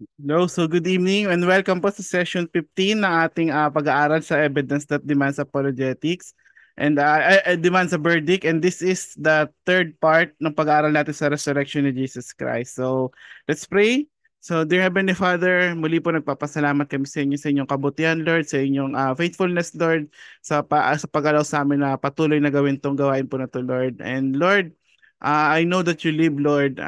Hello, so good evening and welcome po sa session 15 ng ating pag-aaral sa evidence that demands apologetics and demands a verdict, and this is the third part ng pag-aaral natin sa resurrection ni Jesus Christ. So, let's pray. So, dear Heavenly Father, muli po nagpapasalamat kami sa inyo sa inyong kabutihan, Lord, sa inyong faithfulness, Lord, sa pag-allow sa amin na patuloy na gawin tong gawain po na to, Lord. And Lord, I know that you live, Lord.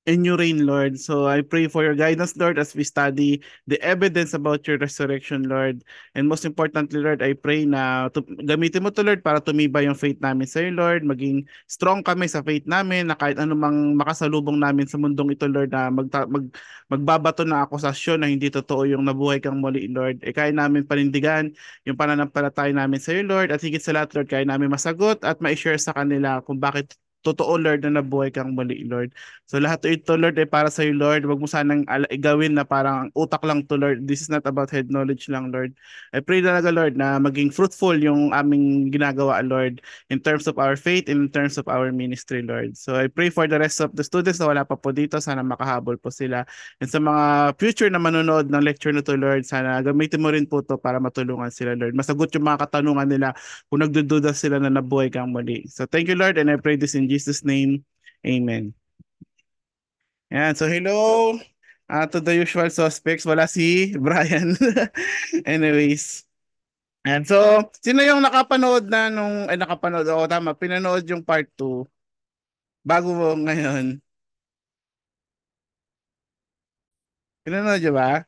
And you reign, Lord. So I pray for your guidance, Lord, as we study the evidence about your resurrection, Lord. And most importantly, Lord, I pray na gamitin mo to, Lord, para tumibay yung faith namin sa iyo, Lord. Maging strong kami sa faith namin na kahit anumang makasalubong namin sa mundong ito, Lord, na magbabato na akusasyon na hindi totoo yung nabuhay kang muli, Lord. Kaya namin panindigan yung pananampalataya namin sa iyo, Lord. At higit sa lahat, Lord, kaya namin masagot at ma-share sa kanila kung bakit totoo, Lord, na nabuhay kang muli, Lord. So lahat ito, Lord, ay para sa iyo, Lord. Huwag mo sanang gawin na parang utak lang to, Lord. This is not about head knowledge lang, Lord. I pray talaga, Lord, na maging fruitful yung aming ginagawa, Lord, in terms of our faith and in terms of our ministry, Lord. So I pray for the rest of the students na wala pa po dito. Sana makahabol po sila. And sa mga future na manonood ng lecture na to, Lord, sana gamitin mo rin po to para matulungan sila, Lord. Masagot yung mga katanungan nila kung nagdududa sila na nabuhay kang muli. So thank you, Lord, and I pray this in Jesus' name. Amen. Yan. So, hello to the usual suspects. Wala si Brian. Anyways. And so, sino yung nakapanood na nakapanood, o tama, pinanood yung part 2 bago ngayon? Pinanood nyo ba?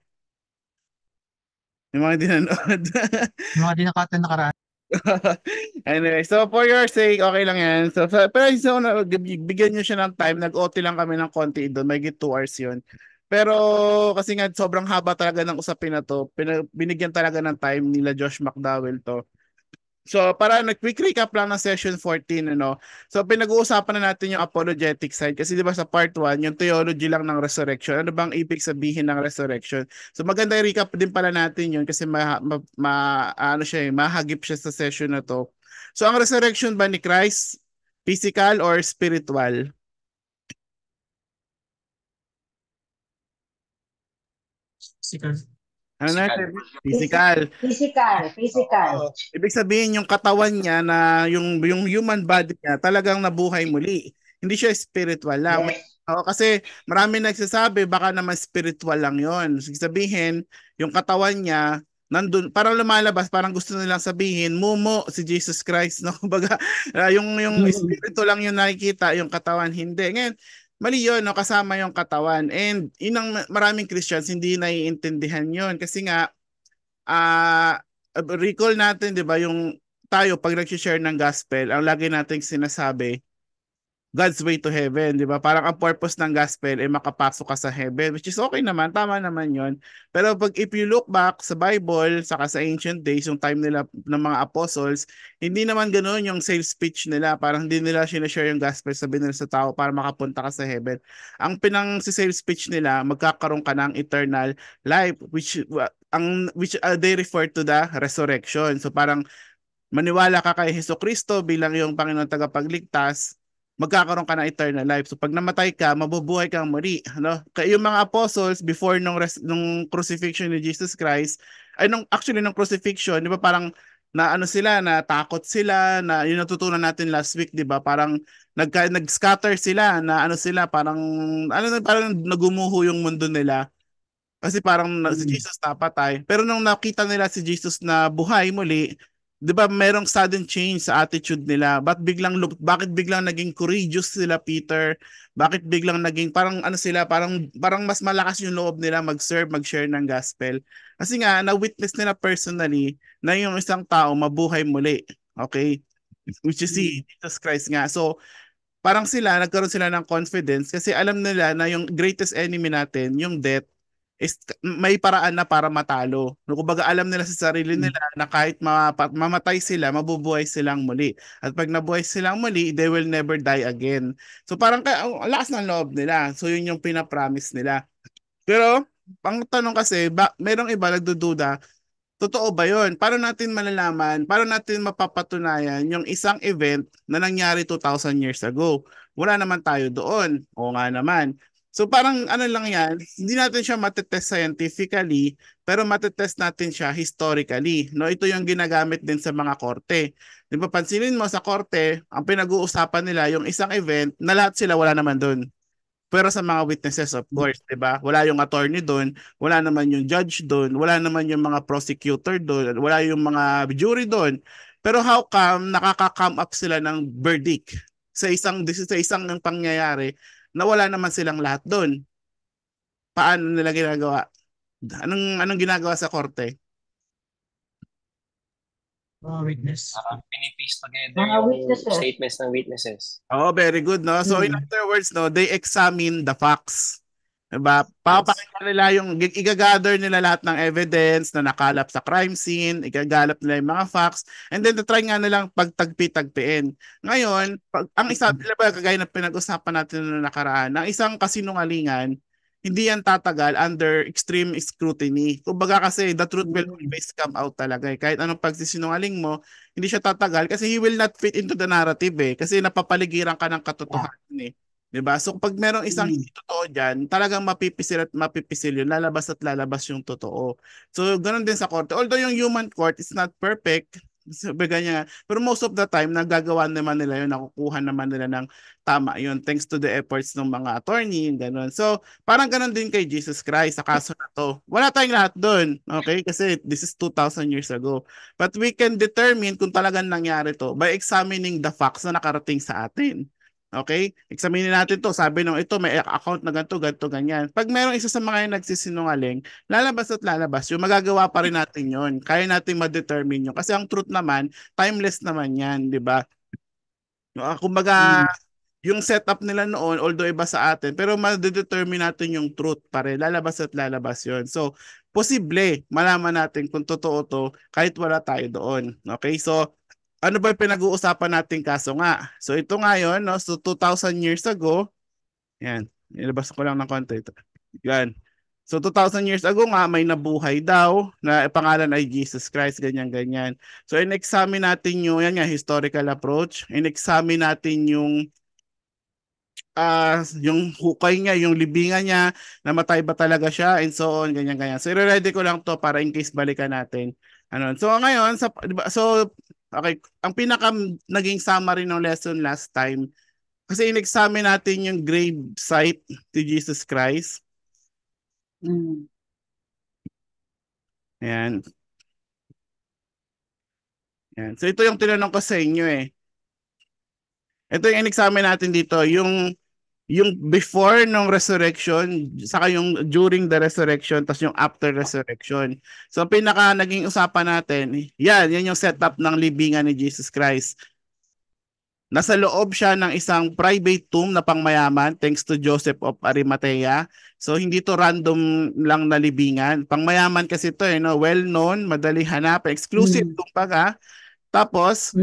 Yung mga hindi nanood. Yung mga di nakatan nakaraan. Anyway, so for your sake, okay lang yan. Pero bigyan nyo siya ng time. Nag-OT lang kami ng konti doon. May 2 hours yun. Pero kasi nga sobrang haba talaga ng usapin na to. Binigyan talaga ng time nila Josh McDowell to. So para quick recap lang ng session 14, ano. So pinag-uusapan na natin yung apologetic side kasi 'di ba sa part 1, yung theology lang ng resurrection. Ano bang ibig sabihin ng resurrection? So maganda i-recap din pala natin yun kasi ano siya, mahagip siya sa session na to. So ang resurrection ba ni Christ, physical or spiritual? Sikat. Ano na? Physical. Physical. Physical, physical. Oo. Ibig sabihin yung katawan niya na yung human body niya talagang nabuhay muli. Hindi siya spiritual lang. Yes. Oo, kasi marami nagsasabi baka naman spiritual lang 'yon. Ibig sabihin, yung katawan niya nandun, parang lumalabas, parang gusto nilang sabihin, mumo si Jesus Christ, no? Kumbaga, yung espiritu lang yung nakikita, yung katawan hindi. Ngayon, mali yun, no? Kasama yung katawan. And yun ang maraming Christians hindi naiintindihan yun. Kasi nga, ah recall natin, 'di ba, yung tayo pag nag-share ng gospel, ang lagi nating sinasabi, God's way to heaven, 'di ba? Parang ang purpose ng gospel ay makapasok ka sa heaven, which is okay naman, tama naman 'yon. Pero pag if you look back sa Bible, saka sa ancient days, yung time nila ng mga apostles, hindi naman ganoon yung sales pitch nila. Parang hindi nila sinashare yung gospel, sabi nila sa tao para makapunta ka sa heaven. Ang pinang si sales pitch nila, magkakaroon ka ng eternal life, which they refer to the resurrection. So parang maniwala ka kay Kristo bilang yung Panginoon tagapagligtas, magkakaroon ka ng eternal life. So pag namatay ka, mabubuhay kang muli, ano? Kaya yung mga apostles before nung crucifixion ni Jesus Christ, ay nung crucifixion, 'di ba, parang na ano sila, na takot sila, na yung natutunan natin last week, 'di ba? Parang nag-scatter sila, na ano sila, parang nagumuho yung mundo nila. Kasi parang si Jesus napatay. Pero nung nakita nila si Jesus na buhay muli, 'di ba, merong sudden change sa attitude nila. Bakit biglang naging courageous sila, Peter? Bakit biglang naging parang ano sila, parang mas malakas yung loob nila mag-serve, mag-share ng gospel. Kasi nga na-witness nila personally na yung isang tao mabuhay muli. Okay? Which is si Jesus Christ nga. So, parang nagkaroon sila ng confidence kasi alam nila na yung greatest enemy natin, yung death, is may paraan na para matalo. No, kumbaga alam nila sa sarili nila na kahit mamatay sila, mabubuhay silang muli. At pag nabuhay silang muli, they will never die again. So parang ang lakas ng loob nila. So yun yung pinapromise nila. Pero, ang tanong kasi, merong iba nagdududa, totoo ba yun? Paano natin mapapatunayan yung isang event na nangyari 2,000 years ago? Wala naman tayo doon. Oo nga naman. So parang ano lang yan, hindi natin siya matetest scientifically, pero matetest natin siya historically. No, ito yung ginagamit din sa mga korte. Di ba pansinin mo sa korte, ang pinag-uusapan nila yung isang event na lahat sila wala naman doon. Pero sa mga witnesses, of course, 'di ba? Wala yung attorney doon, wala naman yung judge doon, wala naman yung mga prosecutor doon, wala yung mga jury doon. Pero how come nakaka-come up sila ng verdict sa isang pangyayari na wala naman silang lahat doon? Paano nila ginagawa? Anong ginagawa sa korte? Mga witness. Pinipiece together Mga yung witnesses. statements ng witnesses. Oh, very good, no? So in other words, no, they examine the facts. Diba? Papakita nila yung igagather nila lahat ng evidence na nakalap sa crime scene, igagalap nila yung mga facts, and then try nga nilang pagtagpi-tagpiin. Ngayon, ang isa, diba, kagaya na pinag-usapan natin noong nakaraan, ang isang kasinungalingan, hindi yan tatagal under extreme scrutiny. Kumbaga kasi the truth will always come out talaga. Kahit anong pagsisinungaling mo, hindi siya tatagal kasi he will not fit into the narrative kasi napapaligiran ka ng katotohanan 'Di ba? So pag merong isang hindi totoo diyan, talagang mapipisil at mapipisil yun, lalabas at lalabas yung totoo. So ganoon din sa korte. Although yung human court is not perfect, sabi ganyan, pero most of the time nagagawa naman nila yun, nakukuha naman nila ng tama yun thanks to the efforts ng mga attorney, ganun. So parang ganun din kay Jesus Christ sa kaso na to. Wala tayong lahat doon, okay? Kasi this is 2,000 years ago. But we can determine kung talagang nangyari to by examining the facts na nakarating sa atin. Okay? Examinin natin to. Sabi nung ito, may account na ganito, ganito, ganyan. Pag merong isa sa mga yung nagsisinungaling, lalabas at lalabas yung magagawa pa rin natin yun. Kaya natin ma-determine yun. Kasi ang truth naman, timeless naman yan, di ba? Kumbaga, yung setup nila noon, although iba sa atin, pero ma-determine natin yung truth pa rin. Lalabas at lalabas yun. So, posible, malaman natin kung totoo to kahit wala tayo doon. Okay? So, ano ba yung pinag-uusapan natin kaso nga? So ito nga yun, no? So 2,000 years ago, yan, nilabas ko lang ng konti ito. Yan. So 2,000 years ago nga, may nabuhay daw na pangalan ay Jesus Christ, ganyan-ganyan. So in-examine natin yan nga, historical approach. In-examine natin yung hukay niya, yung libingan niya, namatay ba talaga siya, and so on, ganyan-ganyan. So i-ready ko lang to para in case balikan natin. Ano. So ngayon, diba, so okay, ang pinaka naging summary ng lesson last time, kasi in-examine natin yung grave site to Jesus Christ. Ayan. Ayan. So ito yung tinanong ko sa inyo Ito yung in-examine natin dito, yung before ng resurrection, saka yung during the resurrection, tapos yung after resurrection. So pinaka naging usapan natin, yan yung setup ng libingan ni Jesus Christ. Nasa loob siya ng isang private tomb na pangmayaman thanks to Joseph of Arimathea. So hindi to random lang na libingan. Pangmayaman kasi to no? Well-known, madali hanap, exclusive kumbaga. Tapos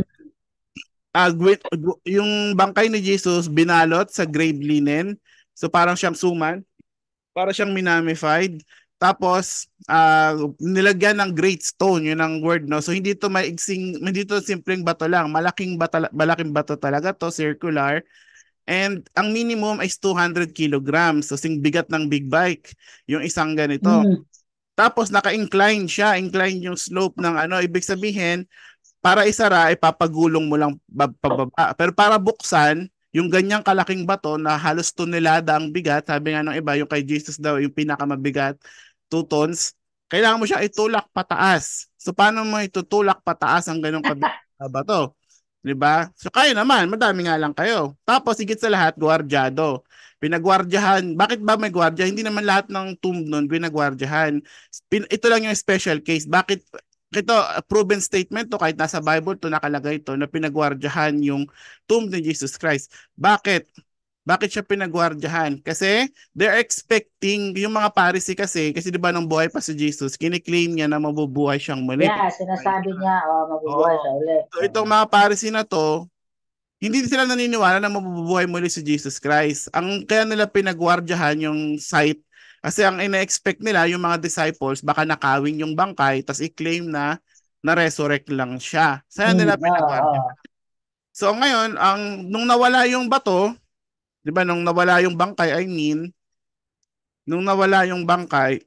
yung bangkay ni Jesus binalot sa grave linen. So parang siyang suman, para siyang minamified. Tapos nilagyan ng great stone, yun ang word, no? So hindi to hindi to simpleng bato lang, malaking bato talaga to, circular. And ang minimum is 200 kilograms. So sing bigat ng big bike, yung isang ganito. Tapos naka-incline siya, incline yung slope ng ibig sabihin, para isara, ipapagulong mo lang pababa. Pero para buksan, yung ganyang kalaking bato na halos tonelada ang bigat, sabi nga ng iba, yung kay Jesus daw, yung pinakamabigat, 2 tons, kailangan mo siya itulak pataas. So paano mo itutulak pataas ang ganong kabigat na bato? Diba? So kaya naman, madami nga lang kayo. Tapos higit sa lahat, gwardyado. Pinagwardyahan. Bakit ba may gwardya? Hindi naman lahat ng tomb nun pinagwardyahan. Ito lang yung special case. Bakit? Ito, proven statement to, kahit nasa Bible to nakalagay to, na pinagwardyahan yung tomb ni Jesus Christ. Bakit? Bakit siya pinagwardyahan? Kasi they're expecting, yung mga Pharisee kasi di ba nung buhay pa si Jesus, kiniklaim niya na mabubuhay siyang muli. Yeah, sinasabi niya, mabubuhay siya ulit. So itong mga Pharisee na to, hindi sila naniniwala na mabubuhay muli si Jesus Christ. Ang kaya nila pinagwardyahan yung site, kasi ang ina-expect nila, yung mga disciples, baka nakawin yung bangkay, tas i-claim na na-resurrect lang siya. Kaya nila pinagwardyahan. So ngayon, nung nawala yung bato, di ba, nung nawala yung bangkay, nung nawala yung bangkay,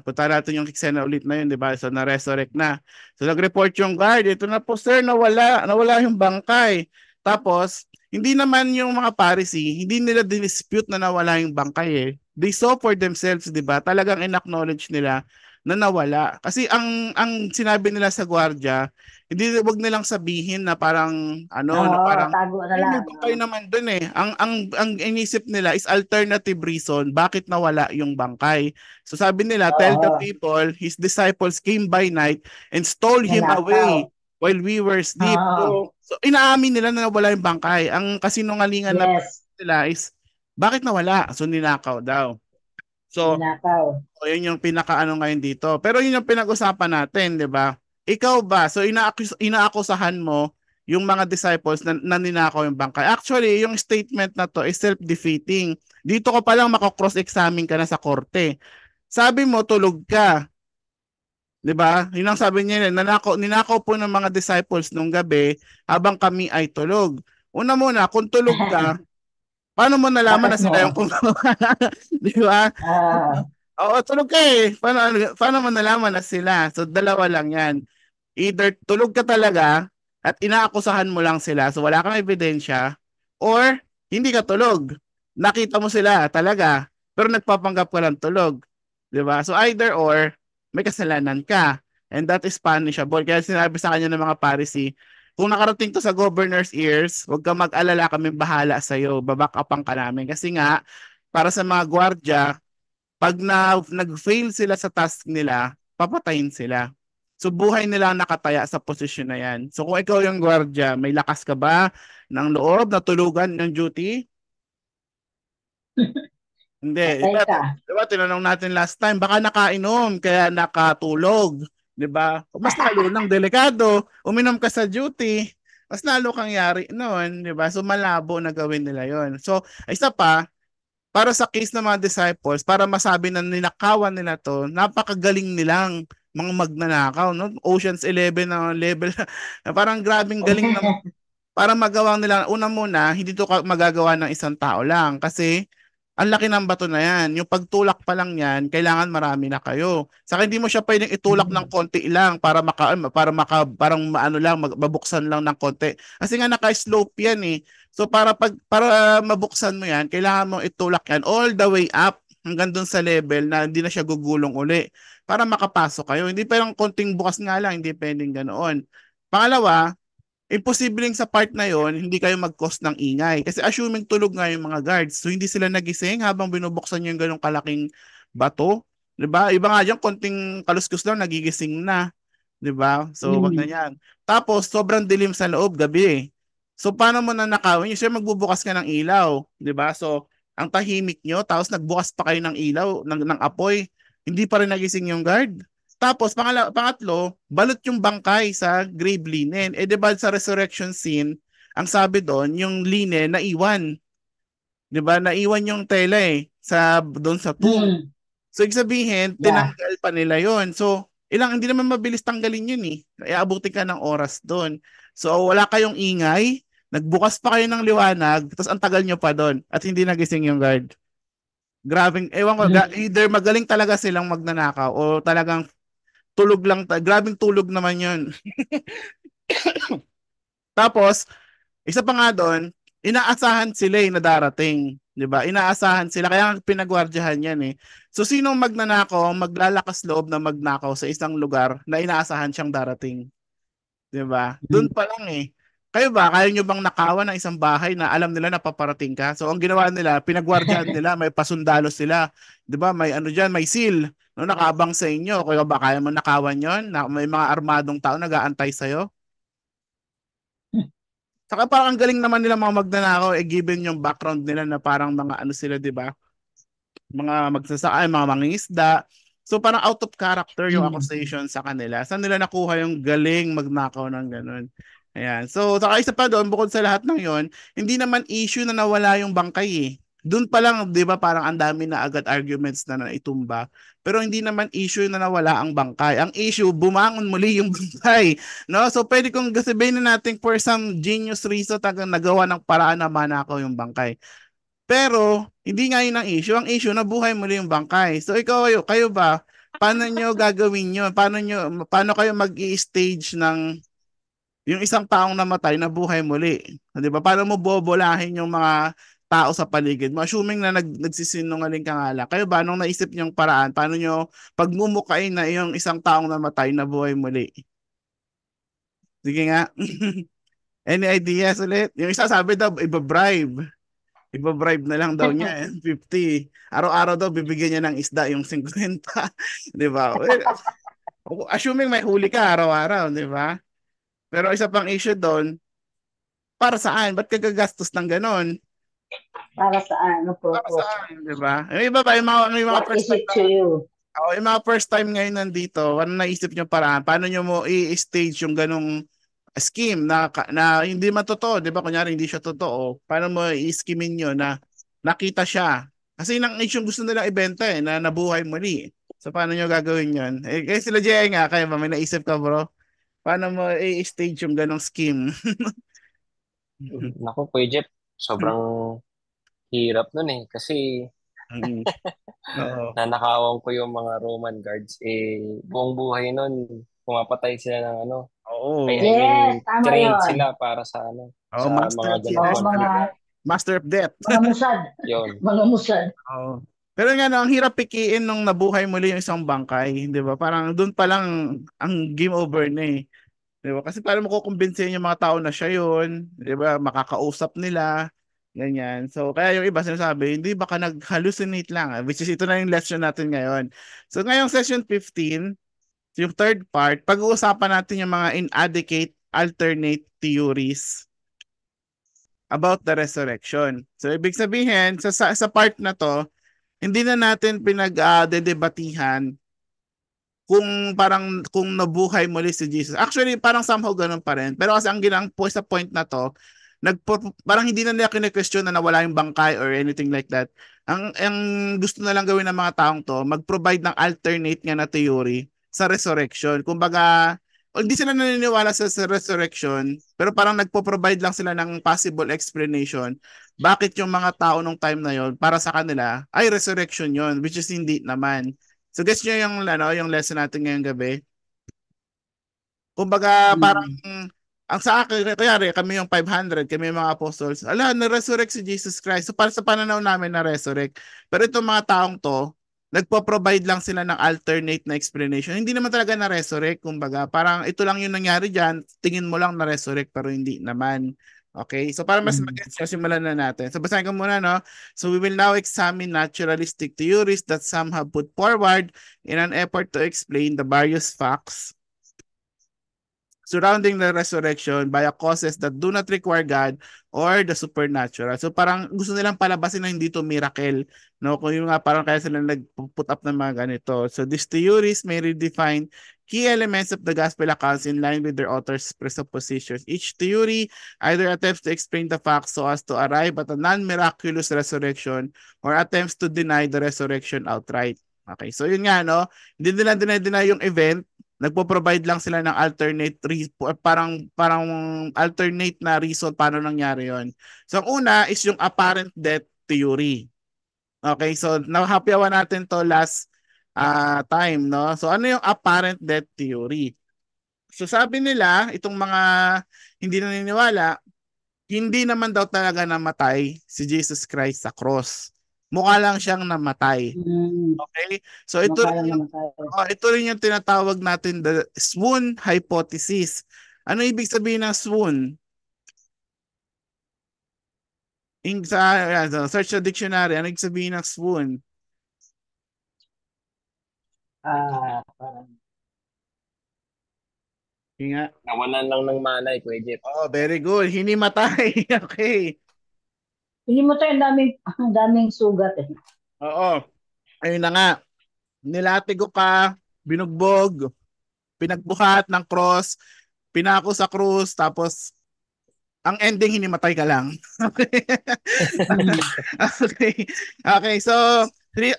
punta natin yung eksena ulit na yun, di ba? So, na-resurrect na. So, nag-report yung guard, ito na po, sir, nawala yung bangkay. Tapos, hindi naman yung mga Pharisee, hindi nila dispute na nawala yung bangkay eh. They saw for themselves, di ba? Talagang in-acknowledge nila na nawala. Kasi ang sinabi nila sa gwardiya, hindi wag nilang sabihin na parang na Oo, parang tago na may lang. bangkay naman dun eh. Ang inisip nila is alternative reason bakit nawala yung bangkay. So sabi nila, tell the Oo, people, his disciples came by night and stole him nanakaw. away while we were asleep. Oo, So inaamin nila na nawala yung bangkay. Ang kasinungalingan na yes, nila is, bakit nawala? So ninakaw daw. So, nanakaw. yun yung pinakaano ngayon dito. Pero yun yung pinag-usapan natin, di ba? Ikaw ba? So, inaakusahan mo yung mga disciples na ninakaw yung bangkay. Actually, yung statement na to is self-defeating. Dito ko palang makakross-examine ka na sa korte. Sabi mo, tulog ka. Di ba? Yun ang sabi niya, ninakaw po ng mga disciples nung gabi habang kami ay tulog. Una muna, kung tulog ka, paano mo nalaman na Bakas sila yung mo. kumuha? Di ba? Ah, Oo, tulog ka eh. Paano mo nalaman na sila? So, dalawa lang yan. Either tulog ka talaga at inaakusahan mo lang sila so wala kang ebidensya, or hindi ka tulog. Nakita mo sila talaga pero nagpapanggap ka lang tulog. 'Di ba? So either or, may kasalanan ka. And that is punishable. Kaya sinabi sa kanya ng mga Pharisee, kung nakarating to sa governor's ears, huwag ka mag-alala, kami bahala sa iyo. Babakapan ka namin. Kasi nga, para sa mga gwardiya, pag nag-fail sila sa task nila, papatayin sila. So buhay nila ang nakataya sa posisyon na yan. So kung ikaw yung gwardiya, may lakas ka ba ng loob na tulugan ng duty? Hindi. patay ka. Diba, tinanong natin last time, baka nakainom, kaya nakatulog. Diba? Mas lalo ng delikado, uminom ka sa duty, mas lalo kang yari noon. Diba? So malabo na gawin nila yon. So, isa pa, para sa case ng mga disciples, para masabi na ninakawan nila to, napakagaling nilang mga magnanakaw, no? Ocean's 11 na level. Parang grabing galing ng para magawa nila. Una muna, hindi to magagawa ng isang tao lang kasi ang laki ng bato na yan. Yung pagtulak pa lang yan, kailangan marami na kayo. Saka hindi mo siya pwedeng itulak ng konti lang parang maano lang, mabuksan lang ng konti. Kasi nga naka-slope yan eh. So para mabuksan mo yan, kailangan mo itulak yan all the way up hanggang dun sa level na hindi na siya gugulong uli para makapasok kayo. Hindi pa yung konting bukas nga lang, hindi pwedeng ganoon. Pangalawa, imposibleng sa part na yon hindi kayo mag-cause ng ingay. Kasi assuming tulog nga yung mga guards. So hindi sila nagising habang binubuksan yung ganong kalaking bato. 'Di ba? Iba nga diyan, konting kaluskos lang nagigising na. 'Di ba? So wag na yan. Tapos sobrang dilim sa loob gabi eh. So paano mo na nakawin? Yung magbubukas ka ng ilaw, 'di ba? So ang tahimik nyo, tapos nagbukas pa kayo ng ilaw, ng apoy, hindi pa rin nagising yung guard. Tapos pangatlo, balot yung bangkay sa grave linen. Eh 'di ba sa resurrection scene, ang sabi doon, yung linen naiwan. 'Di ba? Naiwan yung tela eh sa doon sa tomb. Hmm, So ibig sabihin, yeah. tinanggal pa nila 'yon. So hindi naman mabilis tanggalin 'yun eh. Iabutin ka ng oras doon. So wala kayong ingay, nagbukas pa kayo ng liwanag, tapos ang tagal nyo pa doon at hindi nagising yung guard. Grabing, ewan ko, Hmm. either magaling talaga silang magnanakaw o talagang tulog lang, grabing tulog naman yun. Tapos, isa pa nga doon, inaasahan sila na darating. 'Di ba? Inaasahan sila, kaya pinagwardyahan yan eh. So, sinong magnanakaw, maglalakas loob na magnakaw sa isang lugar na inaasahan siyang darating? 'Di ba? Doon pa lang eh. Kayo ba, kaya nyo bang nakawan ng isang bahay na alam nila na paparating ka? So, ang ginawa nila, pinagwardyahan nila, may pasundalo sila. 'Di ba? May ano diyan, may seal. No, nakaabang sa inyo. Kaya ba, kaya mo nakawan yon? Na may mga armadong tao nag-aantay sa'yo? Saka parang ang galing naman nila mga magnanakaw, given yung background nila na parang mga ano sila, 'di ba? Mga magsasaka, mga mangingisda. So parang out of character yung Hmm. accusation sa kanila. Saan nila nakuha yung galing magnakaw ng ganun? Ayan. So saka isa pa doon, bukod sa lahat ng yon, hindi naman issue na nawala yung bangkay eh. Doon pa lang, 'di ba, parang ang dami na agad arguments na naitumba. Pero hindi naman issue na nawala ang bangkay. Ang issue, bumangon muli yung bangkay. No? So pwede kong sabihin na natin for some genius reason tagang nagawa ng paraan na manakaw yung bangkay. Pero, hindi nga yun ang issue. Ang issue, nabuhay muli yung bangkay. So, kayo ba, paano nyo gagawin yun? Paano kayo mag-i-stage ng yung isang taong namatay na buhay muli? 'Di ba? Paano mo bobolahin yung mga tao sa paligid mo? Assuming na nagsisinungaling ka nga lang. Kayo ba, nung naisip niyong paraan, paano nyo pagmumukain na yung isang taong namatay na buhay muli? Sige nga. Any ideas ulit? Yung isa sabi daw, iba-bribe. Iba-bribe na lang daw niya, 50. Araw-araw daw, bibigyan niya ng isda yung 50. Di ba? Well, assuming may huli ka araw-araw, di ba? Pero isa pang issue doon, para saan? Ba't ka gagastos ng ganon? Para saan? Ano Para purpose? saan, di ba? Yung iba ba, yung mga What first is time it to you? yung mga first time ngayon nandito, ano naisip nyo paraan? Paano nyo mo i-stage yung ganong scheme na hindi man totoo, 'di ba? Kunyari hindi siya totoo. Paano mo i-schemein 'yon na nakita siya? Kasi yun ang issue gusto nila ibenta na nabuhay muli. So paano nyo gagawin 'yon? Kaya sila Jay nga, kaya ba may naisip ka, bro? Paano mo i-stage yung ganong scheme? Naku, Kuya Jeff, sobrang hirap nun eh. Kasi Mm. Oo. nanakawan ko yung mga Roman guards. Buong buhay nun, pumapatay sila ng ano. Oo. I mean, Yes, tama trained yun. sila para sa ano, Oh, sa master mga of ganong Oo, yes, mga, konflikt. master of death. mga musad. Yun. Mga musad. Oo. Pero nga no, ang hirap pikiin nung nabuhay muli yung isang bangkay, 'di ba? Parang doon pa lang ang game over na eh. 'Di ba? Kasi paano mo kukumbinsihin yung mga tao na siya 'yun, 'di ba? Makakausap nila, ganyan. So kaya yung iba sinasabi, hindi baka nag-hallucinate lang, which is ito na yung lesson natin ngayon. So ngayong session 15, yung third part, pag-uusapan natin yung mga inadequate alternate theories about the resurrection. So ibig sabihin, sa part na to, hindi na natin pinag-dedebatihan kung nabuhay muli si Jesus. Actually, parang somehow ganun pa rin. Pero kasi ang ginang po sa point na to, parang hindi na nila kine-question na nawala yung bangkay or anything like that. Ang gusto na lang gawin ng mga taong to, mag-provide ng alternate nga na theory sa resurrection. Kumbaga, hindi sila naniniwala sa resurrection, pero parang nagpo-provide lang sila ng possible explanation bakit yung mga tao nung time na yon para sa kanila ay resurrection yon, which is hindi naman. So guess nyo yung lesson natin ngayong gabi. Kumbaga parang ang sa akin, kaya kami yung 500, kami yung mga apostles, na-resurrect si Jesus Christ. So para sa pananaw namin na-resurrect. Pero itong mga taong to, nagpo-provide lang sila ng alternate na explanation. Hindi naman talaga na-resurrect. Kumbaga, parang ito lang yung nangyari dyan, tingin mo lang na-resurrect pero hindi naman. Okay, so para mas mag-gets, simulan na natin. So basahin ko muna, no? So we will now examine naturalistic theories that some have put forward in an effort to explain the various facts surrounding the resurrection via causes that do not require God or the supernatural. So parang gusto nilang palabasin na hindi to miracle, no? Kung yung nga parang kaya sila nag-put up ng mga ganito. So these theories may redefine key elements of the gospel accounts in line with their authors' presuppositions. Each theory either attempts to explain the facts so as to arrive at a non-miraculous resurrection or attempts to deny the resurrection outright. Okay, so yun nga, no? Hindi nila dinay yung event, nagpo-provide lang sila ng parang alternate na reason paano nangyari yon. So ang una is yung apparent death theory. Okay, so nahahapiawan natin to last time, no? So ano yung apparent death theory? So sabi nila, itong mga hindi naniniwala, hindi naman daw talaga namatay si Jesus Christ sa cross. Mukha lang siyang namatay. Okay? So ito rin yung tinatawag natin the swoon hypothesis. Ano ibig sabihin ng swoon? Search sa dictionary, ano ibig sabihin ng swoon? Parang Nga. Nawalan lang ng malay, Kuya Jeff. Oh, very good. Hinimatay. Okay. hindi mo tayo ang daming sugat eh. Oo. Ayun na nga. Nilatigo ka, binugbog, pinagbuhat ng cross, pinako sa krus, tapos ang ending hinimatay ka lang. Okay. Okay. Okay, so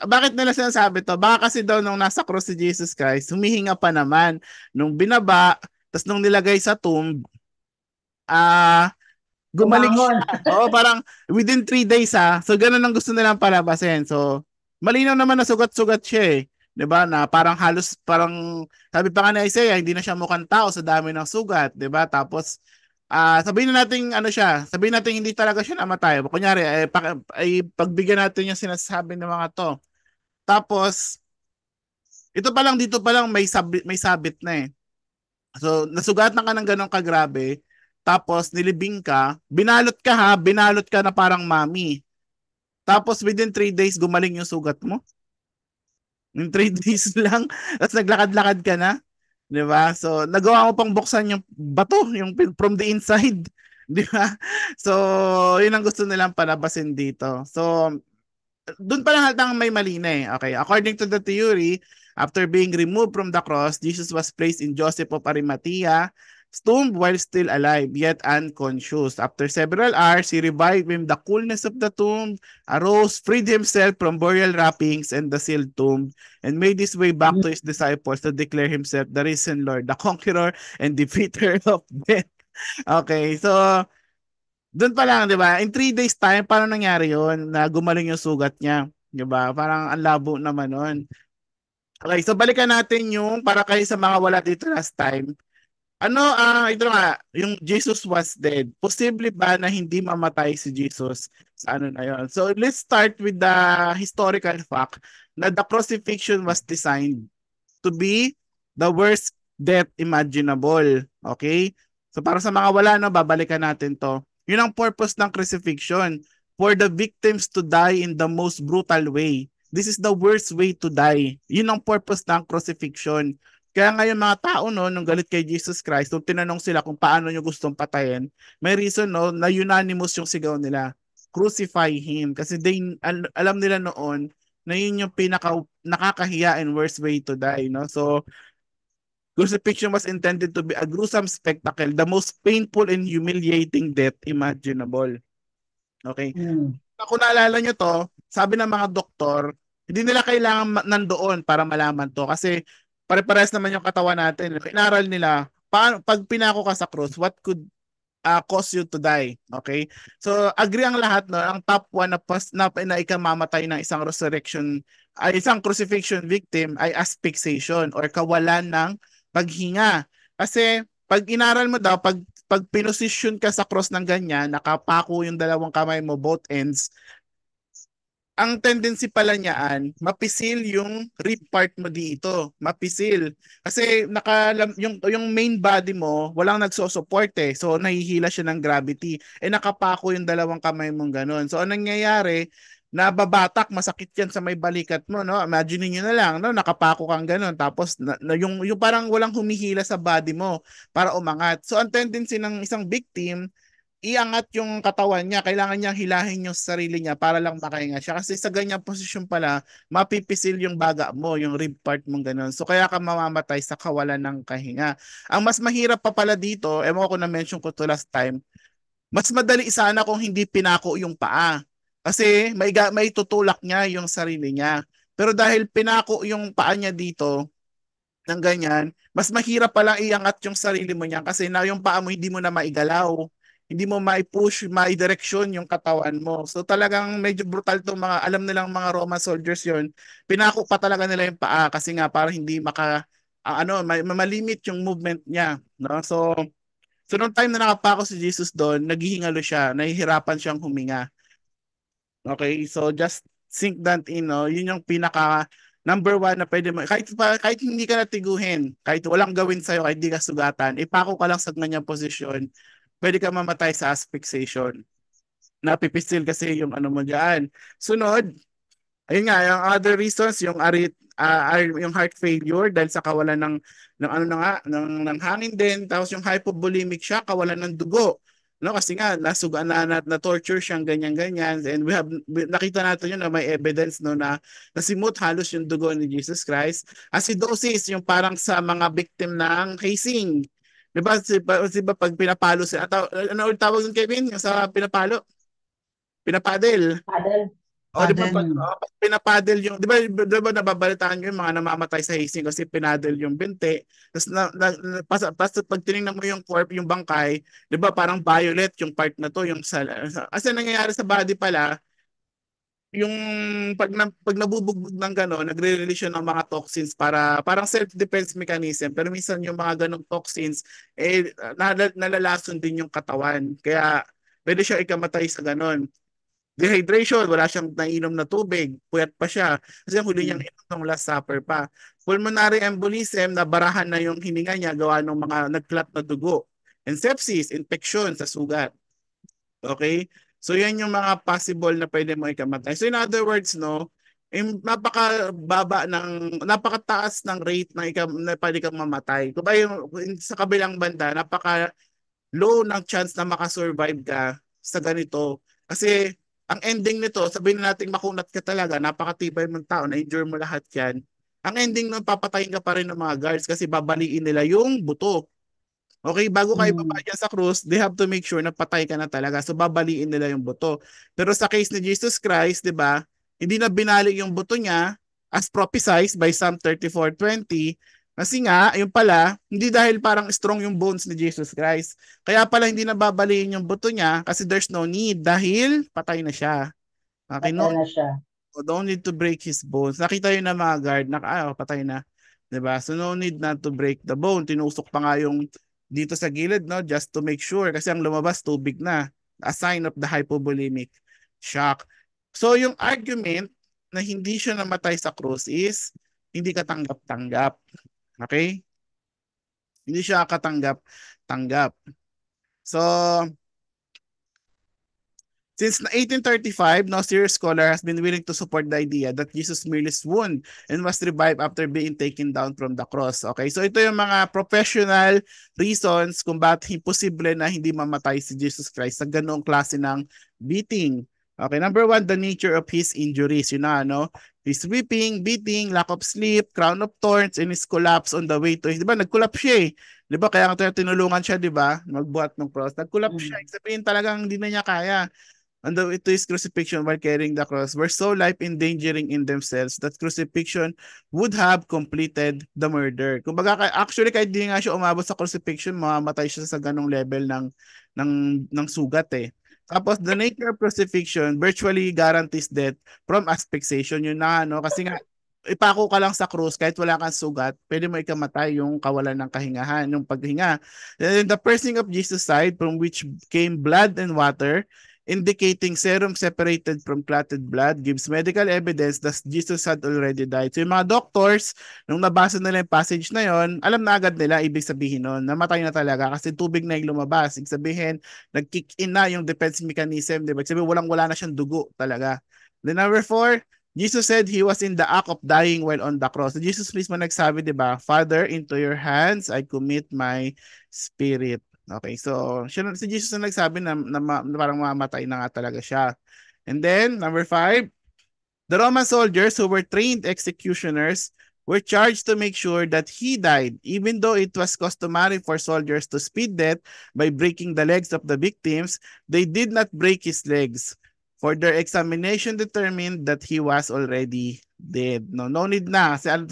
bakit nila sinasabi to? Baka kasi daw nung nasa cross si Jesus Christ, humihinga pa naman. Nung binaba, tapos nung nilagay sa tomb, gumaling Bumangon. siya. Oo, parang within 3 days So ganun ang gusto nilang palabasin. So malinaw naman na sugat-sugat siya eh. 'Di ba? Na parang halos parang sabi pa nga ni Isaiah, hindi na siya mukhang tao sa dami ng sugat, 'di ba? Tapos sabihin na natin ano siya, sabihin natin hindi talaga siya namatay. Kunyari pagbigyan natin yung sinasabi ng mga to. Tapos ito pa lang dito pa lang may sabit na eh. So nasugatan ka ng ganun kagrabe, tapos nilibing ka, binalot ka na parang mami. Tapos within 3 days gumaling yung sugat mo. In 3 days lang, tapos naglakad-lakad ka na. 'Di ba? So, nagawa mo pang buksan yung bato, yung from the inside. 'Di ba? So, yun ang gusto nilang palabasin dito. So, doon pa lang halatang may mali na eh. Okay, according to the theory, after being removed from the cross, Jesus was placed in Joseph of Arimathea, tomb while still alive, yet unconscious. After several hours, he revived in the coolness of the tomb, arose, freed himself from burial wrappings and the sealed tomb, and made his way back to his disciples to declare himself the risen Lord, the conqueror and defeater of death. Okay, so doon pa lang, 'di ba? In 3 days time, paano nangyari 'yon na gumaling yung sugat niya, 'di ba? Parang ang labo naman noon. Okay, so balikan natin yung para kayo sa mga wala dito last time. Ito nga, yung Jesus was dead. Posible ba na hindi mamatay si Jesus sa ano na 'yon? So let's start with the historical fact na the crucifixion was designed to be the worst death imaginable. Okay? So para sa mga wala, no, babalikan natin to. Yun ang purpose ng crucifixion. For the victims to die in the most brutal way. This is the worst way to die. Yun ang purpose ng crucifixion. Kaya ngayon mga tao, no, nung galit kay Jesus Christ, nung tinanong sila kung paano nyo gustong patayin, may reason, no, na unanimous yung sigaw nila. Crucify him. Kasi alam nila noon na yun yung pinaka nakakahiya and worst way to die, no? So, crucifixion was intended to be a gruesome spectacle, the most painful and humiliating death imaginable. Okay? Kung naalala nyo to, sabi ng mga doktor, hindi nila kailangan nandoon para malaman to kasi pare-pares naman yung katawan natin. Inaral nila, pag pinako ka sa cross, what could cause you to die. Okay? So, agree ang lahat, no? Ang top 1 na ikamamatay ng isang crucifixion victim ay asphyxiation or kawalan ng paghinga. Kasi, pag inaral mo daw, pag pinosisyon ka sa cross ng ganyan, nakapako yung dalawang kamay mo, both ends, ang tendency pala niyaan, mapisil yung rib part mo dito. Mapisil. Kasi yung main body mo, walang nagso-support eh. So, nahihila siya ng gravity. Nakapako yung dalawang kamay mong ganun. So, anong nangyayari? Nababatak, masakit yan sa may balikat mo, no? Imagine niyo na lang, no? Nakapako kang ganun. Tapos, yung parang walang humihila sa body mo para umangat. So, ang tendency ng isang victim, iangat yung katawan niya, kailangan niyang hilahin yung sarili niya para lang makahinga siya. Kasi sa ganyang posisyon pala, mapipisil yung baga mo, yung rib part mong ganun. So kaya ka mamamatay sa kawalan ng kahinga. Ang mas mahirap pa pala dito, ewan ko na-mention ko to last time, mas madali sana kung hindi pinako yung paa. Kasi may tutulak niya yung sarili niya. Pero dahil pinako yung paa niya dito, ng ganyan, mas mahirap palang iangat yung sarili mo niyan kasi na yung paa mo hindi mo na maigalaw, hindi mo mai-push, mai-direction yung katawan mo. So talagang medyo brutal tong mga, alam nilang mga Roman soldiers yon. Pinako pa talaga nila yung paa kasi nga para hindi malimit yung movement niya, no? So nung time na nakapako si Jesus doon, naghihingalo siya, nahihirapan siyang huminga. Okay, so just sink that in, no? Yun yung pinaka number 1 na pwede mo, kahit hindi ka natiguhin, kahit walang gawin sa'yo, kahit hindi ka sugatan, ipako ka lang sa ganyang posisyon, pwede ka mamatay sa asphyxiation. Napipisil kasi yung ano mo dyan. Sunod, ayun nga, yung other reasons, yung heart failure dahil sa kawalan ng hangin din, tapos yung hypovolemic shock, kawalan ng dugo. No, kasi nga na torture siyang ganyan-ganyan, and nakita natin yun na may evidence, no, na nasimot halos yung dugo ni Jesus Christ. Acidosis, yung parang sa mga victim ng hazing. Diba, pag pinapalo sila, ano tawag yung Kevin? Yung sa pinapalo? Pinapadel. Paddle. O di ba pag, Paddle. pag pinapaddle yung, di ba nababalitaan nyo yung mga namamatay sa hazing kasi pinaddle yung binti. Tapos pag tinignan mo yung corp, yung bangkay, di ba parang violet yung part na to, yung kasi nangyayari sa body pala, yung pag nabubugbog ng gano'n, nagre-release yun ng mga toxins para parang self-defense mechanism. Pero minsan yung mga ganong toxins, nalalason din yung katawan. Kaya pwede siya ikamatay sa gano'n. Dehydration, wala siyang nainom na tubig, puyat pa siya. Kasi ang huli niyang inom ng Last Supper pa. Pulmonary embolism, nabarahan na yung hininga niya gawa ng mga nagclot na dugo. And sepsis, infection sa sugat. Okay? So yan yung mga possible na pwede mo ikamatay. So in other words, no, napakataas ng rate na pwede kang mamatay. Kung ba yung sa kabilang banda, napaka low ng chance na makasurvive ka sa ganito. Kasi ang ending nito, sabihin natin makunat ka talaga, napakatibay mong tao, na-endure mo lahat yan. Ang ending nun, papatayin ka pa rin ng mga guards kasi babaliin nila yung buto. Okay, bago kayo papaya sa krus, they have to make sure na patay ka na talaga. So babaliin nila yung buto. Pero sa case ni Jesus Christ, 'di ba? Hindi na binalik yung buto niya as prophesied by Psalm 34:20 kasi nga, yung pala, hindi dahil parang strong yung bones ni Jesus Christ. Kaya pala hindi na babaliin yung buto niya kasi there's no need dahil patay na siya. Okay, no, Patay na siya. don't need to break his bones. Nakita yun ng mga guard na patay na. 'Di ba? So no need not to break the bone. Tinusok pa nga yung dito sa gilid, no, just to make sure kasi ang lumabas tubig na, a sign of the hypovolemic shock. So yung argument na hindi siya namatay sa krus is hindi katanggap-tanggap. Okay? Hindi siya katanggap-tanggap. So since 1835, no serious scholar has been willing to support the idea that Jesus merely swooned and was revived after being taken down from the cross. Okay, so ito yung mga professional reasons kung bakit imposible na hindi mamatay si Jesus Christ sa ganoong klase ng beating. Okay, number one, the nature of his injuries. Yun na, no? His whipping, beating, lack of sleep, crown of thorns, and his collapse on the way to his, di ba, nag-collapse siya eh. Di ba, kaya tinulungan siya, di ba, magbuhat ng cross. Nag-collapse siya, sabihin talagang hindi na niya kaya. And though it is crucifixion while carrying the cross were so life-endangering in themselves that crucifixion would have completed the murder. Kumbaga, actually, kahit di nga siya umabot sa crucifixion, mamamatay siya sa ganong level ng sugat eh. Tapos, the nature of crucifixion virtually guarantees death from asphyxiation. Yun na, no? Kasi nga, ipako ka lang sa krus, kahit wala kang sugat, pwede mo ikamatay yung kawalan ng kahingahan, yung paghinga. And the piercing of Jesus' side, from which came blood and water, indicating serum separated from clotted blood, gives medical evidence that Jesus had already died. So yung mga doctors, nung nabasa nila yung passage na yon, alam na agad nila, ibig sabihin nun, namatay na talaga kasi tubig na yung lumabas. Ibig sabihin, nag-kick in na yung defense mechanism, diba? Ibig sabihin, walang-wala na siyang dugo talaga. Then number 4, Jesus said he was in the act of dying while on the cross. So Jesus mismo nagsabi, diba, Father, into your hands I commit my spirit. Okay, so si Jesus na nagsabi na parang mamatay na nga talaga siya. And then, number 5, the Roman soldiers who were trained executioners were charged to make sure that he died, even though it was customary for soldiers to speed death by breaking the legs of the victims. They did not break his legs, for their examination determined that he was already dead. No need na. Pag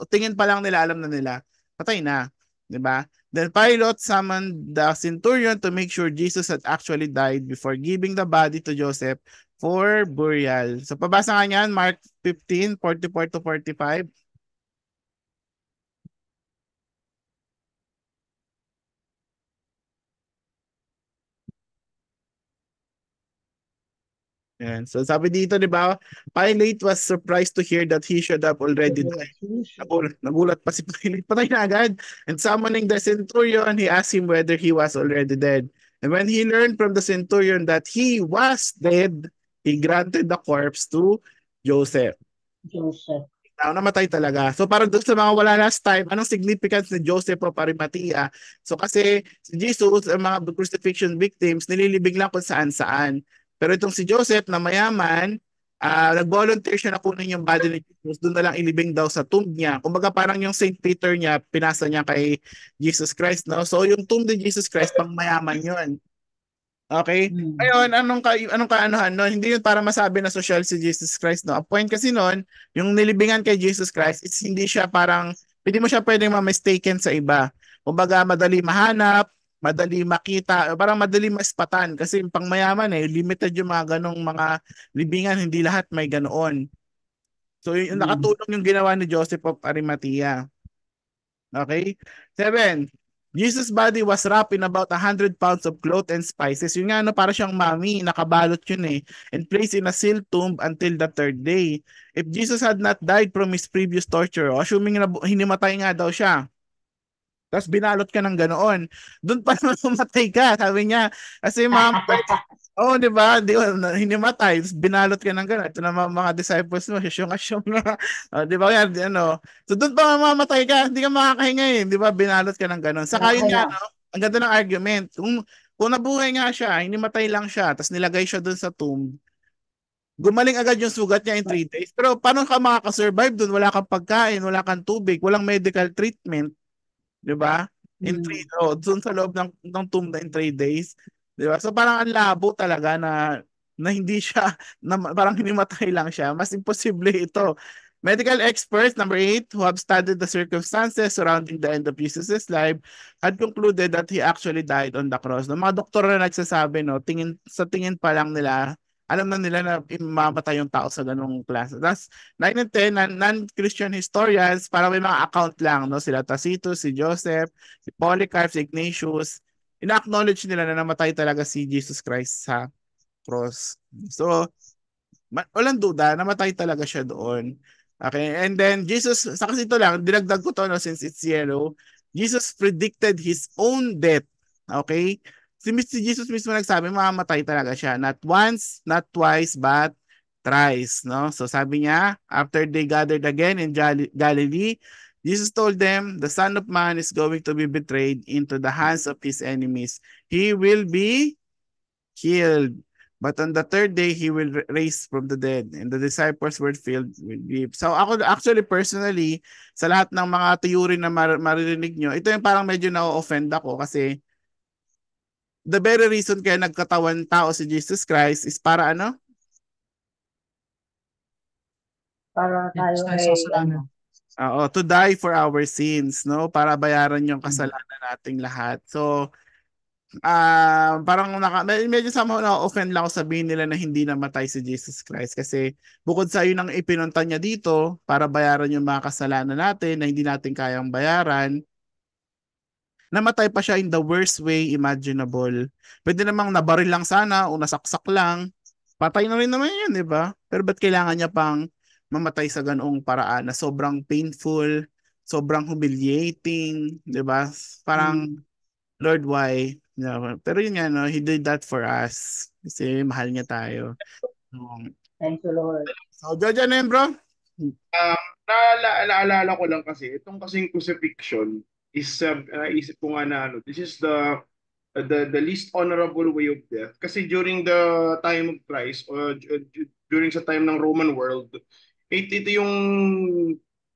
tingin pa lang nila, alam na nila, patay na. Diba? Then Pilate summoned the centurion to make sure Jesus had actually died before giving the body to Joseph for burial. So pabasa nga niyan, Mark 15:44-45. Yan. So sabi dito, di ba, Pilate was surprised to hear that he should have already died. Nagulat pa si Pilate, patay na agad. And summoning the centurion, he asked him whether he was already dead. And when he learned from the centurion that he was dead, he granted the corpse to Joseph. Joseph. Namatay talaga. So para doon sa mga wala last time, anong significance ni Joseph of Arimathea? So kasi si Jesus, ang mga crucifixion victims, nililibing lang kung saan-saan. Pero itong si Joseph na mayaman, nag-volunteer siya na kunin yung body ni Jesus, doon na lang ilibing daw sa tomb niya. Kumbaga parang yung Saint Peter niya, pinasa niya kay Jesus Christ. No? So yung tomb ni Jesus Christ, pang mayaman yun. Okay? Ngayon, anong kaanohan no? Hindi yun para masabi na social si Jesus Christ, no? Ang point kasi noon, yung nilibingan kay Jesus Christ, is hindi siya parang, hindi mo siya pwedeng ma-mistaken sa iba. Kumbaga, madali mahanap, madali makita, parang madali maspatan. Kasi yung pangmayaman limited yung mga ganong mga libingan, hindi lahat may ganoon. So, yung nakatulong yung ginawa ni Joseph of Arimathea. Okay? 7. Jesus' body was wrapped in about 100 pounds of cloth and spices. Yun nga, no, para siyang mami, nakabalot yun and placed in a sealed tomb until the third day. If Jesus had not died from his previous torture, assuming na hinimatay nga daw siya, tapos binalot ka ng ganoon, doon pa naman mamatay ka, sabi niya. Kasi oh, di ba? Hinimatay, tapos binalot ka ng gano'n. Ito na mga disciples mo, asyong na. Di ba? Yan, ano. So doon pa mamamatay ka, hindi ka makakahinga Di ba? Binalot ka ng gano'n. Saka yun nga, no? Ang ganda ng argument. Kung nabuhay nga siya, hinimatay lang siya, tapos nilagay siya doon sa tomb, gumaling agad yung sugat niya in 3 days. Pero paano ka makakasurvive doon? Wala kang pagkain, wala kang tubig, walang medical treatment. Di ba? Doon sa loob ng tomb na in 3 days. Di ba? So parang ang labo talaga na hindi siya, parang hinimatay lang siya. Mas imposible ito. Medical experts, number 8, who have studied the circumstances surrounding the end of Jesus' life, had concluded that he actually died on the cross. No, mga doktor na nagsasabi, no, sa tingin pa lang nila, alam na nila na mamatay yung tao sa ganung klase. That's 9 and 10, non-Christian historians, para may mga account lang, no? Sila Tacitus, si Joseph, si Polycarp, si Ignatius, ina-acknowledge nila na namatay talaga si Jesus Christ sa cross. So, walang duda, namatay talaga siya doon. Okay, and then Jesus, sa kasi ito lang, dinagdag ko to, no, since it's yellow, Jesus predicted his own death. Okay? Si Jesus mismo nagsabi, mamamatay talaga siya. Not once, not twice, but thrice. No? So sabi niya, after they gathered again in Galilee, Jesus told them, the Son of Man is going to be betrayed into the hands of his enemies. He will be killed. But on the third day, he will raise from the dead. And the disciples were filled with grief. So ako actually personally, sa lahat ng mga theory na maririnig nyo, ito yung parang medyo na-offend ako kasi the very reason kaya nagkatawan tao si Jesus Christ is para ano? Para tayo Tayo sa kasalanan. To die for our sins, no? Para bayaran yung kasalanan nating lahat. So, parang medyo somehow na-offend lang ako sabihin nila na hindi namatay si Jesus Christ kasi bukod sa yun ang ipinunta niya dito para bayaran yung mga kasalanan natin na hindi natin kayang bayaran, namatay pa siya in the worst way imaginable. Pwede namang nabaril lang sana o nasaksak lang. Patay na rin naman yun, di ba? Pero ba't kailangan niya pang mamatay sa ganoong paraan na sobrang painful, sobrang humiliating, di ba? Parang, Lord, why? Yeah, pero yun nga, no, He did that for us. Kasi mahal niya tayo. Thank you, Lord. So, Jojo, ano yun, bro? Naalala ko lang kasi, itong kasing crucifixion is, naisip ko nga na this is the least honorable way of death. Kasi during the time of Christ, or during sa time ng Roman world, ito yung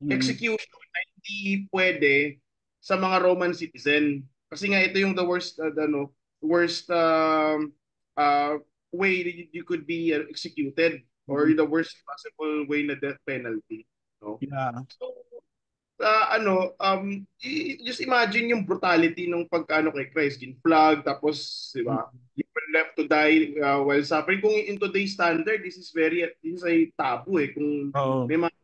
execution na hindi pwede sa mga Roman citizen. Kasi nga ito yung the worst, worst way that you could be executed, or the worst possible way na death penalty. No? Yeah. So, just imagine yung brutality ng pagkano kay Christ, flag, tapos, di ba, you were left to die while suffering. Kung in today's standard, this is a taboo kung may mga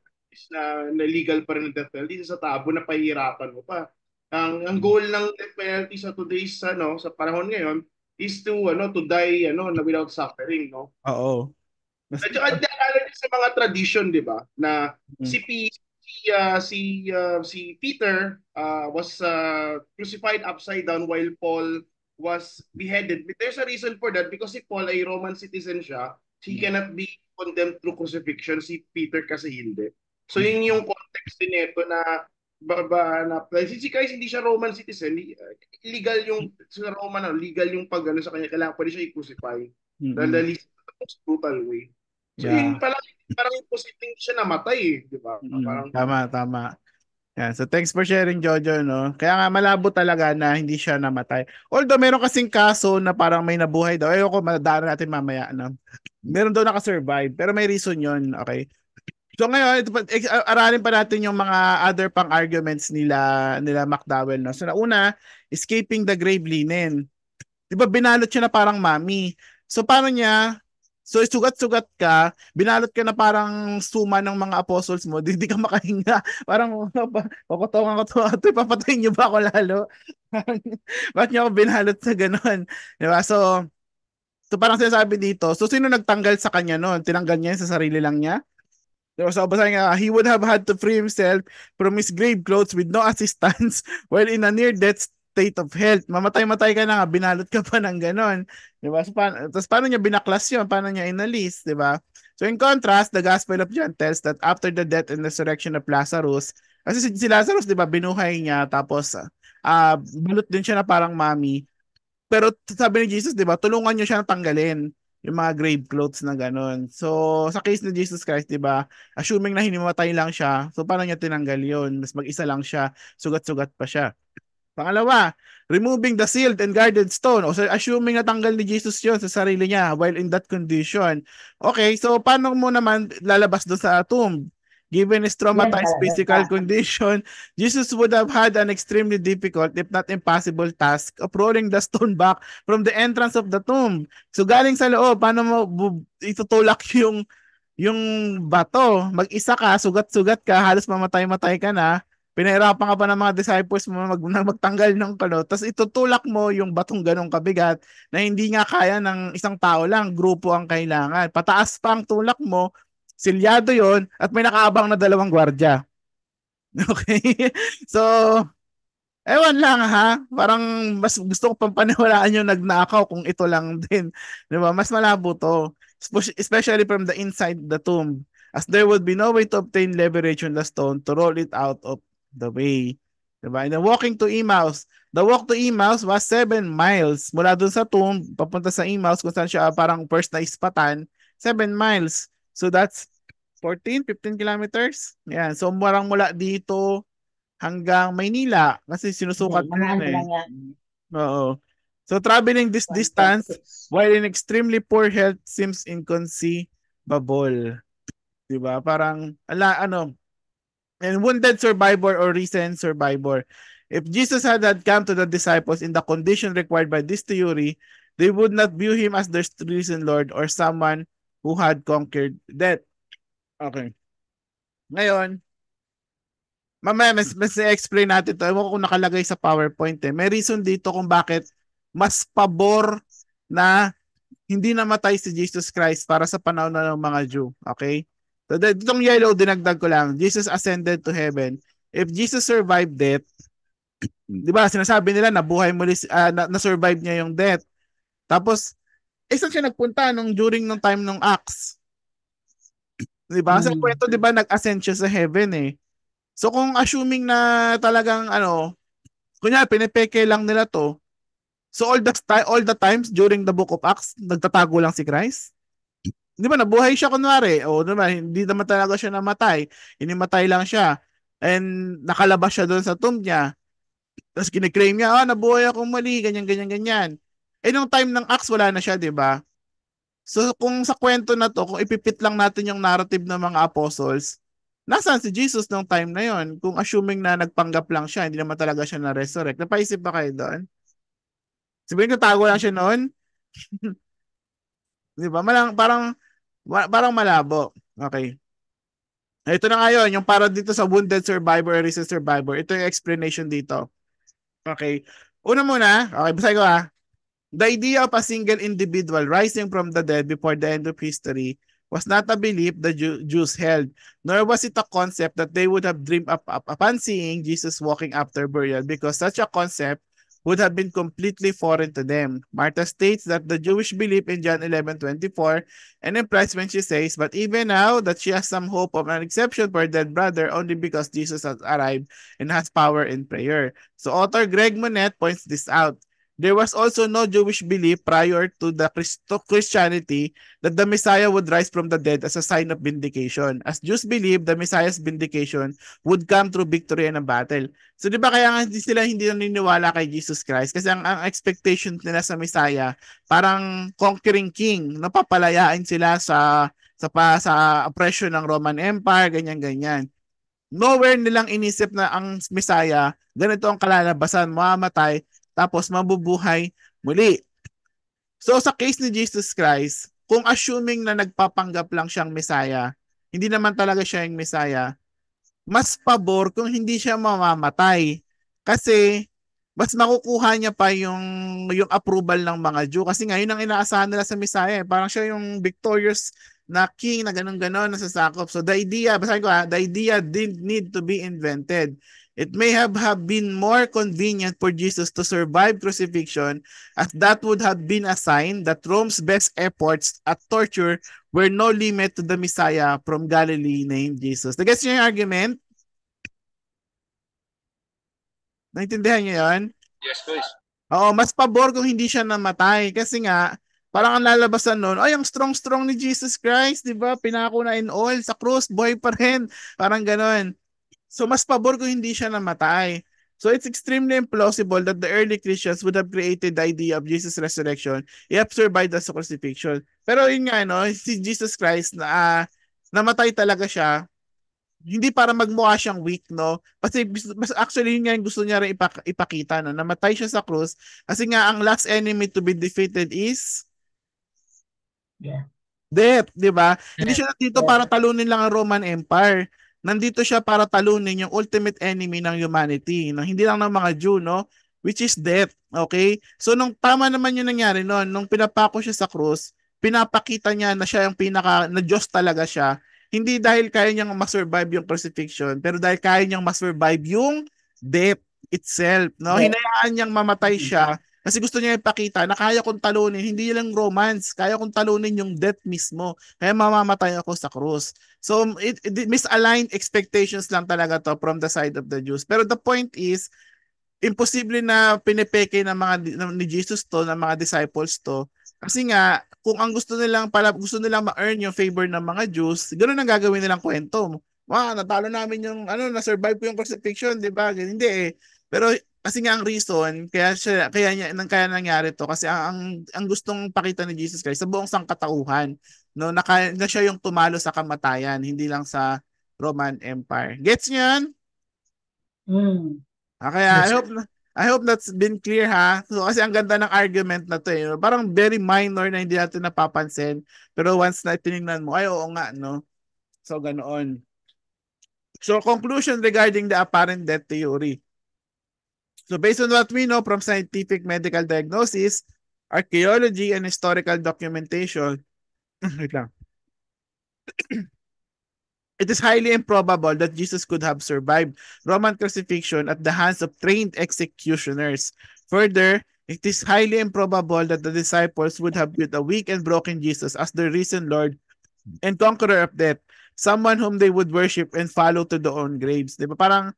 na legal pa rin ng death penalty, this is a taboo na pahihirapan mo pa. Ang goal ng death penalty sa today's sa panahon ngayon is to die na without suffering, no? Oo. At saka sa mga tradition, 'di ba, na si Peter was crucified upside down while Paul was beheaded. But there's a reason for that because si Paul ay Roman citizen siya. He cannot be condemned through crucifixion. Si Peter kasi hindi. So yun yung context din nito na si Christ hindi siya Roman citizen, illegal yung sa Roman, legal yung pag sa kanya, kailangan pwede siya i-crucify. Dahil the most brutal way. So yun parang imposible siya namatay di ba? Parang Tama. Yan. So thanks for sharing, Jojo, no? Kaya nga malabo talaga na hindi siya namatay. Although meron kasing kaso na parang may nabuhay daw. Ayoko, madaan natin mamaya, no? Meron daw nakasurvive, pero may reason yun, okay? So ngayon, aralin pa natin yung mga other pang arguments nila McDowell, no? So una, escaping the grave linen. 'Di ba binalot siya na parang mami. So paano niya? So sugat-sugat ka, binalot ka na parang suma ng mga apostles mo, hindi ka makahinga. Parang pakotongan ko to, papatayin niyo ba ako lalo? Bakit niyo ako binalot sa ganun? 'Di ba? So parang sinasabi dito, so sino nagtanggal sa kanya noon? Tinanggal niya yun sa sarili lang niya? So basahin nga, he would have had to free himself from his grave clothes with no assistance while in a near-death state of health. Mamatay-matay ka na nga, binalot ka pa ng ganon. Diba? So, tapos paano niya binaklas yun? Paano niya inalis? Diba? So in contrast, the Gospel of John tells that after the death and resurrection of Lazarus, kasi si Lazarus, diba, binuhay niya, tapos balot din siya na parang mami. Pero sabi ni Jesus, diba, tulungan niyo siya na tanggalin yung mga grave clothes na gano'n. So, sa case ni Jesus Christ, di ba, assuming na hinimatay lang siya, so paano niya tinanggal yun? Mas mag-isa lang siya, sugat-sugat pa siya. Pangalawa, removing the sealed and guarded stone. O so, assuming natanggal ni Jesus yun sa sarili niya while in that condition. Okay, so paano mo naman lalabas doon sa tomb? Given his traumatized physical condition, Jesus would have had an extremely difficult, if not impossible task of rolling the stone back from the entrance of the tomb. So galing sa loob, paano mo itutulak yung bato? Mag-isa ka, sugat-sugat ka, halos mamatay-matay ka na, pinahirapan ka pa ng mga disciples mo magtanggal ng kalo, tapos itutulak mo yung batong ganong kabigat na hindi nga kaya ng isang tao lang, grupo ang kailangan. Pataas pa ang tulak mo, silyado yon at may nakaabang na 2 gwardiya. Okay? So, ewan lang ha. Parang mas gusto ko pang paniwalaan yung nagnakaw kung ito lang din. Di ba? Mas malabo to. Especially from the inside the tomb. As there would be no way to obtain leverage on the stone to roll it out of the way. Di ba? And then walking to Emmaus. The walk to Emmaus was 7 miles. Mula dun sa tomb, papunta sa Emmaus, kung saan siya parang first na ispatan, 7 miles. So that's 15 kilometers. Yan. So mula dito hanggang Maynila kasi sinusukat mo yun eh. Oo. So traveling this distance while in extremely poor health seems inconceivable. Diba? Parang and wounded survivor or recent survivor. If Jesus had come to the disciples in the condition required by this theory, they would not view him as their risen Lord or someone who had conquered death. Okay. Ngayon, mamaya mas explain natin to. Ewan ko kung nakalagay sa PowerPoint eh. May reason dito kung bakit mas pabor na hindi namatay si Jesus Christ para sa panahon ng mga Jew. Okay? So, itong yellow, dinagdag ko lang. Jesus ascended to heaven. If Jesus survived death, di ba, sinasabi nila nabuhay muli, na-survive niya yung death. Tapos, saan siya nagpunta during nung time ng Acts? Di ba? Sa kwento, di ba, nag-ascend siya sa heaven eh. So, kung assuming na talagang, kunyari, pinipeke lang nila to, so all the times during the book of Acts, nagtatago lang si Christ? Di ba, nabuhay siya kunwari. O, di ba, hindi naman talaga siya namatay. Inimatay lang siya. And nakalabas siya doon sa tomb niya. Tapos kiniklaim niya, nabuhay ako muli, ganyan, ganyan, ganyan. Eh, nung time ng Acts, wala na siya, di ba? So kung sa kwento na to, kung ipipit lang natin yung narrative ng mga apostles, nasaan si Jesus nung time na yon? Kung assuming na nagpanggap lang siya, hindi naman talaga siya na-resurrect. Napaisip ba kayo doon? Sabihin ko, tago lang siya noon? Di ba? Parang malabo. Okay. Ito na ngayon, yung para dito sa wounded survivor or recent survivor. Ito yung explanation dito. Okay. Una muna, okay, basahin ko The idea of a single individual rising from the dead before the end of history was not a belief the Jews held, nor was it a concept that they would have dreamed up upon seeing Jesus walking after burial, because such a concept would have been completely foreign to them. Martha states that the Jewish belief in John 11:24 and implies when she says, but even now that she has some hope of an exception for her dead brother only because Jesus has arrived and has power in prayer. So author Greg Monette points this out. There was also no Jewish belief prior to to Christianity that the Messiah would rise from the dead as a sign of vindication. As Jews believed, the Messiah's vindication would come through victory in a battle. So di ba kaya nga hindi naniniwala kay Jesus Christ? Kasi ang expectation nila sa Messiah, parang conquering king, napapalayain sila sa oppression ng Roman Empire, ganyan-ganyan. Nowhere nilang inisip na ang Messiah, ganito ang kalalabasan, mamamatay, tapos mabubuhay muli. So sa case ni Jesus Christ, kung assuming na nagpapanggap lang siyang Messiah, hindi naman talaga siya yung Messiah, mas pabor kung hindi siya mamamatay. Kasi mas makukuha niya pa yung approval ng mga Jew. Kasi ngayon ang inaasahan nila sa Messiah. Parang siya yung victorious na king na ganun-ganon nasasakop. So the idea, basahin ko the idea didn't need to be invented. It may have been more convenient for Jesus to survive crucifixion, as that would have been a sign that Rome's best efforts at torture were no limit to the Messiah from Galilee named Jesus. Nag-gets niyo yung argument? Naintindihan niyo yun? Yes, please. Oo, mas pabor kung hindi siya namatay. Kasi nga, parang ang lalabasan nun, ay, ang strong-strong ni Jesus Christ, di ba? Pinako na in all, sa cross, buhay pa rin. Parang ganon. So mas pabor kung hindi siya namatay. So it's extremely implausible that the early Christians would have created the idea of Jesus' resurrection if survived the crucifixion. Pero yun nga, no, si Jesus Christ na namatay talaga siya, hindi para magmukha siyang weak, no? Kasi actually yun nga yung gusto niya rin ipakita, no? Namatay siya sa krus kasi nga ang last enemy to be defeated is death, di ba? Hindi siya dito para talunin lang ang Roman Empire. Nandito siya para talunin yung ultimate enemy ng humanity, no? Hindi lang ng mga Jew, no? Which is death, okay? So nung tama naman yung nangyari noon, nung pinapako siya sa krus, pinapakita niya na siya yung na Diyos talaga siya. Hindi dahil kaya niyang ma-survive yung crucifixion, pero dahil kaya niyang ma-survive yung death itself, no? Hinayaan niyang mamatay siya kasi gusto niya ipakita na kaya kong talunin, hindi lang Romans, kaya kong talunin yung death mismo. Kaya mamamatay ako sa krus. So, it misaligned expectations lang talaga to from the side of the Jews. Pero the point is, imposible na pinipeke ng ni Jesus to, ng mga disciples to. Kasi nga, kung ang gusto nilang ma-earn yung favor ng mga Jews, ganoon ang gagawin nilang kwento. Natalo namin yung na-survive ko yung crucifixion, di ba? Hindi eh. Pero kasi nga ang reason kaya nangyari to kasi ang gustong pakita ni Jesus Christ sa buong sangkatauhan, no, na siya yung tumalo sa kamatayan, hindi lang sa Roman Empire. Gets niyo 'yan? Kaya I hope that's been clear, ha. So kasi ang ganda ng argument na to eh. Parang very minor na hindi natin napapansin, pero once na tiningnan mo, ay oo nga, no. So ganoon. So conclusion regarding the apparent death theory. So based on what we know from scientific medical diagnosis, archaeology, and historical documentation, wait lang. It is highly improbable that Jesus could have survived Roman crucifixion at the hands of trained executioners. Further, it is highly improbable that the disciples would have viewed a weak and broken Jesus as their risen Lord and conqueror of death, someone whom they would worship and follow to their own graves. Diba? Parang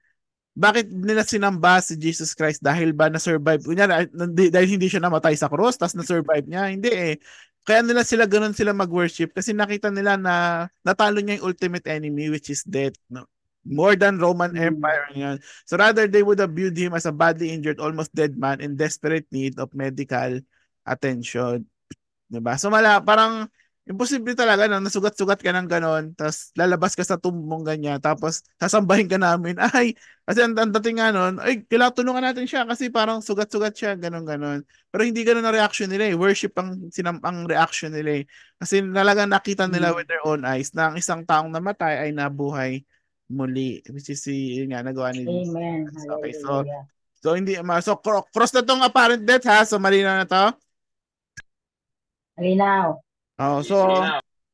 bakit nila sinamba si Jesus Christ? Dahil ba na-survive? Dahil hindi siya namatay sa cross, tapos na-survive niya? Hindi eh. Kaya ganun sila mag-worship kasi nakita nila na natalo niya yung ultimate enemy, which is death. No? More than Roman Empire. Yan. So rather, they would have viewed him as a badly injured, almost dead man in desperate need of medical attention. Diba? So parang imposible talaga na nasugat-sugat ka ng ganon, tapos lalabas ka sa tumbong ganyan, tapos sasambahin ka namin. Ay, kasi ang dating nga nun, ay, kailangan tulungan natin siya kasi parang sugat-sugat siya, ganon-ganon. Pero hindi ganon ang reaction nila eh. Worship ang reaction nila eh. Kasi talagang nakita nila with their own eyes na ang isang taong namatay ay nabuhay muli. Which is yun nga, nagawa ni Jesus. Amen. Okay, Hallelujah. so hindi, so cross na tong apparent death, ha? So malinaw na to? Malinaw.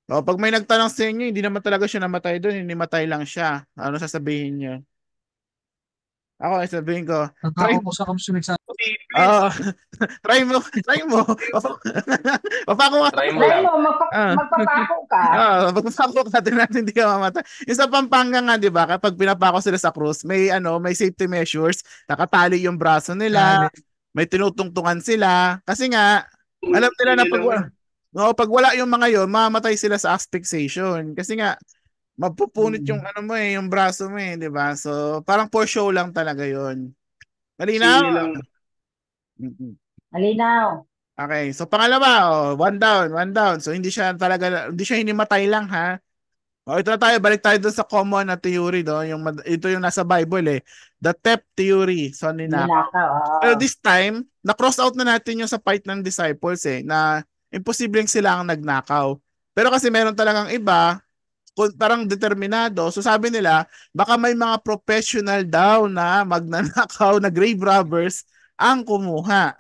Pag may nagtanong sa inyo, hindi naman talaga siya namatay doon, hindi matay lang siya. Ano sasabihin niyo? Ako, sasabihin ko, try mo. Try mo. Papako ka. Try mo Try lang. mo, magpapako ka. Magpapako ka din natin, hindi ka mamatay. Yung sa Pampanga nga, di ba, kapag pinapako sila sa krus, may safety measures, nakatali yung braso nila, may tinutungtungan sila. Kasi nga, alam nila na pag wala, no, pag wala yung mga yon, mamatay sila sa asphyxiation. Kasi nga, mapupunit yung ano mo yung braso mo di ba? So, parang for show lang talaga yon. Malinaw? Nilang Mm-mm. Malinaw. Okay, so pangalawa, one down. So hindi siya hinimatay lang ha. Ito na tayo, balik tayo dun sa common na theory ito yung nasa Bible The theft theory. So ninakaw. Ninakaw. Pero this time, na-cross out na natin yung sa part ng disciples na imposibleng sila ang nagnakaw. Pero kasi meron talagang iba, parang determinado. So sabi nila, baka may mga professional daw na magnanakaw na grave robbers ang kumuha.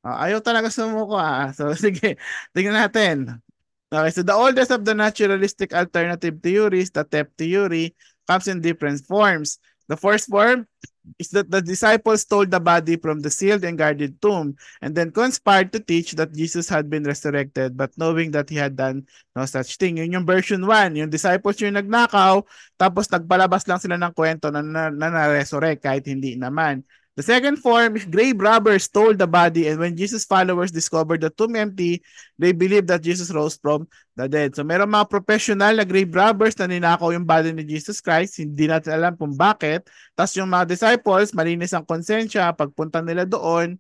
Ayaw talaga sumuko So sige, tingnan natin. Okay, so the oldest of the naturalistic alternative theories, the theft theory, comes in different forms. The first form is that the disciples stole the body from the sealed and guarded tomb and then conspired to teach that Jesus had been resurrected but knowing that he had done no such thing. Yun yung version 1. Yung disciples yung nagnakaw tapos nagpalabas lang sila ng kwento na na-resurrect kahit hindi naman. The second form is grave robbers stole the body and when Jesus' followers discovered the tomb empty, they believed that Jesus rose from the dead. So meron mga professional na grave robbers na ninakaw yung body ni Jesus Christ. Hindi natin alam kung bakit. Tapos yung mga disciples, malinis ang konsensya. Pagpunta nila doon,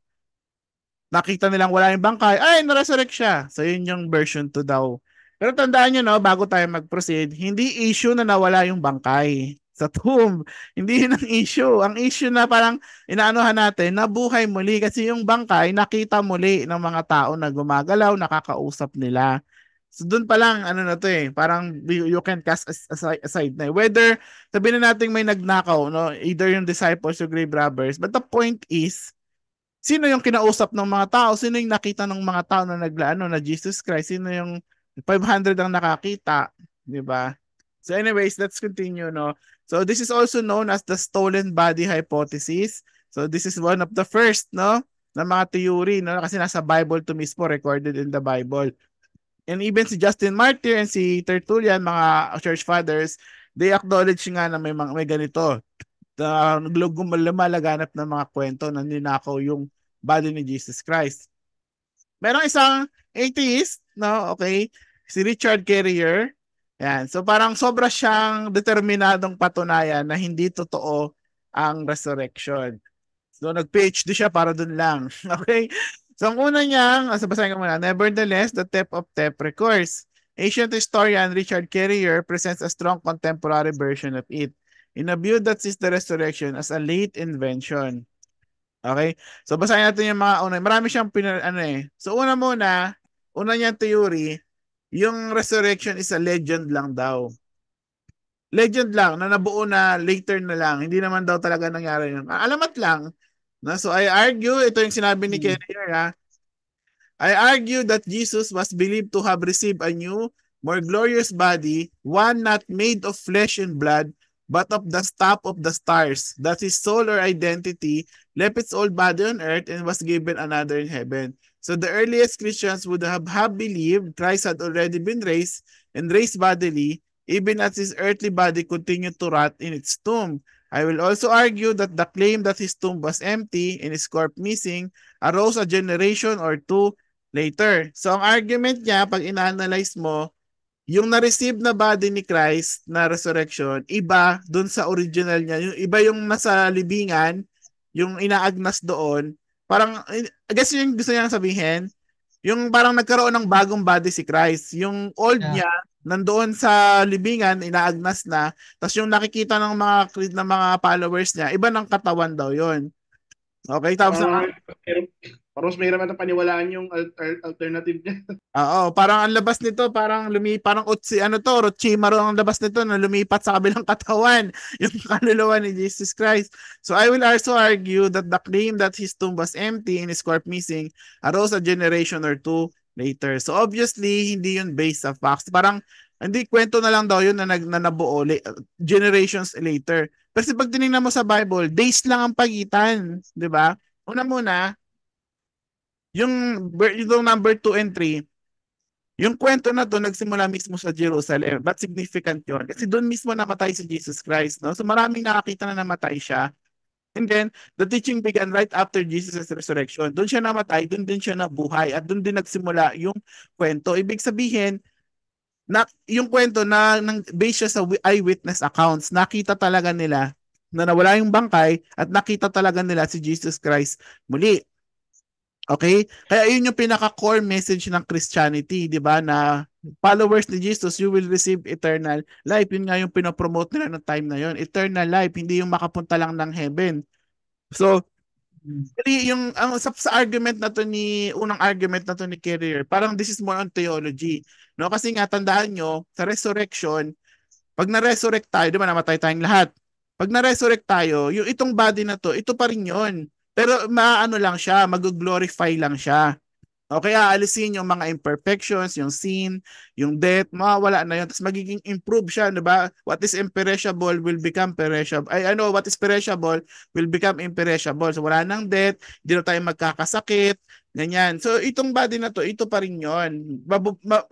nakita nilang wala yung bangkay. Ay, naresurrect siya. So yun yung version 2 daw. Pero tandaan nyo, bago tayo mag-proceed, hindi issue na nawala yung bangkay sa tomb. Hindi yun ang issue. Ang issue na parang inaanohan natin, nabuhay muli kasi yung bangkay nakita muli ng mga tao na gumagalaw, nakakausap nila. So doon pa lang, parang you can cast aside na. Whether sabihin na natin may nagnakaw, either yung disciples or grave robbers, but the point is, sino yung kinausap ng mga tao? Sino yung nakita ng mga tao na na Jesus Christ? Sino yung 500 ang nakakita? Diba? So anyways, let's continue, So this is also known as the stolen body hypothesis. So this is one of the first, na mga theory, kasi nasa Bible to mismo, recorded in the Bible. And even si Justin Martyr and si Tertullian, mga church fathers, they acknowledge nga na may ganito. Lumalaganap ng mga kwento na ninakaw yung body ni Jesus Christ. Merong isang atheist, okay, si Richard Carrier. Yan. So parang sobra siyang determinadong patunayan na hindi totoo ang resurrection. So nag-PhD siya para dun lang. Okay? So ang una niyang, basahin ko muna, nevertheless, the theft of theft recurs. Ancient historian Richard Carrier presents a strong contemporary version of it in a view that sees the resurrection as a late invention. Okay? So basahin natin yung mga una. Marami siyang So una niyang theory, yung resurrection is a legend lang daw. Legend lang na nabuo na later na lang. Hindi naman daw talaga nangyari yun. Alamat lang. So I argue, ito yung sinabi ni Carrier I argue that Jesus was believed to have received a new, more glorious body, one not made of flesh and blood, but of the stuff of the stars, that his soul or identity left its old body on earth and was given another in heaven. So the earliest Christians would have believed Christ had already been raised and raised bodily, even as his earthly body continued to rot in its tomb. I will also argue that the claim that his tomb was empty and his corpse missing arose a generation or two later. So ang argument niya, pag ina-analyze mo, yung na-receive na body ni Christ na resurrection, iba dun sa original niya. Yung iba yung nasa libingan, yung inaagnas doon. Parang, I guess yung gusto niya sabihin, yung parang nagkaroon ng bagong body si Christ. Yung old niya, nandoon sa libingan, inaagnas na. Tapos yung nakikita ng mga followers niya, iba ng katawan daw yon. Okay, tapos Parang mas mahirap na paniwalaan yung alternative niya. Oo, parang ang labas nito, parang Orochimaru ang labas nito na lumipat sa kabilang katawan, yung kaluluwa ni Jesus Christ. So I will also argue that the claim that his tomb was empty and his corpse missing arose a generation or two later. So obviously, hindi yun based sa facts. Parang, hindi, kwento na lang daw yun na nabuo generations later. Pero pag tinignan mo sa Bible, days lang ang pagitan, di ba? Una muna, yung number 2 and 3, yung kwento na to nagsimula mismo sa Jerusalem. But significant yun. Kasi doon mismo namatay si Jesus Christ. No? So maraming nakakita na namatay siya. And then, the teaching began right after Jesus' resurrection. Doon siya namatay, doon din siya nabuhay, at doon din nagsimula yung kwento. Ibig sabihin, yung kwento based siya sa eyewitness accounts. Nakita talaga nila na nawala yung bangkay at nakita talaga nila si Jesus Christ muli. Okay? Kaya yun yung pinaka-core message ng Christianity, di ba? Na followers ni Jesus, you will receive eternal life. Yun nga yung pinopromote nila ng time na yun. Eternal life, hindi yung makapunta lang ng heaven. So, yung sa argument na to unang argument na to ni Carrier, parang this is more on theology. No? Kasi nga, tandaan nyo, sa resurrection, pag na-resurrect tayo, di ba, namatay tayong lahat. Pag na-resurrect tayo, yung itong body na to, ito pa rin yun. Pero maano lang siya, mag-glorify lang siya. O kaya alisin yung mga imperfections, yung sin, yung death, mawawala na yun. Tapos magiging improve siya, di ba? What is imperishable will become perishable. What is perishable will become imperishable. So wala nang death, hindi na tayo magkakasakit, ganyan. So itong body na to, ito pa rin yun.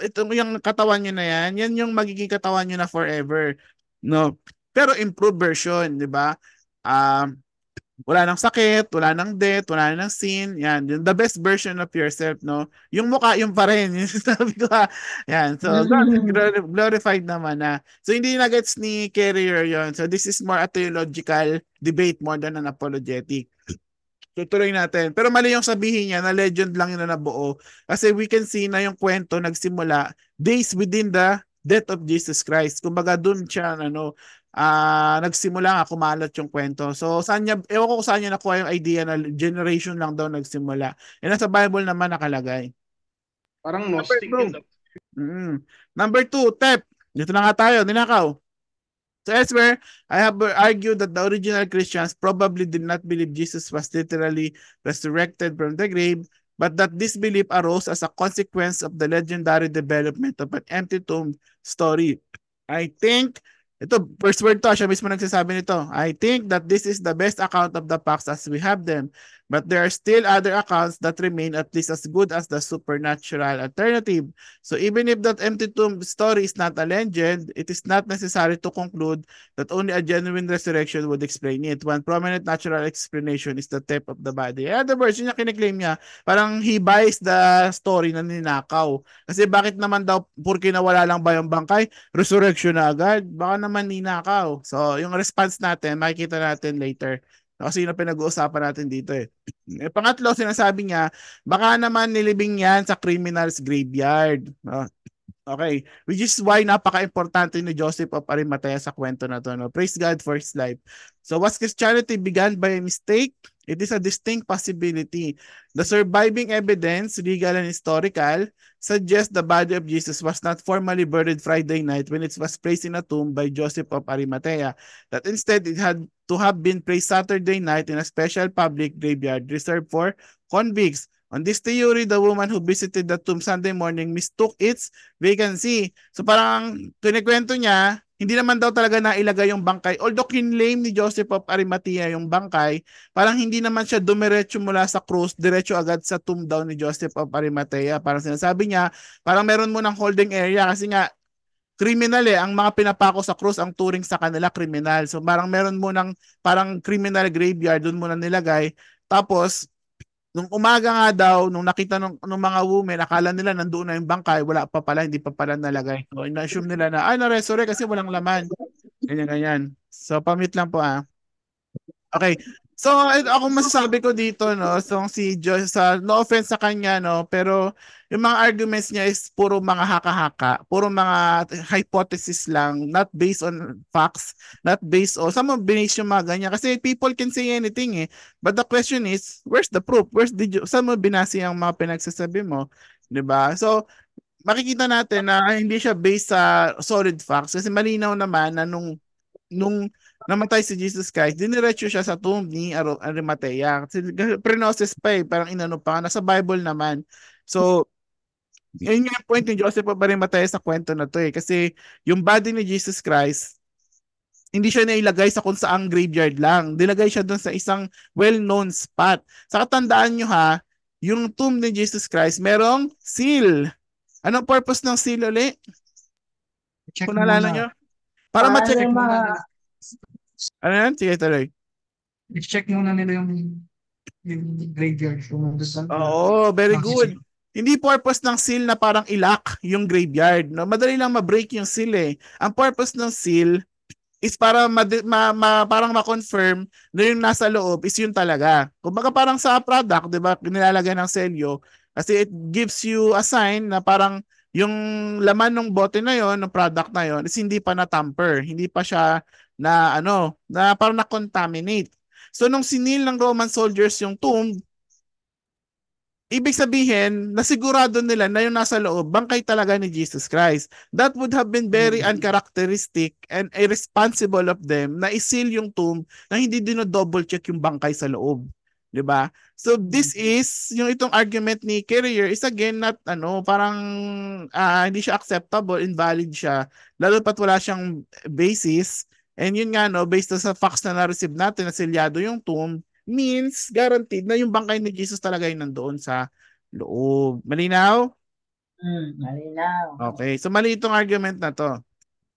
Itong yung katawan nyo na yan yung magiging katawan nyo na forever. No? Pero improved version, di ba? Wala nang sakit, wala nang death, wala nang sin. Yan, yung the best version of yourself, no? Yung mukha, yung pa rin. Yung sabi ko, yan. So, glorified naman na. So, hindi na gets ni Carrier yon. So, this is more a theological debate more than an apologetic. Tutuloy natin. Pero mali yung sabihin niya na legend lang yun na nabuo. Kasi we can see na yung kwento nagsimula days within the death of Jesus Christ. Kumbaga dun siya, nagsimula nga, kumalat yung kwento. So, ewan ko kung saan niya nakuha yung idea na generation lang daw nagsimula. E nasa Bible naman nakalagay. Parang Gnostic yun. Number 2, theft. Dito na nga tayo, ninakaw. So elsewhere, I have argued that the original Christians probably did not believe Jesus was literally resurrected from the grave, but that this belief arose as a consequence of the legendary development of an empty tomb story. I think, ito, first word to, siya mismo nagsasabi nito. I think that this is the best account of the facts as we have them, but there are still other accounts that remain at least as good as the supernatural alternative. So even if that empty tomb story is not a legend, it is not necessary to conclude that only a genuine resurrection would explain it. One prominent natural explanation is the theft of the body. In other words, yun yung kiniklaim niya, parang he buys the story na ninakaw. Kasi bakit naman daw, porque nawala lang ba yung bangkay, resurrection na agad? Baka naman ninakaw. So yung response natin, makikita natin later. Kasi yun ang pinag-uusapan natin dito eh. Pangatlo, sinasabi niya, baka naman nilibing yan sa criminal's graveyard. Okay. Which is why napaka-importante ni Joseph of Arimathea sa kwento na to. No? Praise God for his life. So was Christianity began by a mistake? It is a distinct possibility. The surviving evidence, legal and historical, suggests the body of Jesus was not formally buried Friday night when it was placed in a tomb by Joseph of Arimathea. That instead it had to have been placed Saturday night in a special public graveyard reserved for convicts. On this theory, the woman who visited the tomb Sunday morning mistook its vacancy. So parang kinikwento niya, hindi naman daw talaga nailagay yung bangkay. Although kinlaim ni Joseph of Arimathea yung bangkay, parang hindi naman siya dumiretso mula sa krus, diretso agad sa tomb daw ni Joseph of Arimathea. Parang sinasabi niya, parang meron mo ng holding area kasi nga criminal eh. Ang mga pinapako sa krus, ang turing sa kanila criminal. So parang meron mo ng parang criminal graveyard, doon mo na nilagay. Tapos, nung umaga nga daw, nung nakita ng mga women, akala nila nandoon na yung bangkay, wala pa pala, hindi pa pala nalagay. So, ina-assume nila na, na-resurrect kasi walang laman. Ganyan. So, pamit lang po Okay. So, ako masasabi ko dito, no, so si Joy, no offense sa kanya, no, pero yung mga arguments niya is puro mga haka-haka, puro mga hypothesis lang, not based on facts, not based on, some of binase yung mga ganyan, kasi people can say anything eh, but the question is, where's the proof? Saan mo binase ang mga pinagsasabi mo? Diba? So, makikita natin na hindi siya based sa solid facts, kasi malinaw naman na nung namatay si Jesus Christ, diniretso siya sa tomb ni Arimathea. Prenosis pa eh, parang inano pa, nasa Bible naman. So, yun yung point ni Joseph of Arimathea sa kwento na to eh. Kasi yung body ni Jesus Christ, hindi siya nailagay sa kung saang graveyard lang. Dilagay siya doon sa isang well-known spot. Sa katandaan nyo ha, yung tomb ni Jesus Christ, merong seal. Anong purpose ng seal ulit? Check Kung naalala muna. nyo? Para ma-check. Para Ano yan? Sige, tuloy. I-check muna nila yung graveyard kung saan Oo, very good. nakasisi. Hindi purpose ng seal na parang ilock yung graveyard. No? Madali lang ma-break yung seal eh. Ang purpose ng seal is para parang ma-confirm na yung nasa loob is yun talaga. Kumbaga parang sa product, 'di ba, nilalagay ng selyo kasi it gives you a sign na parang yung laman ng bote na yon, ng product na yon is hindi pa na-tamper, hindi pa siya na na parang na-contaminate. So nung sinil ng Roman soldiers yung tomb, ibig sabihin, nasigurado nila na yung nasa loob, bangkay talaga ni Jesus Christ. That would have been very uncharacteristic and irresponsible of them na isil yung tomb na hindi double check yung bangkay sa loob. 'Di ba? So this is yung itong argument ni Carrier is again not parang hindi siya acceptable, invalid siya. Lalo pat wala siyang basis. And yun nga based sa facts na na-receive natin na silyado yung tomb, means guaranteed na yung bangkay ni Jesus talaga yung nandoon sa loob. Malinaw? Malinaw. Okay. So mali itong argument na to.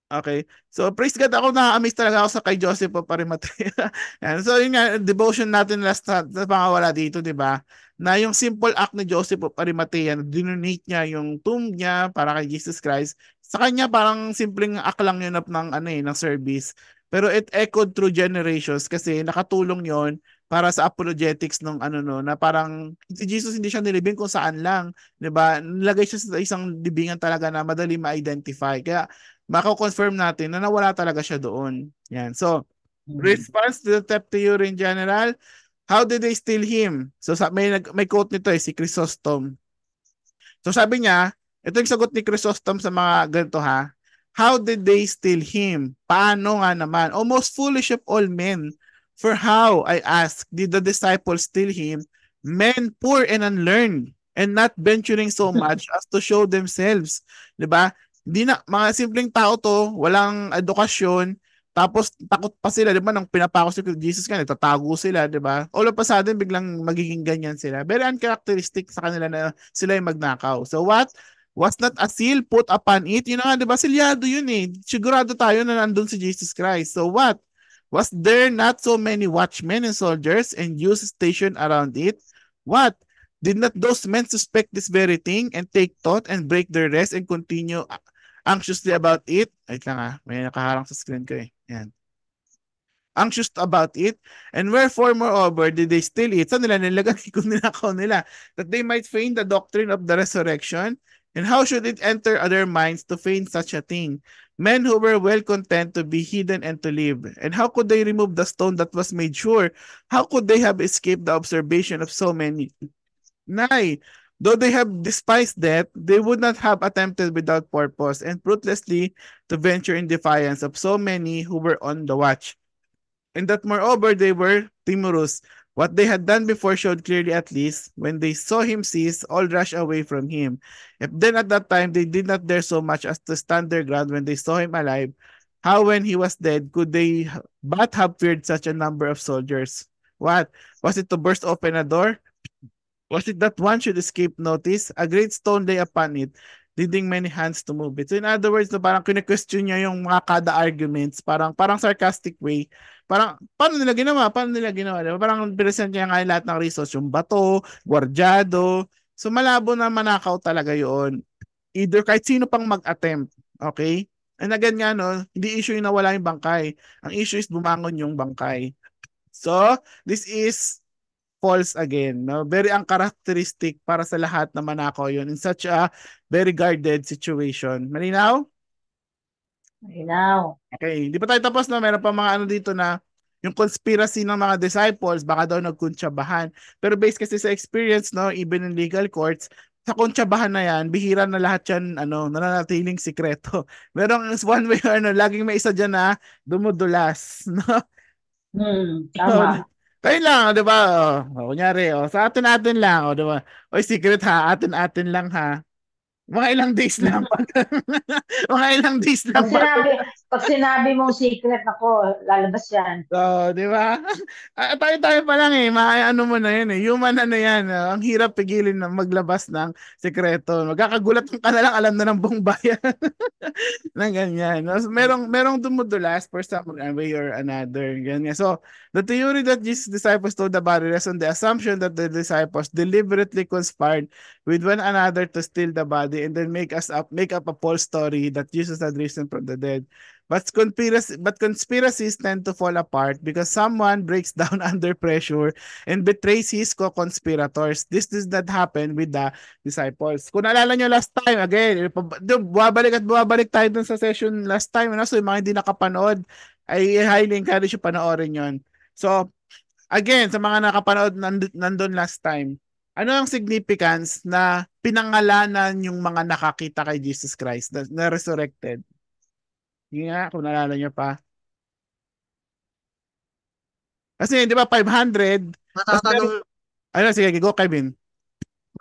Okay. So praise God, ako na-amaze talaga ako sa kay Joseph of Arimathea. Yan. So yun nga, devotion natin last na pangawala dito, di ba? Na yung simple act ni Joseph of Arimathea, na dinonate niya yung tomb niya para kay Jesus Christ. Sa kanya parang simpleng act lang yun ng service. Pero it echoed through generations kasi nakatulong yon para sa apologetics nung na parang si Jesus hindi siya nilibing kung saan lang, 'di ba? Nilagay siya sa isang libingan talaga na madali ma-identify. Kaya mako-confirm natin na nawala talaga siya doon. Yan. So, response to the theft theory in general, how did they steal him? So may quote nito si Chrysostom. So sabi niya, ito yung sagot ni Chrysostom sa mga ganito ha. How did they steal him? Paano nga naman? O most foolish of all men, for how, I ask, did the disciples steal him? Men poor and unlearned, and not venturing so much as to show themselves. 'Di ba? Hindi na, mga simpleng tao to, walang edukasyon, tapos takot pa sila, 'di ba? Nang pinapako si Jesus ka, nagtatago sila, 'di ba? All of a sudden biglang magiging ganyan sila. Very uncharacteristic sa kanila na sila yung magnakaw. So what? Was not a seal put upon it? Yun na nga, 'di ba? Silyado yun eh. Sigurado tayo na nandun si Jesus Christ. So what? Was there not so many watchmen and soldiers and Jews stationed around it? What? Did not those men suspect this very thing and take thought and break their rest and continue anxiously about it? Wait lang may nakaharang sa screen ko eh. Yan. Anxious about it, and wherefore moreover did they steal it? Saan nila nilagay kung ninakaw nila? That they might feign the doctrine of the resurrection? And how should it enter other minds to feign such a thing? Men who were well content to be hidden and to live. And how could they remove the stone that was made sure? How could they have escaped the observation of so many? Nay, though they have despised death, they would not have attempted without purpose and fruitlessly to venture in defiance of so many who were on the watch. And that moreover they were timorous. What they had done before showed clearly at least, when they saw him cease, all rushed away from him. If then at that time they did not dare so much as to stand their ground when they saw him alive, how when he was dead could they but have feared such a number of soldiers? What? Was it to burst open a door? Was it that one should escape notice? A great stone lay upon it, leading many hands to move it. So in other words, parang kine-question niya yung mga kada arguments, parang sarcastic way. Parang, paano nila ginawa? Diba? Parang present niya nga lahat ng resource, yung bato, gwardyado. So malabo na manakaw talaga yun. Either kahit sino pang mag-attempt. Okay? And again nga, hindi issue yung nawala yung bangkay. Ang issue is bumangon yung bangkay. So, this is false again. Very uncharacteristic para sa lahat na manakaw yun in such a very guarded situation. Malinaw? Malinaw. Okay, di pa tayo tapos meron pa mga dito na yung conspiracy ng mga disciples, baka daw nagkuntsabahan. Pero based kasi sa experience, even in legal courts, sa kuntsabahan na yan, bihira na lahat yan, nananatiling sikreto. Merong one way or laging may isa dyan na dumudulas. No? Tama. Kayo lang, di ba? Kunyari, sa atin lang, di ba? Oy, secret ha, atin lang ha. Mga ilang days lang. Mga ilang days lang Pag bago sinabi, pag sinabi mong secret, ako, lalabas yan. so, di ba? Tayo-tayo pa lang eh. Ano mo na yan eh. Human ano yan. Ang hirap pigilin na maglabas ng sekreto. Magkakagulat ka na lang, alam na ng buong bayan. Na ganyan. No? So, merong dumudulas for some way or another. Ganyan. So, the theory that Jesus' disciples told the body rests on the assumption that the disciples deliberately conspired with one another to steal the body and then make up a false story that Jesus had risen from the dead. But conspiracies tend to fall apart because someone breaks down under pressure and betrays his co-conspirators. This does not happen with the disciples. Kung naalala nyo last time, again, buwabalik tayo dun sa session last time. Ano? So yung mga hindi nakapanood, I highly encourage you panoorin yon. So, again, sa mga nakapanood nandun last time, ano ang significance na pinangalanan yung mga nakakita kay Jesus Christ na resurrected? Yun nga, kung naalala nyo pa. Kasi, di ba, 500, Matatanong, ano, sige, go, Kevin.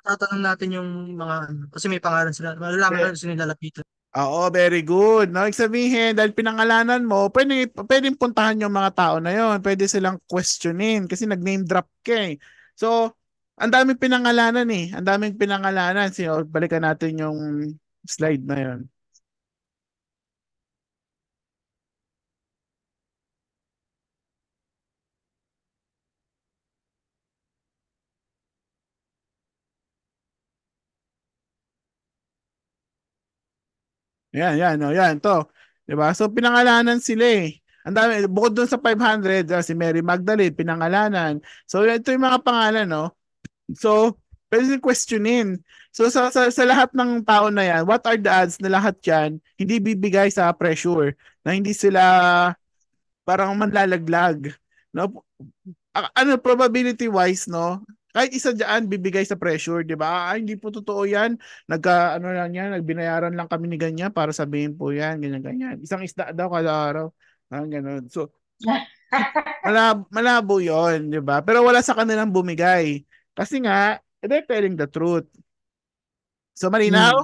matatanong natin yung mga, kasi may pangalan sila. Malalaman Yeah. natin sila nilalapitan. Oo, very good. No, ibig sabihin, dahil pinangalanan mo, pwedeng puntahan yung mga tao na yon. Pwede silang questionin kasi nag-name drop ka eh. So, ang daming pinangalanan eh. Ang daming pinangalanan. Balikan natin yung slide na yon. Yan, no, yan, to. 'Di ba? So, pinangalanan sila eh. Ang dami, bukod doon sa 500, si Mary Magdalene, pinangalanan. So, ito yung mga pangalan, no? So, pwede questionin. So, sa lahat ng tao na yan, what are the odds na lahat yan hindi bibigay sa pressure, na hindi sila parang manlalaglag. No? Ano, probability wise, no? Kahit isa diyan bibigay sa pressure, 'di ba? Hindi po totoo 'yan. Ano lang 'yan, nagbinayaran lang kami ni ganyan para sabihin po 'yan, ganyan ganyan. Isang isda daw kada araw. Ganun. So, malabo 'yon, 'di ba? Pero wala sa kanilang bumigay. Kasi nga, they're telling the truth. So, malinaw?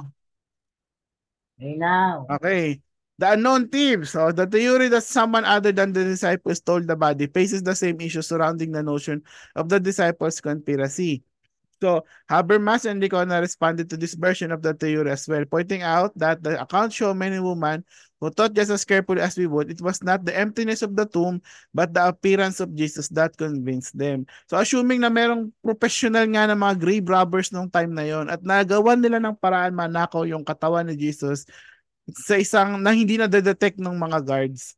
Now. Okay. The unknown thieves. So, the theory that someone other than the disciples stole the body faces the same issue surrounding the notion of the disciples' conspiracy. So, Habermas and Licona responded to this version of the theory as well, pointing out that the accounts show many women who thought just as carefully as we would, it was not the emptiness of the tomb, but the appearance of Jesus that convinced them. So, assuming na merong professional nga na mga grave robbers nung time na yon at nagawan nila ng paraan manakaw yung katawan ni Jesus sa isang na hindi na detect ng mga guards.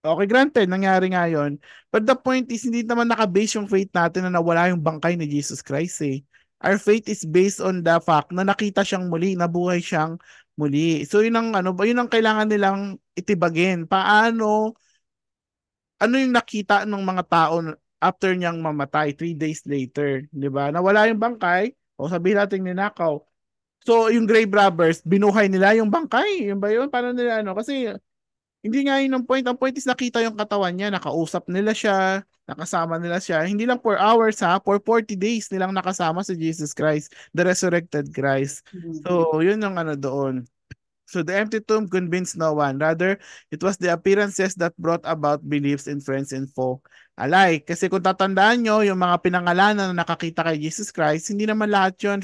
Okay, granted, nangyari nga yun. But the point is, hindi naman nakabase yung faith natin na nawala yung bangkay ni Jesus Christ eh. Our faith is based on the fact na nakita siyang muli, nabuhay siyang muli. So yun ang yun ang kailangan nilang itibagin. Ano yung nakita ng mga tao after niyang mamatay 3 days later, 'di ba? Nawala yung bangkay, o sabihin natin ninakaw. So yung grave robbers, binuhay nila yung bangkay. Yun ba yun? Paano nila Kasi hindi nga yun ang point. Ang point is nakita yung katawan niya, nakausap nila siya, nakasama nila siya. Hindi lang 4 hours for 40 days nilang nakasama si Jesus Christ, the resurrected Christ. So, yun yung doon. So the empty tomb convinced no one. Rather, it was the appearances that brought about beliefs in friends and foe alike. Kasi kung tatandaan nyo, yung mga pinangalanan na nakakita kay Jesus Christ, hindi naman lahat yun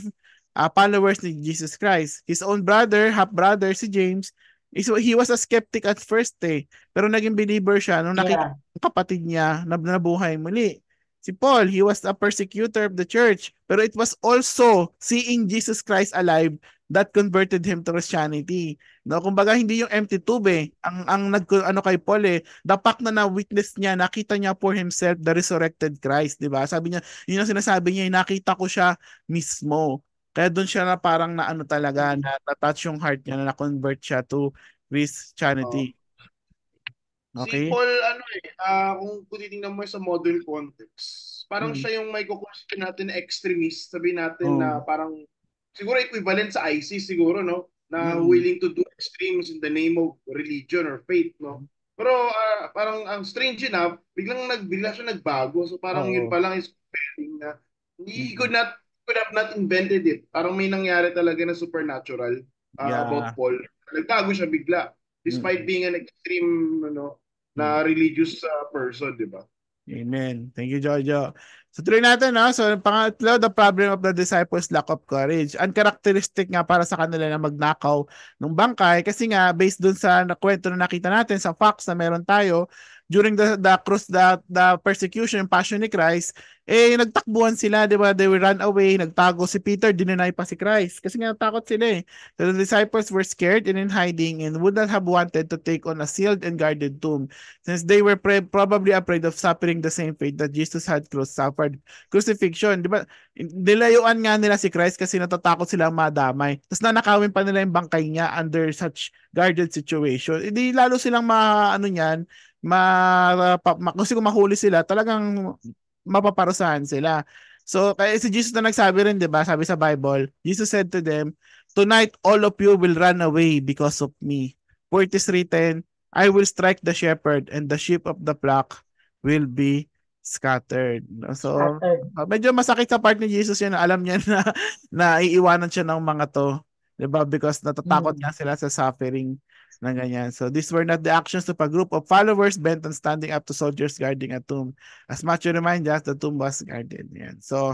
followers ni Jesus Christ. His own brother, half-brother, si James, he was a skeptic at first pero naging believer siya nung nakita ng kapatid niya na nabuhay muli. Si Paul, he was a persecutor of the church, pero it was also seeing Jesus Christ alive that converted him to Christianity. No, kumbaga hindi yung empty tube ang kay Paul the fact na witness niya, nakita niya for himself the resurrected Christ, 'di ba? Sabi niya, yun ang sinasabi niya, nakita ko siya mismo. Kaya doon siya na parang talaga, na-touch yung heart niya, na na-convert siya to Christianity. Okay? Si Paul, kung titingnan mo sa modern context, parang siya yung may kukwestiyon natin na extremist. Sabihin natin na parang, siguro equivalent sa ISIS siguro, no? Na willing to do extremes in the name of religion or faith, no? Pero parang ang strange enough, bigla siya nagbago. So parang yun pa lang is compelling na he could have not invented it. Parang may nangyari talaga na supernatural about Paul. nagbago siya bigla despite being an extreme na religious person, di ba? Amen. Thank you, Jojo. So, tuloy natin, no? So, pangatlo, the problem of the disciples, lack of courage. Uncharacteristic nga para sa kanila na magnakaw ng bangkay kasi nga, based dun sa kwento na nakita natin, sa facts na meron tayo, during the cross, the persecution, passion ni Christ, nagtakbuhan sila, di ba? They will run away, nagtago si Peter, dinenay pa si Christ. Kasi nga, natakot sila eh. So, the disciples were scared and in hiding and would not have wanted to take on a sealed and guarded tomb since they were probably afraid of suffering the same fate that Jesus had suffered. Crucifixion, di ba? Nilayuan nga nila si Christ kasi natatakot silang madamay. Tapos nanakawin pa nila yung bangkay niya under such guarded situation. Hindi lalo silang niyan, kasi kung mahuli sila, talagang mapaparusahan sila. So, kaya si Jesus na nagsabi rin, di ba? Sabi sa Bible, Jesus said to them, "Tonight, all of you will run away because of me. For it is written, I will strike the shepherd and the sheep of the flock will be scattered." So, medyo masakit sa part ni Jesus yun. Alam niya na iiwanan siya ng mga to. Diba? Because natatakot nga sila sa suffering na ganyan. So, these were not the actions of a group of followers bent on standing up to soldiers guarding a tomb. As much you remind us, the tomb was guarded. Yan. So,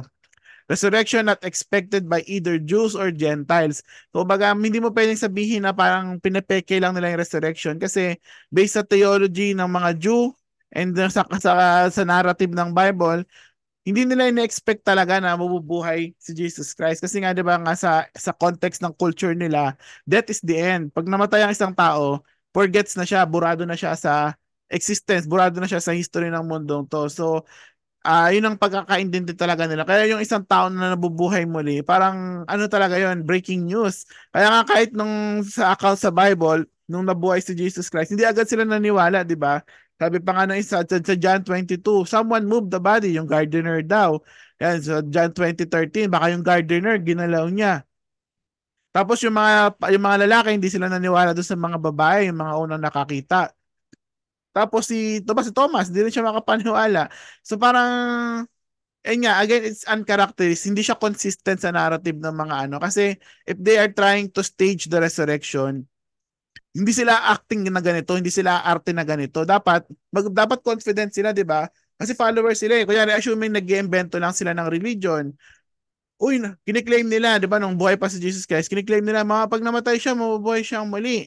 resurrection not expected by either Jews or Gentiles. So, baga, hindi mo pwedeng sabihin na parang pinepeke lang nila yung resurrection kasi based sa theology ng mga Jew and sa narrative ng Bible, hindi nila ina-expect talaga na mabubuhay si Jesus Christ. Kasi nga, di ba, nga sa context ng culture nila, death is the end. Pag namatay ang isang tao, forgets na siya, burado na siya sa existence, burado na siya sa history ng mundong to. So, yun ang pagkakaintindi talaga nila. Kaya yung isang tao na nabubuhay muli, parang talaga yun, breaking news. Kaya nga kahit nung sa account sa Bible, nung nabuhay si Jesus Christ, hindi agad sila naniwala, di ba? Sabi pa nga ng isa sa John 22, someone moved the body, yung gardener daw. Yan, so John 20:13, baka yung gardener, ginalaw niya. Tapos yung mga lalaki, hindi sila naniwala doon sa mga babae, yung mga unang nakakita. Tapos si Thomas, hindi rin siya makapaniwala. So parang, again, it's uncharacteristic. Hindi siya consistent sa narrative ng mga Kasi if they are trying to stage the resurrection, hindi sila acting na ganito, hindi sila arte na ganito. Dapat confident sila, di ba? Kasi followers sila eh. Kunyari, assuming nag-iimbento lang sila ng religion, kiniklaim nila, di ba, nung buhay pa si Jesus Christ, kiniklaim nila, pag namatay siya, mabubuhay siyang muli.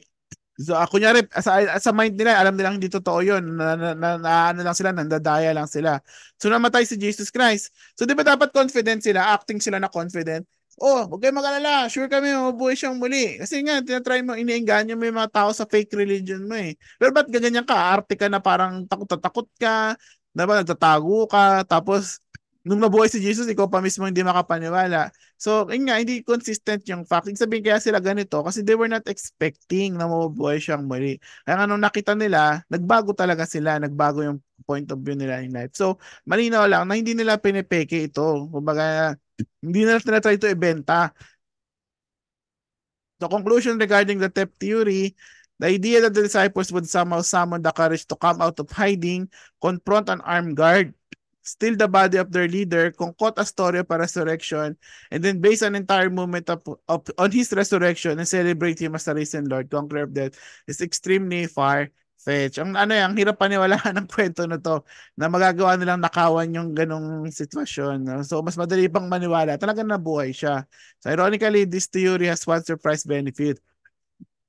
So, kunyari, sa mind nila, alam nilang hindi totoo yun. Lang sila, nandadaya lang sila. So, namatay si Jesus Christ. So, di ba dapat confident sila, acting sila na confident? Huwag kayo mag-alala, sure kami, mabubuhay siyang muli. Kasi nga, tinatry mo, iniengganyo mo yung mga tao sa fake religion mo eh. Pero ba't gaganyan ka? Arte ka na parang takot ka, diba, nagtatago ka, tapos, nung nabuhay si Jesus, ikaw pa mismo hindi makapaniwala. So, hindi consistent yung fact. Sabihin kaya sila ganito kasi they were not expecting na mabubuhay siyang muli. Kaya nung nakita nila, nagbago talaga sila, nagbago yung point of view nila in life. So, malinaw lang na hindi nila pinipeke ito. Kumbaga, hindi nila try to ibenta. The conclusion regarding the theft theory, the idea that the disciples would somehow summon the courage to come out of hiding, confront an armed guard, steal the body of their leader, concoct a story of a resurrection, and then base an entire movement on his resurrection and celebrate him as the risen Lord, conqueror of death, is extremely far-fetched. Ang hirap paniwalaan ng kwento na to na magagawa nilang nakawan yung ganong sitwasyon. No? So, mas madali pang maniwala. Talagang nabuhay siya. So, ironically, this theory has one surprise benefit.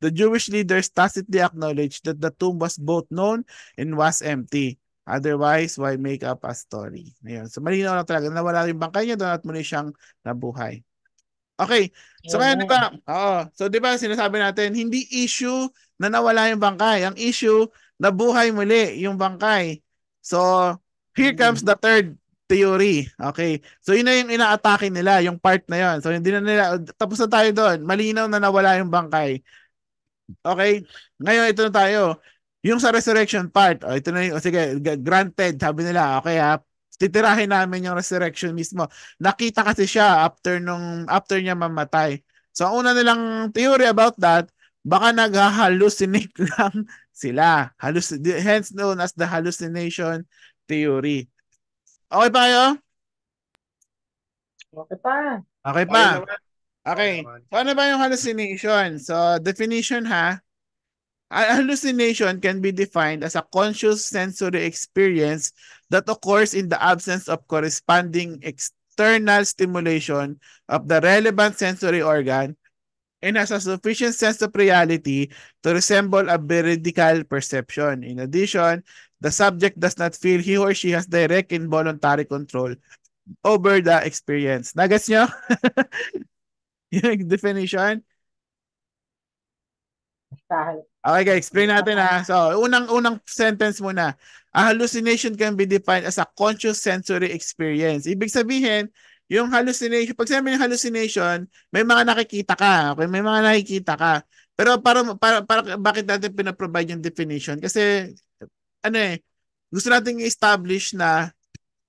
The Jewish leaders tacitly acknowledged that the tomb was both known and was empty. Otherwise, why make up a story? Ayun. So, malinaw lang talaga. Nawala yung bangkay niya doon at muli siyang nabuhay. Okay. So, kaya di ba? Oo. So, di ba sinasabi natin, hindi issue na nawala yung bangkay. Ang issue, nabuhay muli yung bangkay. So, here comes the third theory. Okay. So, yun na yung ina-atake nila, yung part na yun. So, hindi na nila, tapos na tayo doon. Malinaw na nawala yung bangkay. Okay. Ngayon, ito na tayo. Yung sa resurrection part, ito na yung, sige, granted, sabi nila, okay ha, titirahin namin yung resurrection mismo. Nakita kasi siya after niya mamatay. So, ang una nilang theory about that, baka nag-hallucinate lang sila. Hence known as the hallucination theory. Okay pa kayo? Okay pa. Okay pa. Okay. naman. So, ano ba yung hallucination? So, definition ha. A hallucination can be defined as a conscious sensory experience that occurs in the absence of corresponding external stimulation of the relevant sensory organ and has a sufficient sense of reality to resemble a veridical perception. In addition, the subject does not feel he or she has direct involuntary control over the experience. Nagets nyo? Yung definition? Dahil. Okay, guys, explain natin ha. So, unang sentence muna. A hallucination can be defined as a conscious sensory experience. Ibig sabihin, yung hallucination, pag sinabi ng hallucination, may mga nakikita ka, okay? May mga nakikita ka. Pero para bakit natin pinaprovide yung definition? Kasi, ano gusto nating i-establish na,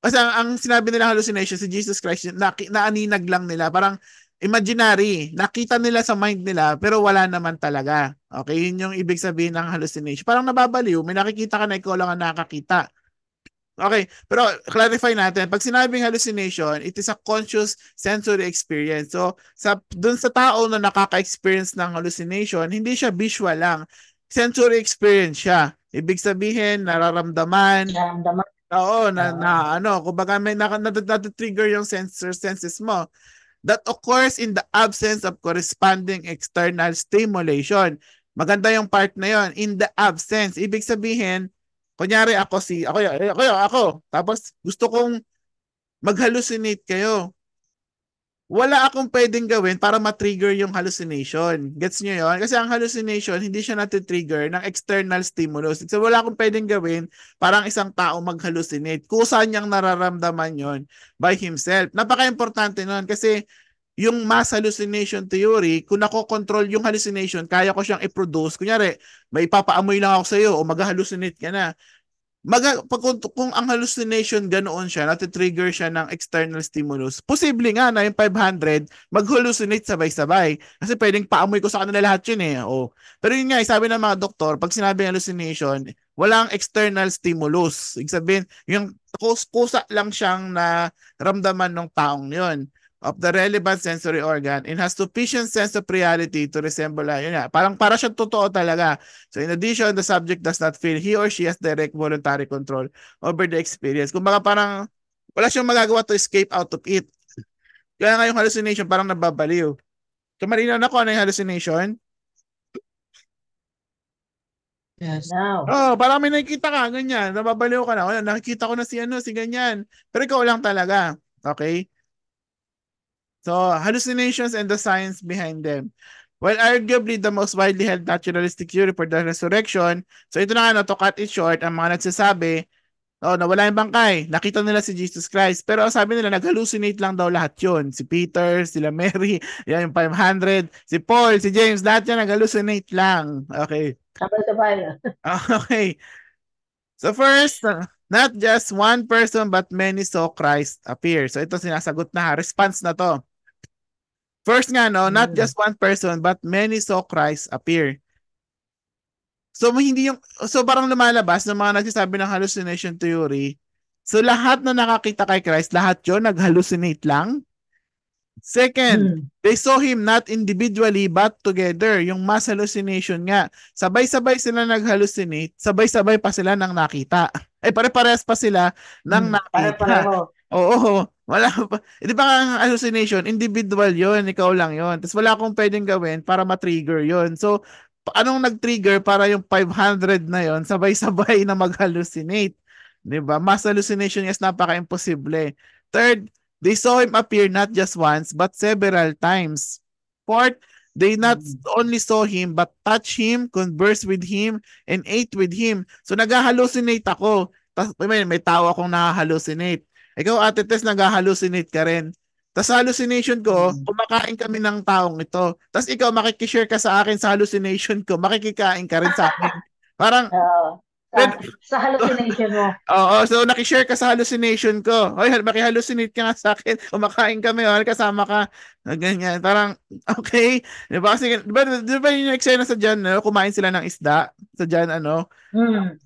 kasi ang sinabi nila hallucination, si Jesus Christ, naaninag lang nila. Parang, imaginary. Nakita nila sa mind nila pero wala naman talaga. Okay, yun yung ibig sabihin ng hallucination. Parang nababaliw, may nakikita ka na ikaw lang ang nakakita. Okay, pero clarify natin. Pag sinabing hallucination, it is a conscious sensory experience. So, dun sa tao na nakaka-experience ng hallucination, hindi siya visual lang. Sensory experience siya. Ibig sabihin, nararamdaman. Naramdaman. Oo, kumbaga may nat-trigger yung senses mo that occurs in the absence of corresponding external stimulation. Maganda yung part na yon, in the absence. Ibig sabihin, kunyari ako. Tapos gusto kong mag-hallucinate kayo. Wala akong pwedeng gawin para ma-trigger yung hallucination. Gets nyo yon? Kasi ang hallucination, hindi siya nati-trigger ng external stimulus. So wala akong pwedeng gawin para ang isang tao mag-hallucinate. Kusa niyang nararamdaman yon by himself. Napaka-importante nun kasi yung mass hallucination theory, kung nako-control yung hallucination, kaya ko siyang i-produce. Kunyari, may ipapaamoy lang ako sa iyo o mag-hallucinate ka na. Kung ang hallucination ganoon siya, nati-trigger siya ng external stimulus, posible nga na yung 500 mag-hallucinate sabay-sabay. Kasi pwedeng paamoy ko sa kanila lahat yun O. Pero yun nga, sabi ng mga doktor, pag sinabi hallucination, walang external stimulus. Ibig sabihin, yung kusa lang siyang naramdaman ng taong yun of the relevant sensory organ and has sufficient sense of reality to resemble yun nga. Para siyang totoo talaga. So in addition, the subject does not feel he or she has direct voluntary control over the experience. Kung baka parang wala siyang magagawa to escape out of it. Kaya nga yung hallucination parang nababaliw. So marinaw na ko ano yung hallucination? Yes. Now. Parang may nakikita ka, ganyan. Nababaliw ka na. Nakikita ko na si ganyan. Pero ikaw lang talaga. Okay? So, hallucinations and the science behind them. Well, arguably the most widely held naturalistic theory for the resurrection. So, ito na to cut it short, ang mga nagsasabi, nawala yung bangkay. Nakita nila si Jesus Christ. Pero sabi nila, nag-hallucinate lang daw lahat yun. Si Peter, sila Mary, yan yung 500, si Paul, si James, lahat yan nag-hallucinate lang. Okay. Sabay-sabay. Okay. So first, not just one person but many saw Christ appear. So ito sinasagot na response na to. First nga not just one person but many saw Christ appear. So parang lumalabas ng mga nagsasabi ng hallucination theory. So lahat na nakakita kay Christ, lahat 'yon nag-hallucinate lang. Second, they saw him not individually but together. Yung mass hallucination nga. Sabay-sabay sila nag-hallucinate, sabay-sabay pa sila nang nakita. Pare-parehas pa sila nang nakita. Pare-pareho. Oo, wala pa. Di ba ang hallucination, individual yon, ikaw lang yon. Tapos wala akong pwedeng gawin para ma-trigger yon. So, anong nag-trigger para yung 500 na yon sabay-sabay na mag-hallucinate? Di ba? Mass hallucination is napaka-imposible. Third, they saw him appear not just once but several times. Fourth, they not only saw him but touched him, conversed with him, and ate with him. So nag-hallucinate ako. May tao akong nag-hallucinate. Ikaw, Ate Tess, nag-hallucinate ka rin. Tapos sa hallucination ko, kumakain kami ng taong ito. Tapos ikaw, makikishare ka sa akin sa hallucination ko, makikikain ka rin sa akin. Parang, sa hallucination mo. Oo, so nakishare ka sa hallucination ko. Hoy, maki-hallucinate ka nga sa akin. Kumakain kami, kasama ka. Ganyan. Parang, okay. Diba? Kasi, diba yung eksena sa John, kumain sila ng isda? Sa John, 21.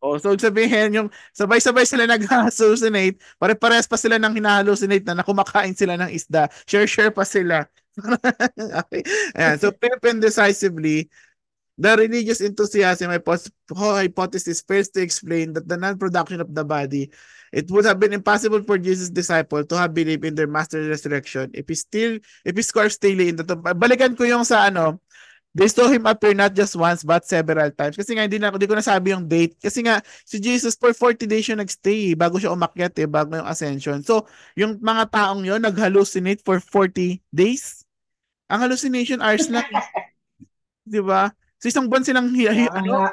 So, sabihin, yung sabay-sabay sila nag-hallucinate, pare-pares pa sila ng hina-hallucinate na kumakain sila ng isda. Share pa sila. Okay. Ayan. So, flip and decisively, the religious enthusiasm hypothesis fails to explain that the non-production of the body, it would have been impossible for Jesus' disciple to have believed in their master's resurrection if he scores daily in the tomb. Balikan ko yung sa ano, they saw him appear not just once but several times. Kasi nga hindi ko nasabi yung date. Kasi nga si Jesus for 40 days siya nagstay bago siya umakyat bago yung ascension. So, yung mga taong yon nag-hallucinate for 40 days. Ang hallucination hours lang, 'di ba? So isang buwan silang Baka ano, nga,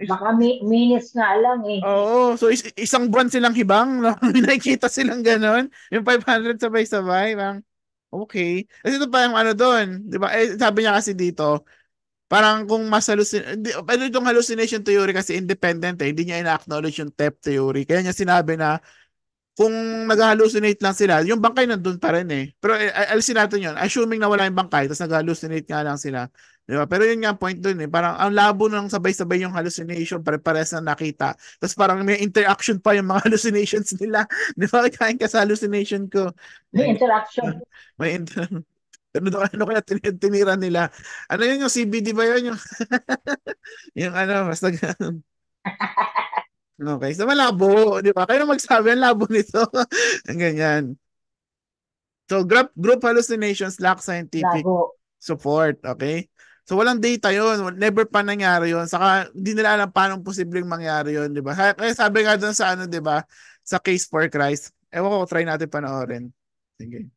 baka minutes nga lang eh. oo, so isang buwan silang hibang, no? May nakikita silang ganon, yung 500 sabay-sabay, bang okay. Kasi ito pa yung ano doon, 'di ba? Sabi niya kasi dito, parang kung mas pero itong hallucination theory kasi independent hindi niya ina-acknowledge yung theft theory. Kaya niya sinabi na kung nag-hallucinate lang sila, yung bangkay nandun pa rin eh. Pero alisin natin yun. Assuming na wala yung bangkay, tapos nag-hallucinate nga lang sila. Di ba? Pero yun nga ang point dun eh. Parang ang labo nang sabay-sabay yung hallucination, pare-pares na nakita. Tapos parang may interaction pa yung mga hallucinations nila. Di ba? Kain ka sa hallucination ko. May interaction. May ano kaya tinira nila? Ano yun yung CBD ba yun? Yung ano, basta okay, so malabo, di ba? Kayo na magsabi, ang labo nito. Ang ganyan. So, group hallucinations lack scientific Lago. support, okay? So, walang data yon, never pa nangyari yon. Saka, hindi nila alam paano posibleng mangyari yon, di ba? Kaya sabi nga doon sa ano, di ba? Sa Case for Christ. Ewan ko, try natin panoorin. Sige.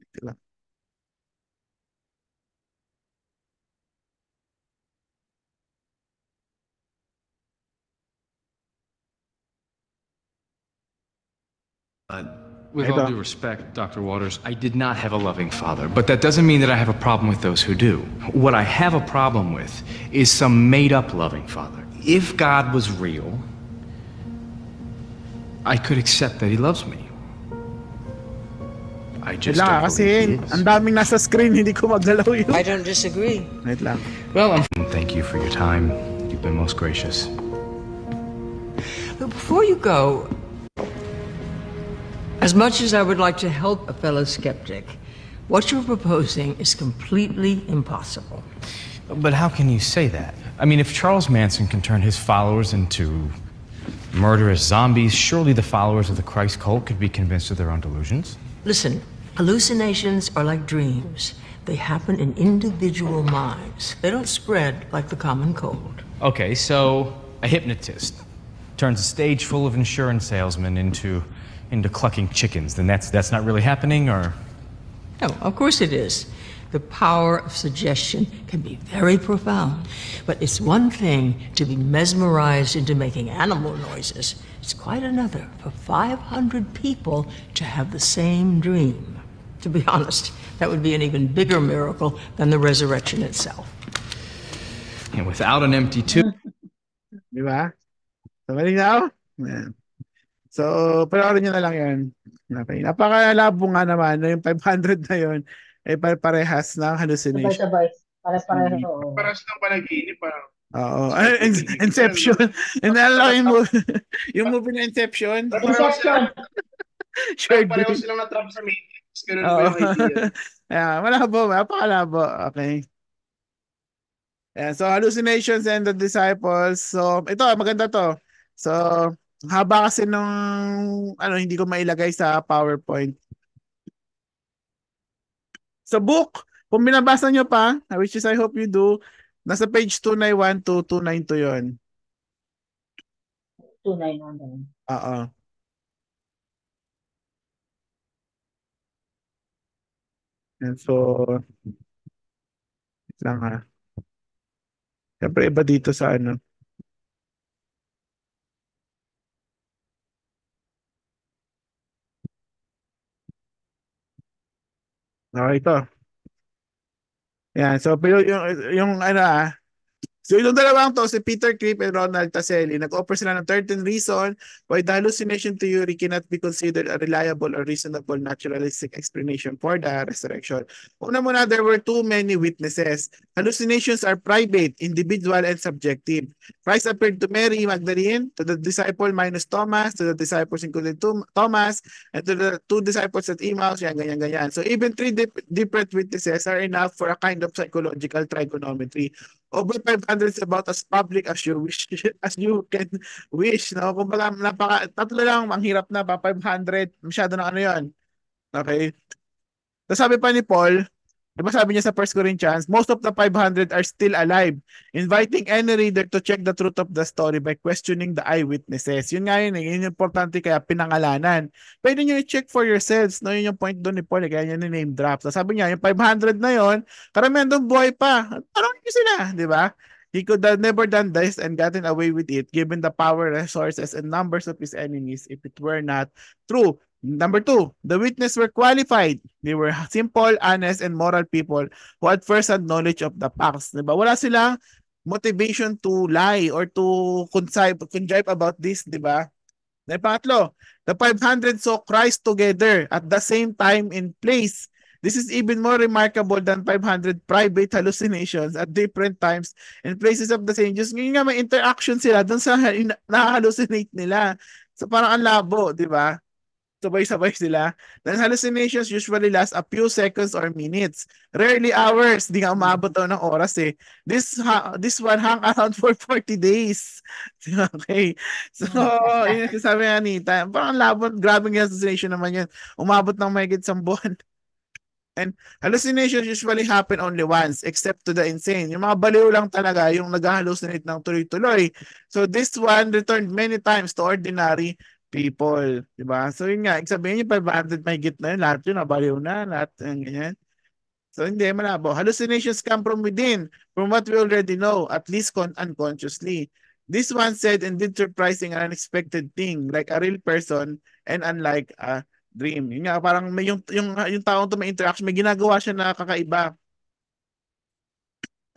Ito lang. With all due respect, Dr. Waters, I did not have a loving father, but that doesn't mean that I have a problem with those who do. What I have a problem with is some made-up loving father. If God was real, I could accept that he loves me. I just Wait lang don't kasi believe he is. ang daming nasa screen, hindi ko magalaw yun. I don't disagree. Wait lang. Well, thank you for your time. You've been most gracious. But before you go, as much as I would like to help a fellow skeptic, what you're proposing is completely impossible. But how can you say that? I mean, if Charles Manson can turn his followers into murderous zombies, surely the followers of the Christ cult could be convinced of their own delusions. Listen, hallucinations are like dreams. They happen in individual minds. They don't spread like the common cold. Okay, so a hypnotist turns a stage full of insurance salesmen into clucking chickens, then that's not really happening, or? No, of course it is. The power of suggestion can be very profound, but it's one thing to be mesmerized into making animal noises. It's quite another for 500 people to have the same dream. To be honest, that would be an even bigger miracle than the resurrection itself. And without an empty tomb. Di ba? So, malinaw? Ayan. So, panoorin nyo na lang yun. Okay. Napakalabo nga naman na yung 500 na yun ay parehas ng hallucination. Sabay-sabay. Pare-pareho. Paras ng panaginip, parang Oo. Inception. And alam yung movie, yung movie na Inception. Inception. Shared pareho dream. silang na-trap sa Matrix. Ganun Oo. ba yung idea? Ayan, malabo. Napakalabo. Okay. Ayan, so, hallucinations and the disciples. So, ito, maganda to. So, haba kasi nung hindi ko mailagay sa PowerPoint. Sa book, kung binabasa nyo pa, which is I hope you do, nasa page 291 to 292 yun. 291. Oo. And so, wait lang ha. Siyempre iba dito sa ano. Okay, ito. Yan. So, pero yung ano So yung dalawang to, si Peter Cripp and Ronald Taselli, nag-offer sila ng 13 reason why the hallucination theory cannot be considered a reliable or reasonable naturalistic explanation for the resurrection. Una muna, there were too many witnesses. Hallucinations are private, individual, and subjective. Christ appeared to Mary Magdalene, to the disciple minus Thomas, to the disciples including Thomas, and to the two disciples at Emmaus, yan, ganyan. So even three different witnesses are enough for a kind of psychological trigonometry. Over 500 is about as public as you wish, as you can wish. No? Kung baga, tatlo lang, ang hirap na pa, 500, masyado na ano yun. Okay? Tapos sabi pa ni Paul, di ba sabi niya sa 1 Corinthians, most of the 500 are still alive, inviting any reader to check the truth of the story by questioning the eyewitnesses. Yun nga yun, yun yung importante kaya pinangalanan. Pwede nyo i-check for yourselves, no? Yun yung point doon ni Paul, kaya niya ni-name drop. So sabi niya, yung 500 na yun, karamihan doon buhay pa. Parang nyo sila, di ba? He could have never done this and gotten away with it given the power, resources, and numbers of his enemies if it were not true. Number 2, the witnesses were qualified. They were simple, honest, and moral people who had first-hand knowledge of the facts. Diba? Wala silang motivation to lie or to conjive about this, diba? Na pangatlo, the 500 saw Christ together at the same time in place. This is even more remarkable than 500 private hallucinations at different times in places of the same. Just ngayon nga may interaction sila dun sa na-hallucinate nila. So parang ang labo, diba? Sabay-sabay sila. Then hallucinations usually last a few seconds or minutes. Rarely hours. Di nga umabot daw ng oras eh. This one hung around for 40 days. Okay. So, yun yung sabi nga Anita. Parang labot, grabing hallucination naman yun. Umabot ng mahigit 1 buwan. And hallucinations usually happen only once, except to the insane. Yung mga baliw lang talaga, yung nag-hallucinate ng tuloy-tuloy. So this one returned many times to ordinary people, di ba? So yun nga, sabihin niyo 500 may git na yun, lahat yun, nabaliw na, lahat yung ganyan. So hindi, malabo. Hallucinations come from within, from what we already know, at least unconsciously. This one said and did surprising and unexpected thing, like a real person and unlike a dream. Yun nga, parang may yung taong to may interaction, may ginagawa siya na kakaiba.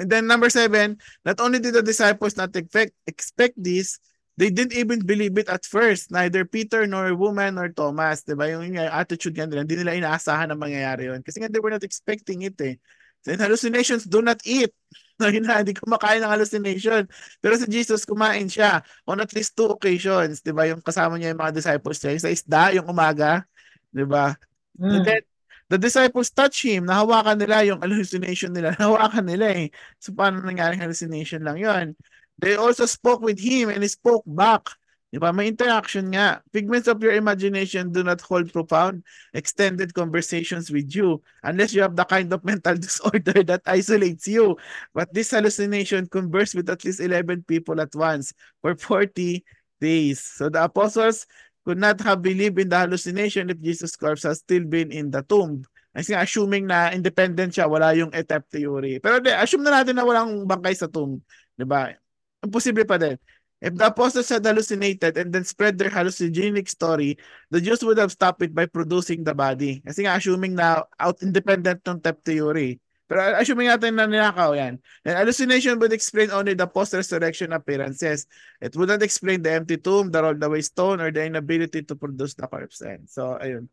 And then number 7, not only did the disciples not expect this, they didn't even believe it at first. Neither Peter nor woman nor Thomas. Diba? Yung attitude nga nila, hindi nila inaasahan na mangyayari yun. Kasi nga they were not expecting it eh. So in hallucinations, do not eat. Hindi kumakain ng hallucination. Pero si Jesus, kumain siya on at least 2 occasions. Diba? Yung kasama niya yung mga disciples niya. Yung sa isda, yung umaga. Diba? And then, the disciples touch him. Nahawakan nila yung hallucination nila. Nahawakan nila eh. So paano nangyaring hallucination lang yun? They also spoke with him and he spoke back. Diba? May interaction nga. Figments of your imagination do not hold profound, extended conversations with you unless you have the kind of mental disorder that isolates you. But this hallucination conversed with at least 11 people at once for 40 days. So the apostles could not have believed in the hallucination if Jesus' corpse has still been in the tomb. Kasi assuming na independent siya, wala yung ETEP theory. Pero assume na natin na walang bangkay sa tomb. Diba? Imposible pa din. If the apostles had hallucinated and then spread their hallucinogenic story, the Jews would have stopped it by producing the body. Kasi nga assuming na independent ng TEP theory. Pero assuming natin na ninakaw yan. And hallucination would explain only the post-resurrection appearances. It wouldn't explain the empty tomb, the rolled away stone, or the inability to produce the corpse. So, ayun.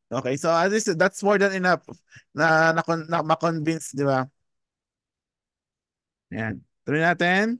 Okay, so at least that's more than enough na ma-convince, di ba? Yan. Tuloy natin.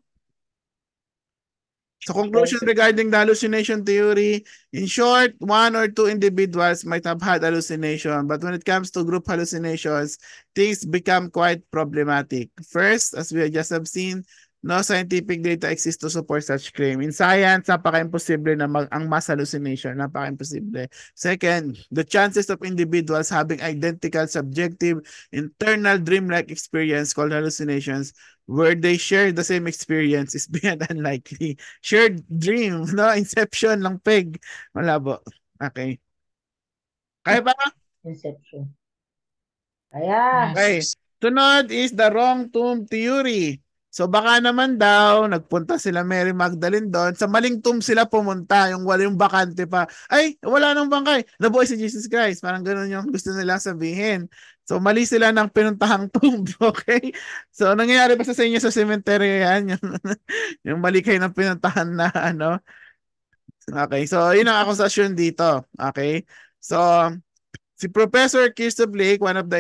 So conclusion regarding the hallucination theory, in short, 1 or 2 individuals might have had hallucination, but when it comes to group hallucinations, things become quite problematic. First, as we just have seen, no scientific data exists to support such claim. In science, napaka-imposible na ang mass hallucination, napaka-imposible. Second, the chances of individuals having identical subjective internal dream-like experience called hallucinations where they share the same experience is beyond unlikely. Shared dream, no? Inception lang peg. Malabo. Okay. Kaya ba? Inception. Kaya. Okay. Sunod is the wrong tomb theory. So baka naman daw, nagpunta sila Mary Magdalene doon, sa maling tomb sila pumunta, yung wala yung bakante pa. Ay, wala nang bangkay. Nabuhay si Jesus Christ. Parang gano'n yung gusto nila sabihin. So mali sila ng pinuntahang tomb, okay? So nangyayari ba sa inyo sa cemetery yan? Yung mali kayo ng pinuntahan na ano? Okay, so yun ang akusasyon dito. Okay? So si Professor Kirsten Blake, one of the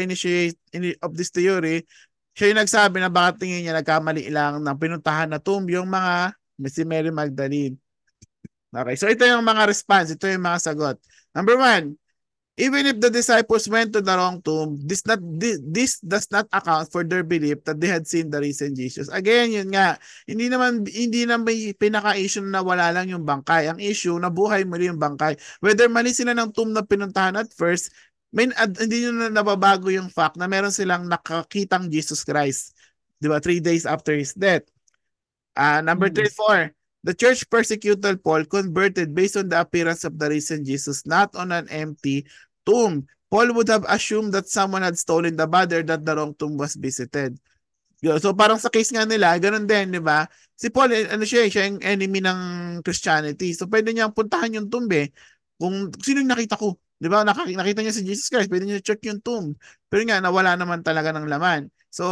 of this theory, siya yung nagsabi na baka tingin niya nagkamali lang ng pinuntahan na tomb yung mga si Mary Magdalene. Okay, so ito yung mga response, ito yung mga sagot. Number 1, even if the disciples went to the wrong tomb, this does not account for their belief that they had seen the risen Jesus. Again, yun nga, hindi naman may pinaka-issue na wala lang yung bangkay. Ang issue, nabuhay muli yung bangkay. Whether mali sila ng tomb na pinuntahan at first, hindi nyo na nababago yung fact na meron silang nakakitang Jesus Christ. Di ba? 3 days after his death. Number 3, 4. The church persecuted Paul converted based on the appearance of the risen Jesus, not on an empty tomb. Paul would have assumed that someone had stolen the body or that the wrong tomb was visited. So parang sa case nga nila, ganun din, di ba? Si Paul, siya yung enemy ng Christianity. So pwede niyang puntahan yung tomb eh. Kung sino yung nakita ko, di ba? Nakita niya si Jesus Christ, pwede niya check yung tomb. Pero nga, nawala naman talaga ng laman. So,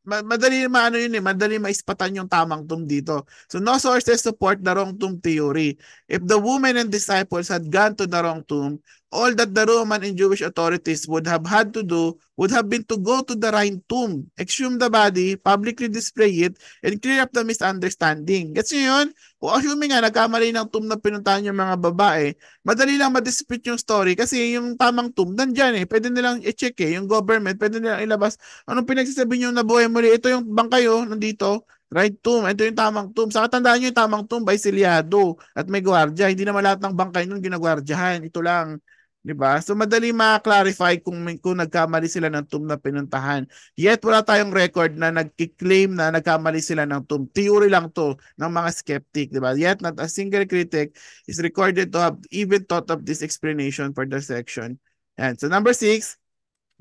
madali madali maispatan yung tamang tomb dito. So no sources support the wrong tomb theory. If the women and disciples had gone to the wrong tomb, all that the Roman and Jewish authorities would have had to do would have been to go to the right tomb, exhume the body, publicly display it, and clear up the misunderstanding. Gets nyo yun? Kung assuming nga nagkamali ng tomb na pinuntahan yung mga babae, madali lang ma-dispute yung story kasi yung tamang tomb nandyan eh. Pwede nilang i-check eh. Yung government, pwede nilang ilabas. Anong pinagsasabi nyo na buhay muli? Ito yung bangkayo nandito. Right tomb. Ito yung tamang tomb. Saka tandaan nyo yung tamang tomb ay siliado at may gwardiya. Hindi naman lahat ng bangkay nun ginagwardyahan. Ito lang. Diba? So madali ma-clarify kung nagkamali sila ng tomb na pinuntahan. Yet wala tayong record na nagki-claim na nagkamali sila ng tomb. Theory lang to ng mga skeptic, diba? Yet not a single critic is recorded to have even thought of this explanation for the section. And so number 6,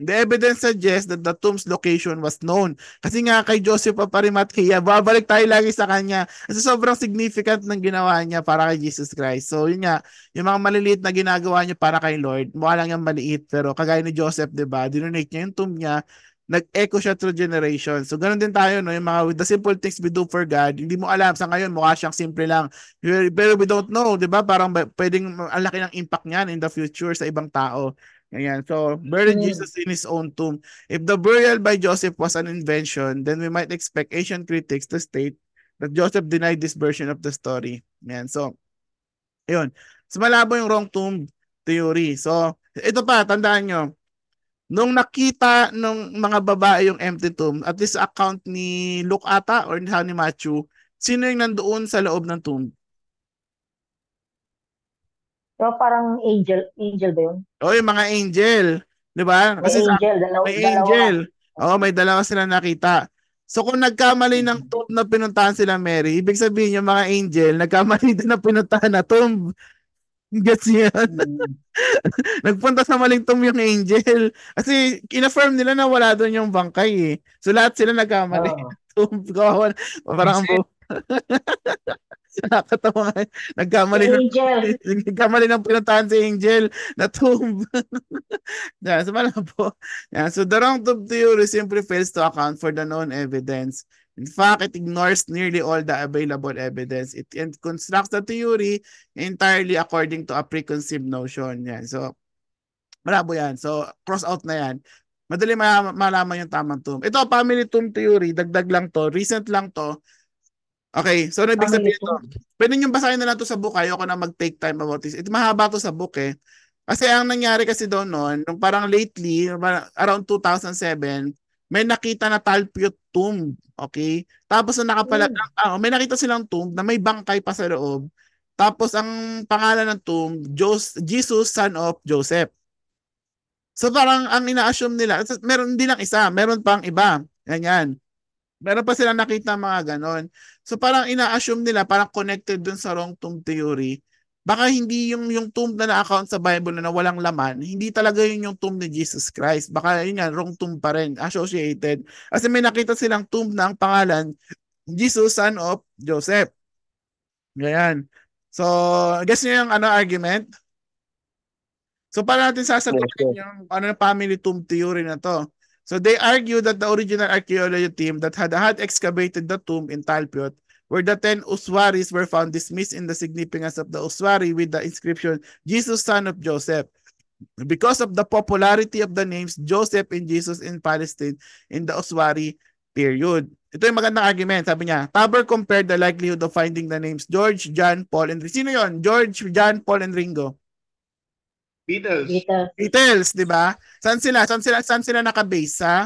the evidence suggests that the tomb's location was known. Kasi nga kay Joseph of Arimathea, babalik tayo lagi sa kanya. Kasi sobrang significant ng ginawa niya para kay Jesus Christ. So yun nga, yung mga maliliit na ginagawa niya para kay Lord, mukha lang yung maliit, pero kagaya ni Joseph, diba? Dinonate niya yung tomb niya, nag-echo siya through generations. So ganun din tayo, no? Yung mga the simple things we do for God, hindi mo alam sa ngayon, mukha siyang simple lang. Pero we don't know, diba? Parang pwedeng ang laki ng impact niyan in the future sa ibang tao. Ayan. So, buried Jesus in his own tomb. If the burial by Joseph was an invention, then we might expect Asian critics to state that Joseph denied this version of the story. Ayan. So, yun. So, malabo yung wrong tomb theory. So, ito pa, tandaan nyo. Nung nakita ng mga babae yung empty tomb, at least account ni Luke ata or ni Matthew, sino yung nandoon sa loob ng tomb? So, parang angel ba yun? O, yung mga angel. Di ba? Kasi May angel, may angel. Oo, may dalawa sila nakita. So kung nagkamali ng tomb na pinuntahan sila Mary, ibig sabihin yung mga angel, nagkamali din na pinuntahan na tomb. Gets yan? Nagpunta sa maling tomb yung angel. Kasi in-affirm nila na wala doon yung bangkay eh. So lahat sila nagkamali. Tomb. Parang nakakatawa nga. Nagkamali ng pinuntahan si Angel na tomb. Yeah, so malabo. Yeah, so the wrong tomb theory simply fails to account for the known evidence. In fact, it ignores nearly all the available evidence. It constructs the theory entirely according to a preconceived notion. Yan. So, malabo yan. So, cross out na yan. Madali malaman yung tamang tomb. Ito, family tomb theory. Dagdag lang to. Recent lang to. Okay, so ano ibig sabihin ito? Pwede nyo basahin na lang to sa book. Ayoko na mag-take time about this. Ito mahaba to sa book eh. Kasi ang nangyari kasi doon noon, nung parang lately, around 2007, may nakita na Talpiot tomb. Okay? Tapos na may nakita silang tomb na may bangkay pa sa loob. Tapos ang pangalan ng tomb, Jesus, son of Joseph. So parang ang ina-assume nila, meron din lang isa, meron pang iba. Ganyan. Meron pa silang nakita mga ganon. So parang ina-assume nila, parang connected dun sa wrong tomb theory. Baka hindi yung tomb na na-account sa Bible na walang laman, hindi talaga yun yung tomb ni Jesus Christ. Baka yun nga, wrong tomb pa rin, associated. Kasi may nakita silang tomb na ang pangalan, Jesus, son of Joseph. Ganyan. So, guess nyo yung argument? So paano natin sasagutin Yes, yung family tomb theory na to? So they argue that the original archaeology team that had excavated the tomb in Talpiot, where the 10 uswaris were found, dismissed in the significance of the uswari with the inscription Jesus, son of Joseph. Because of the popularity of the names Joseph and Jesus in Palestine in the Uswari period. Ito yung magandang argument. Sabi niya, Tabor compared the likelihood of finding the names George, John, Paul, and Ringo. Sino yun? George, John, Paul, and Ringo. Beatles. Beatles, di ba? Saan sila naka-base? Sa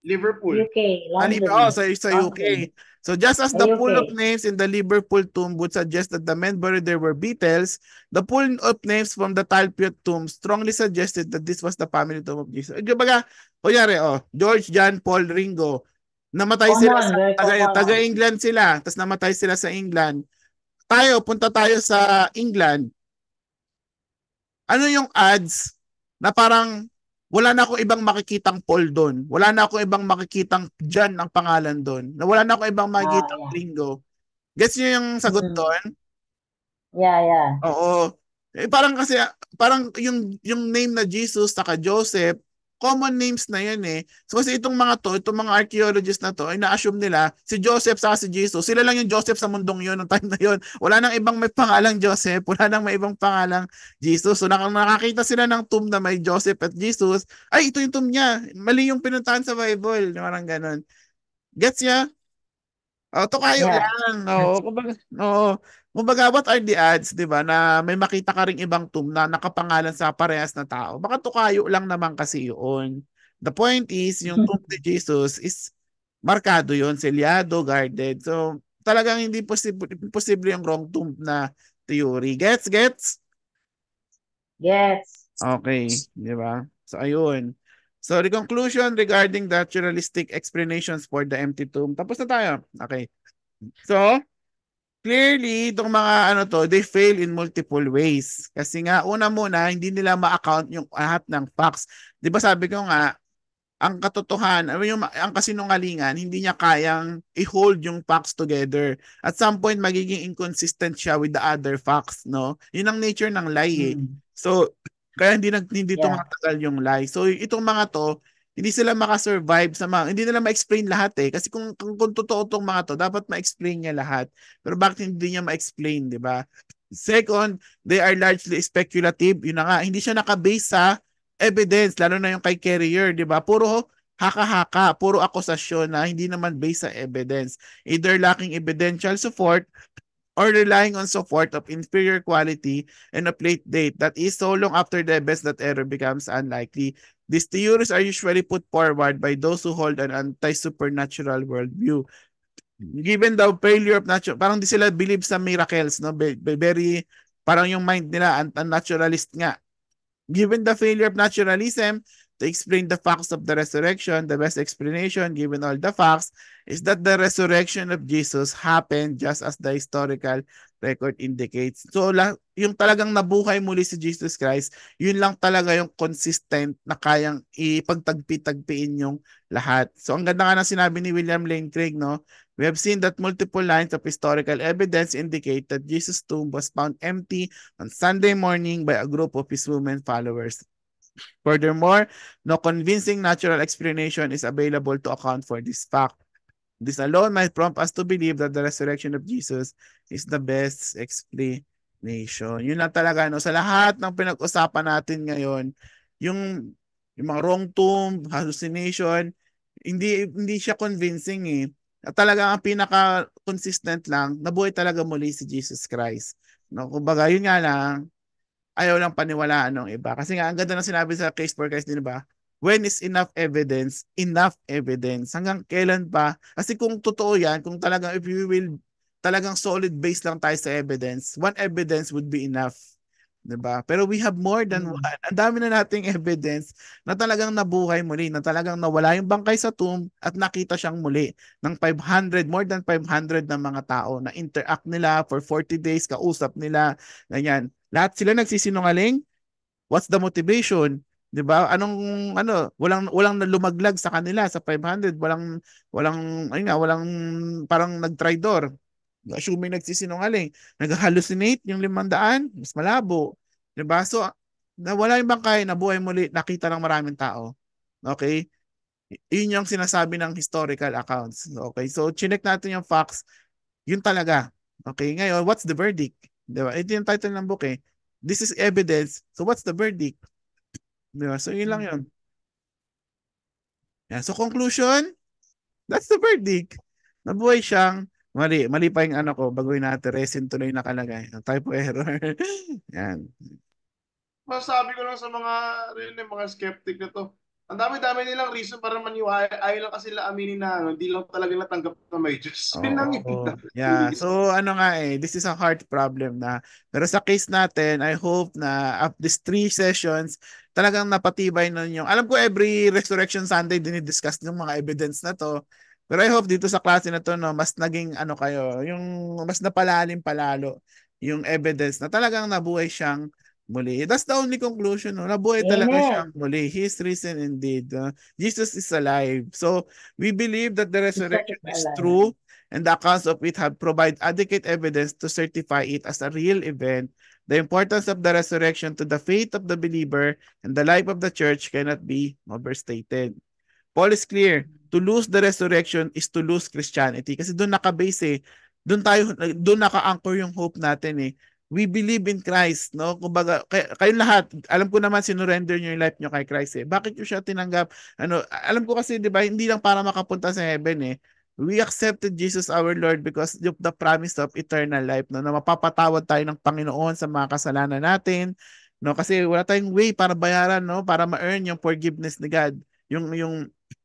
Liverpool. UK, London. sa London. UK. So just as Sa the UK. pool of names in the Liverpool tomb would suggest that the men buried there were Beatles, the pool of names from the Talpiot tomb strongly suggested that this was the family tomb of Jesus. Kumbaga, kunyari, George, John, Paul, Ringo, namatay sila sa Very common. taga-England sila, tapos namatay sila sa England. Punta tayo sa England. Ano yung odds na parang wala na akong ibang makikitang Paul doon. Wala na akong ibang makikitang John ang pangalan doon. Wala na akong ibang makikitang yeah. Ringo. Gets niyo yung sagot doon? Yeah. Oo. Parang kasi parang yung name na Jesus saka Joseph, common names na yun eh. So kasi itong mga archaeologists na to, ay na-assume nila si Joseph saka si Jesus. Sila lang yung Joseph sa mundong yun, noong time na yun. Wala nang ibang may pangalang Joseph, wala nang may ibang pangalang Jesus. So nakakita sila ng tomb na may Joseph at Jesus. Ay, ito yung tomb niya. Mali yung pinuntahan sa Bible. Parang ganun. Gets niya? Tukayo Yeah. lang. Kumbaga, what are the odds, di ba, na may makita ka ring ibang tomb na nakapangalan sa parehas na tao? Baka tukayo lang naman kasi yun. The point is, yung tomb ni Jesus is markado yun, selyado, guarded. So, talagang hindi posible yung wrong tomb na theory. Gets? Yes. Okay, di ba? So, ayun. So, the conclusion regarding the naturalistic explanations for the empty tomb. Tapos na tayo. Okay. So, clearly, itong mga they fail in multiple ways. Kasi nga, una muna, hindi nila ma-account yung lahat ng facts. Di ba sabi ko nga, ang katotohanan, ang kasinungalingan, hindi niya kayang i-hold yung facts together. At some point, magiging inconsistent siya with the other facts, no? Yun ang nature ng lie, eh. So, kaya hindi tumatagal yung lie. So, itong mga to, hindi sila makasurvive hindi nila ma-explain lahat eh. Kasi kung totoo itong mga to, dapat ma-explain niya lahat. Pero bakit hindi niya ma-explain, di ba? Second, they are largely speculative. Yun na nga, hindi siya nakabase sa evidence, lalo na yung kay Carrier, di ba? Puro haka-haka, puro akusasyon na hindi naman based sa evidence. Either lacking evidential support or relying on support of inferior quality and of late date that is so long after the events that error becomes unlikely. These theories are usually put forward by those who hold an anti-supernatural worldview. Given the failure of natural, parang di sila believe sa miracles, no? Very, parang yung mind nila, naturalist nga. Given the failure of naturalism to explain the facts of the resurrection, the best explanation, given all the facts, is that the resurrection of Jesus happened just as the historical record indicates. So, yung talagang nabuhay muli si Jesus Christ, yun lang talaga yung consistent na kayang ipagtagpi-tagpiin yung lahat. So, ang ganda nga na sinabi ni William Lane Craig, no? We have seen that multiple lines of historical evidence indicate that Jesus' tomb was found empty on Sunday morning by a group of his women followers. Furthermore, no convincing natural explanation is available to account for this fact. This alone might prompt us to believe that the resurrection of Jesus is the best explanation. Yun lang talaga, no? Sa lahat ng pinag-usapan natin ngayon, yung mga wrong tomb, hallucination, hindi siya convincing eh. At talaga ang pinaka-consistent lang, nabuhay talaga muli si Jesus Christ. No? Kumbaga, yun nga lang, ayaw lang paniwalaan ng iba. Kasi nga, ang ganda na sinabi sa Case for Christ, din ba? When is enough evidence? Enough evidence. Hanggang kailan pa? Kasi kung totoo yan, kung talagang if you will, talagang solid base lang tayo sa evidence, one evidence would be enough. Diba? Pero we have more than one. Ang dami na nating evidence na talagang nabuhay muli, na talagang nawala yung bangkay sa tomb at nakita siyang muli ng 500, more than 500 na mga tao na interact nila for 40 days, kausap nila, ganyan. Lahat sila nagsisinungaling. What's the motivation? 'Di ba? Walang lumaglag sa kanila sa 500, walang parang nagtraidor. Assuming nagsisinungaling, nag-hallucinate yung 500, mas malabo. 'Di ba? So na wala yung bangkay, nabuhay muli, nakita ng maraming tao. Okay? Yun yung sinasabi ng historical accounts. Okay? So, chinek natin yung facts, yun talaga. Okay? Ngayon, what's the verdict? Diba? Ito yung title ng book eh. This is evidence. So, what's the verdict? Diba? So, yun lang yun. Yeah. So, conclusion, that's the verdict. Nabuhay siyang mali pa yung ano ko, baguhin natin, resin tuloy nakalagay. Typo error. Yan. Masabi ko lang sa mga skeptic na to, ang dami-dami nilang reason para maniwala. Ayaw lang kasi nila aminin na hindi lang talaga natanggap na may Diyos. Yun lang yun. Yeah. So ano nga this is a heart problem na. Pero sa case natin, I hope na up these 3 sessions, talagang napatibay nun yung, alam ko every Resurrection Sunday dinidiscuss yung mga evidence na to. Pero I hope dito sa klase na to, no, mas naging kayo, yung mas napalalim palalo yung evidence na talagang nabuhay siyang muli. That's the only conclusion. No? Nabuhay talaga siyang muli. He is risen indeed. Jesus is alive. So, we believe that the resurrection is true and the accounts of it have provided adequate evidence to certify it as a real event. The importance of the resurrection to the faith of the believer and the life of the church cannot be overstated. Paul is clear. To lose the resurrection is to lose Christianity. Kasi doon nakabase eh. Doon naka-anchor yung hope natin eh. We believe in Christ, no? Kumbaga, kayong lahat, alam ko naman sinurrender niyo yung life niyo kay Christ eh. Bakit niyo siya tinanggap? Alam ko kasi 'di ba, hindi lang para makapunta sa heaven eh. We accepted Jesus our Lord because of the promise of eternal life, no? Na mapapatawad tayo ng Panginoon sa mga kasalanan natin, no? Kasi wala tayong way para bayaran, no? Para ma-earn yung forgiveness ni God. Yung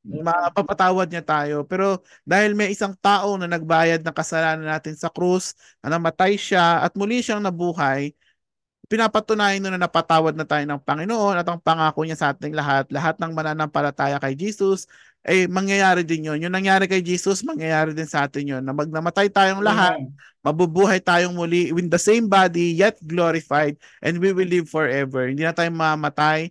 mapapatawad niya tayo. Pero dahil may isang tao na nagbayad ng kasalanan natin sa krus, na namatay siya at muli siyang nabuhay, pinapatunayan na napatawad na tayo ng Panginoon at ang pangako niya sa ating lahat ng mananampalataya kay Jesus, mangyayari din yun. Yung nangyari kay Jesus, mangyayari din sa atin yun. Na namatay tayong lahat, mabubuhay tayong muli with the same body, yet glorified, and we will live forever. Hindi na tayo mamamatay,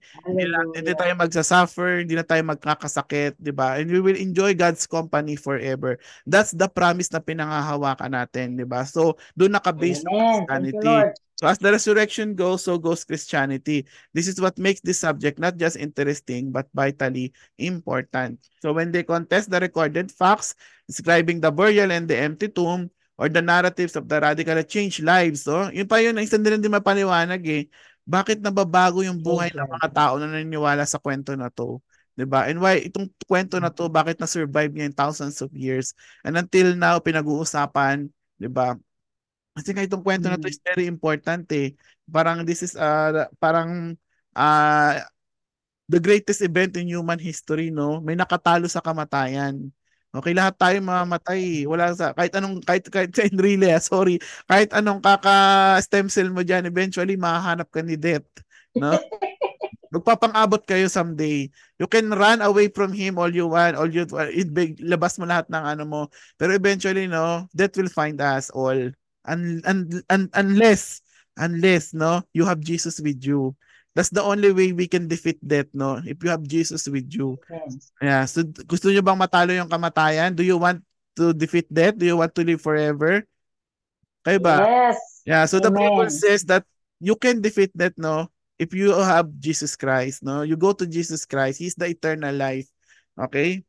hindi tayo magsasuffer, hindi na tayo magkakasakit, di ba? And we will enjoy God's company forever. That's the promise na pinangahawakan natin, di ba? So, doon nakabase ang Christianity. So as the resurrection goes, so goes Christianity. This is what makes this subject not just interesting, but vitally important. So when they contest the recorded facts describing the burial and the empty tomb, or the narratives of the radically changed lives, yun pa yun, isang din mapaliwanag eh. Bakit nababago yung buhay ng mga tao na naniniwala sa kwento na to? 'Di ba? And why itong kwento na to, bakit na-survive niya in thousands of years? And until now, pinag-uusapan, 'di ba? Kasi nga itong kwento na to is very important eh. Parang this is the greatest event in human history, no? May nakatalo sa kamatayan. Okay, lahat tayo mamamatay. Wala kahit sa Enrile, sorry. Kahit anong kaka-stem cell mo diyan, eventually mahahanap ka ni death, no? Magpapang-abot kayo someday. You can run away from him all you want, labas mo lahat ng ano mo. Pero eventually, no, death will find us all. Unless no, you have Jesus with you. That's the only way we can defeat death, no? If you have Jesus with you. Yeah. So, gusto nyo bang matalo yung kamatayan? Do you want to defeat death? Do you want to live forever? Kayo ba? Yes. Yeah. So, the Bible says that you can defeat death, no? If you have Jesus Christ, no? You go to Jesus Christ. He's the eternal life. Okay?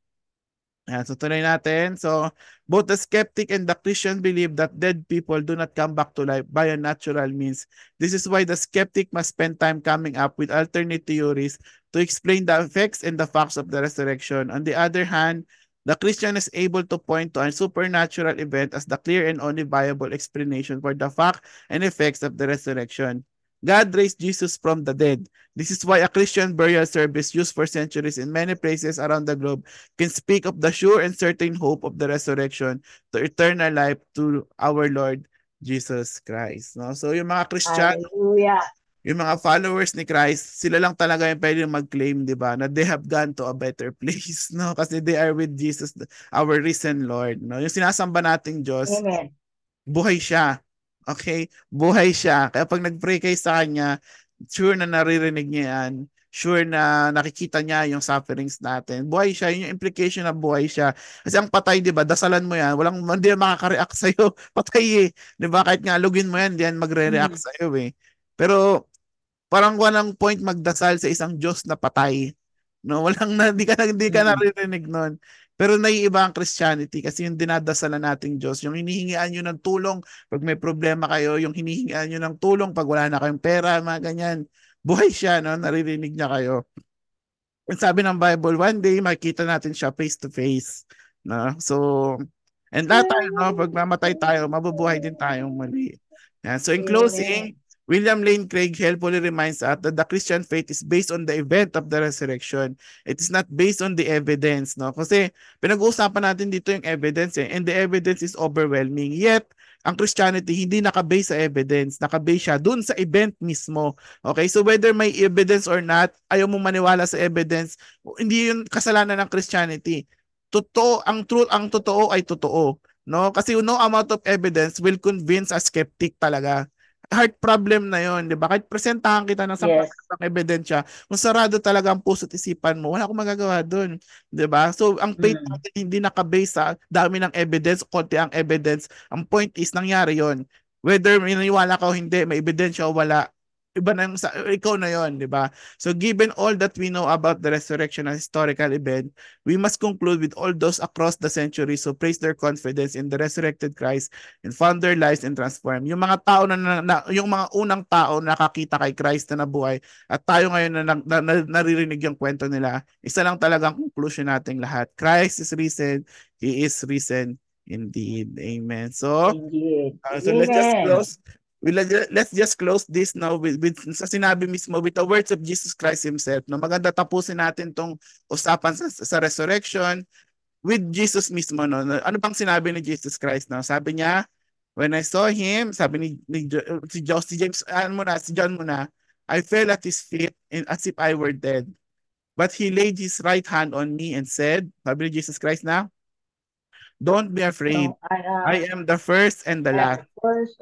Yan, so tuloy natin. So, both the skeptic and the Christian believe that dead people do not come back to life by a natural means. This is why the skeptic must spend time coming up with alternate theories to explain the effects and the facts of the resurrection. On the other hand, the Christian is able to point to a supernatural event as the clear and only viable explanation for the fact and effects of the resurrection. God raised Jesus from the dead. This is why a Christian burial service used for centuries in many places around the globe can speak of the sure and certain hope of the resurrection to eternal life to our Lord Jesus Christ. No? So yung mga Christian, yung mga followers ni Christ, sila lang talaga yung pwedeng mag-claim, di ba, na they have gone to a better place, no? Kasi they are with Jesus, our risen Lord. No? Yung sinasamba nating Diyos, buhay siya. Okay? Buhay siya. Kaya pag nag-pray kayo sa Kanya, sure na naririnig niya yan. Sure na nakikita niya yung sufferings natin. Buhay siya. Yun yung implication na buhay siya. Kasi ang patay, di ba, dasalan mo yan. Hindi na makaka-react sa'yo. Patay eh. Di ba? Kahit nga lugin mo yan, hindi yan magre-react sa'yo eh. Pero parang walang point magdasal sa isang Diyos na patay. No, hindi ka naririnig nun. Pero naiiba ang Christianity kasi yung dinadasalan nating Diyos, yung hinihingian nyo ng tulong pag may problema kayo, yung hinihingian nyo ng tulong pag wala na kayong pera, mga ganyan. Buhay siya, no? Naririnig niya kayo. Ang sabi ng Bible, one day makita natin siya face to face. No? So, and lahat tayo, no? Pag mamatay tayo, mabubuhay din tayong muli. Yeah. So in closing, William Lane Craig helpfully reminds us that the Christian faith is based on the event of the resurrection. It is not based on the evidence, no? Kasi pinag-uusapan natin dito yung evidence, and the evidence is overwhelming. Yet, ang Christianity hindi naka-base sa evidence, naka-base siya dun sa event mismo. Okay? So whether may evidence or not, ayaw mong maniwala sa evidence, hindi yun kasalanan ng Christianity. Ang totoo ay totoo, no? Kasi no amount of evidence will convince a skeptic talaga. Heart problem na yon, di ba? Kahit presentahan kita ng sapat ng ebidensya, kung sarado talaga ang puso't isipan mo, wala akong magagawa doon, di ba? So, ang faith natin hindi nakabase sa dami ng evidence, konti ang evidence. Ang point is, nangyari yon. Whether maniwala ka o hindi, may ebidensya o wala, iba na yung ikaw na yon, di ba? So, given all that we know about the resurrection as historical event, we must conclude with all those across the centuries who place their confidence in the resurrected Christ and found their lives and transformed. Yung mga tao yung mga unang tao nakakita kay Christ na nabuhay at tayo ngayon na naririnig yung kwento nila, isa lang talagang conclusion nating lahat. Christ is risen. He is risen indeed. Amen. So, so let's just close this now with sa sinabi mismo with the words of Jesus Christ himself. No, maganda tapusin natin tong usapan sa resurrection with Jesus mismo. No, ano bang sinabi ni Jesus Christ? No, sabi niya, when I saw him, sabi si John muna, I fell at his feet as if I were dead. But he laid his right hand on me and said, sabi ni Jesus Christ na, don't be afraid. I am the first and the last.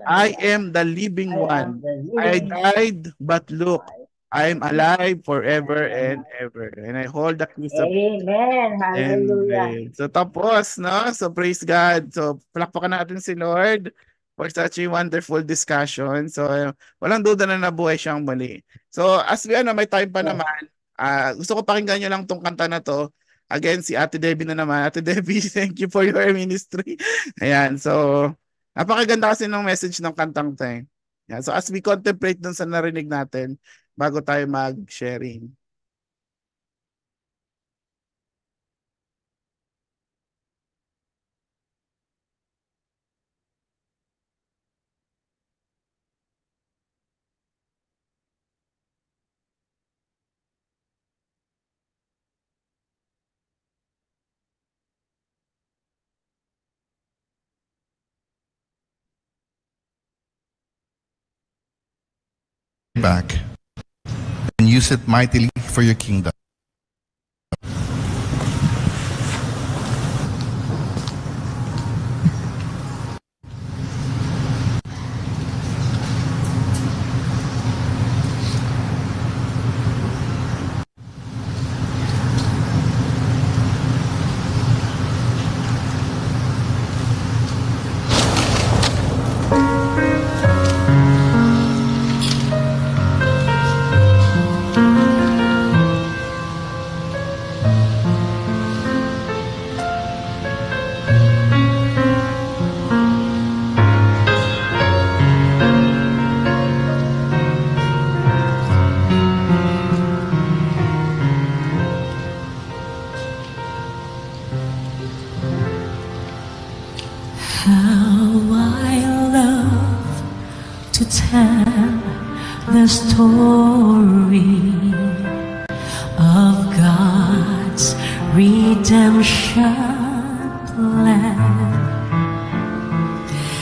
I am the living one. I died, but look, I am alive forever and ever. And I hold the keys of... Amen. Hallelujah. So tapos, no? So praise God. So palakpakan natin si Lord for such a wonderful discussion. So walang duda na nabuhay siyang muli. So as we may time pa naman, gusto ko pakinggan nyo lang tong kanta na to. Again, si Ate Debbie na naman. Ate Debbie, thank you for your ministry. Ayan, so, napakaganda kasi ng message ng kantang to. Ayan, so, as we contemplate dun sa narinig natin, bago tayo mag-sharing. Back and use it mightily for your kingdom. The story of God's redemption plan.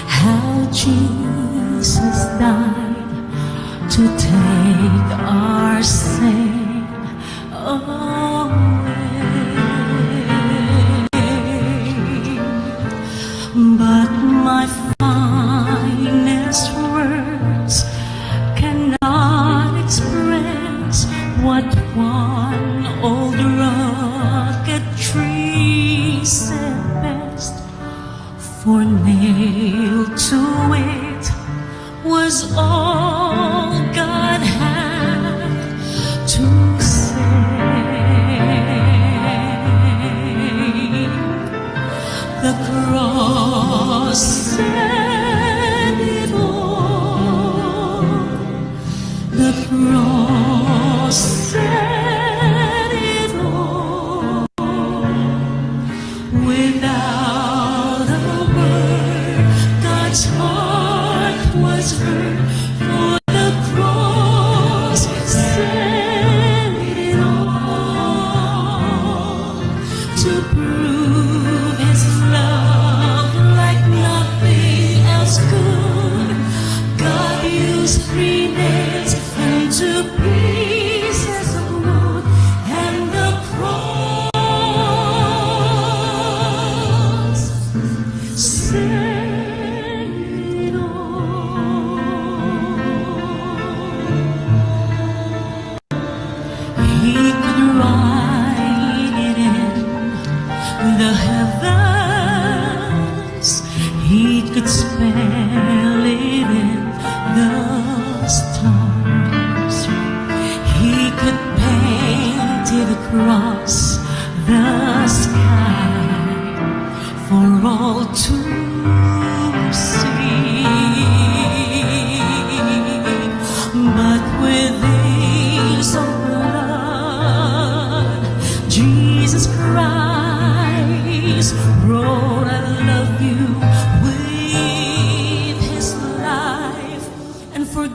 How Jesus died to take our sin away. But my finest words cannot express what one old rugged tree said best. For nailed to it was all God had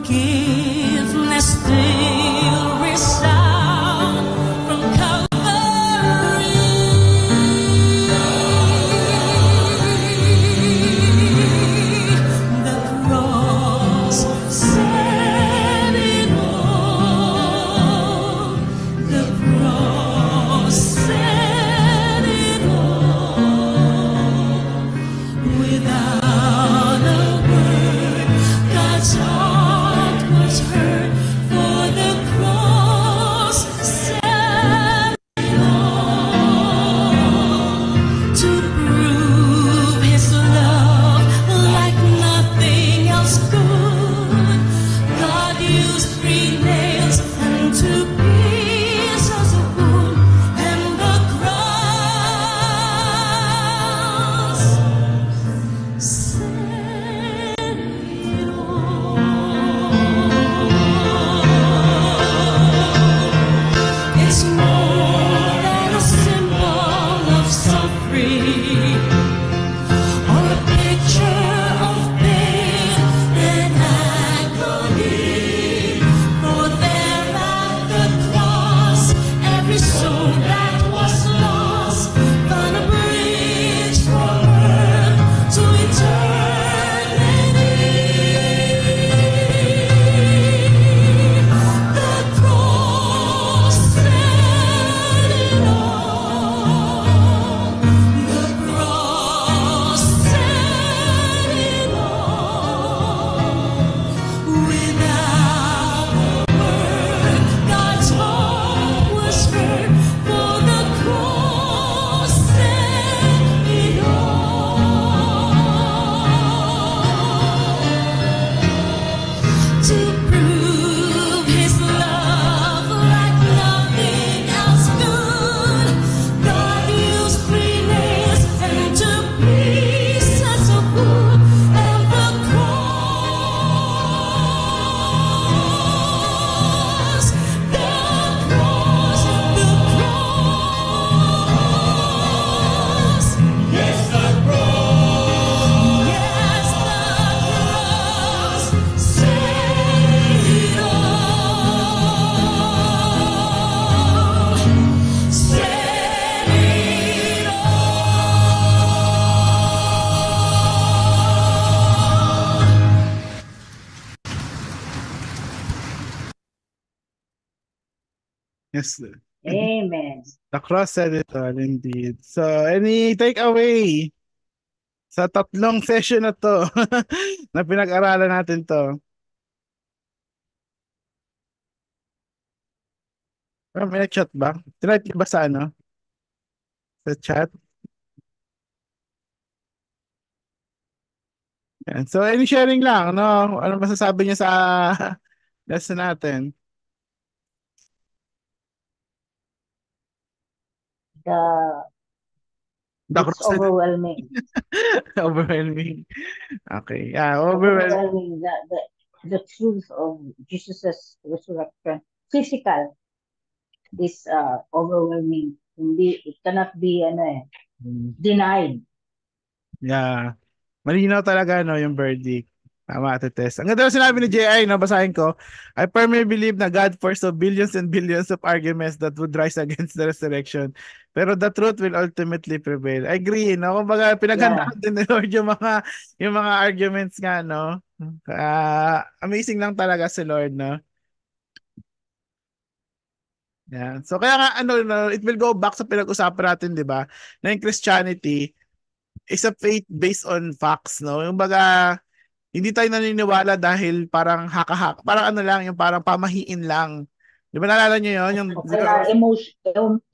forgiveness still resound from Calvary. The cross said it all. The cross said it all. Without a word, God's heart was hurt, for the cross said it all. To prove His love like nothing else could, God used 3 nails and 2 pieces of wood, and the cross said it all. It's more than a symbol of suffering, or a picture of pain and agony. For there at the cross, every soul that was lost found a bridge from earth to eternity. The cross said it all. The cross said it all. Without a word, God's heart was hurt, for the cross said it all. To prove His love like nothing else could, God used 3 nails and 2 pieces of wood, and the cross, the cross, the cross. Yes, the cross. Yes, the cross. Said it all. Said it all. Yes. Amen. The cross said it all, indeed. So, any takeaway sa tatlong session na to na pinag-aralan natin to? May nag-chat ba? Tinry ba sa ano? Sa chat? Yan. So, any sharing lang, no? Ano masasabi niyo sa lesson natin? The It's cross said overwhelming. overwhelming. Okay. Yeah, overwhelming. Overwhelming the truth of Jesus' resurrection. Physical is overwhelming. Hindi, it cannot be denied. Yeah. Malinaw talaga no yung verdict. Tama, Ate Tess. Ang ganda na sinabi ni J.I., no, basahin ko. I firmly believe na God foresaw billions and billions of arguments that would rise against the resurrection. Pero the truth will ultimately prevail. I agree, no? Kumbaga, pinaghandaan din ni Lord yung mga arguments nga, no? Amazing lang talaga si Lord, no? Yeah. So kaya nga no, it will go back sa pinag-usapan natin, 'di ba? Na yung Christianity is a faith based on facts, no? Yung baga hindi tayo naniniwala dahil parang haka-haka, parang ano lang, yung parang pamahiin lang. 'Di ba naalala niyo 'yon, yung Kaya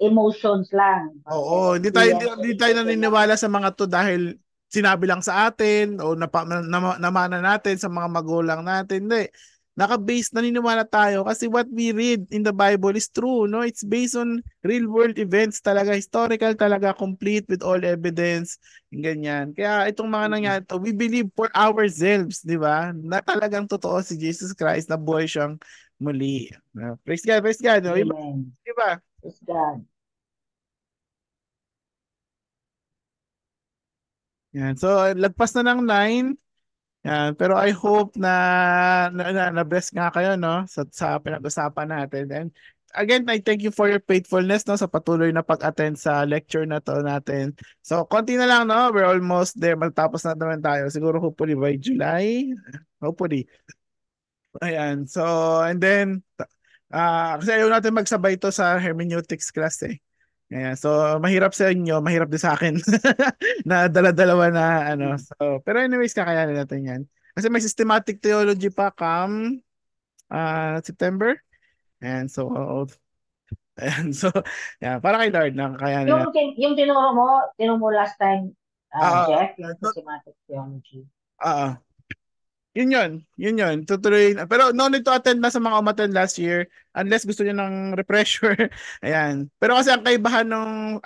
emotions lang. Oo, hindi tayo naniniwala sa mga 'to dahil sinabi lang sa atin o namana natin sa mga magulang natin. Hindi. Naka-base, naniniwala tayo kasi what we read in the Bible is true, no? It's based on real world events talaga, historical talaga, complete with all evidence, ganyan. Kaya itong mga nangyari to, we believe for ourselves, di ba? Na talagang totoo si Jesus Christ, na buhay siyang muli. Praise God, no? Amen. Diba? Praise God. Yan. So, lagpas na ng 9. Yan. Pero I hope na bless nga kayo, no, sa pinag-usapan natin. And again, I thank you for your faithfulness, no, sa patuloy na pag-attend sa lecture na to natin. So, konti na lang, no, we're almost there. Magtapos na naman tayo. Siguro hopefully by July. Hopefully. Ayan. So, and then, kasi ayaw natin magsabay to sa hermeneutics class eh. Ayan. So, mahirap sa inyo, mahirap din sa akin na dala-dalawa na ano. So, pero anyways, kakayanin natin yan. Kasi may systematic theology pa come September. And so, and so, yeah, para kay Lord na kakayanin natin. Yung tinuro mo last time, Jeff, yung systematic theology. Yun. Tutuloy. Pero no need to attend na sa mga umattend last year unless gusto niyo ng refresher. Ayan. Pero kasi ang kaibahan nung,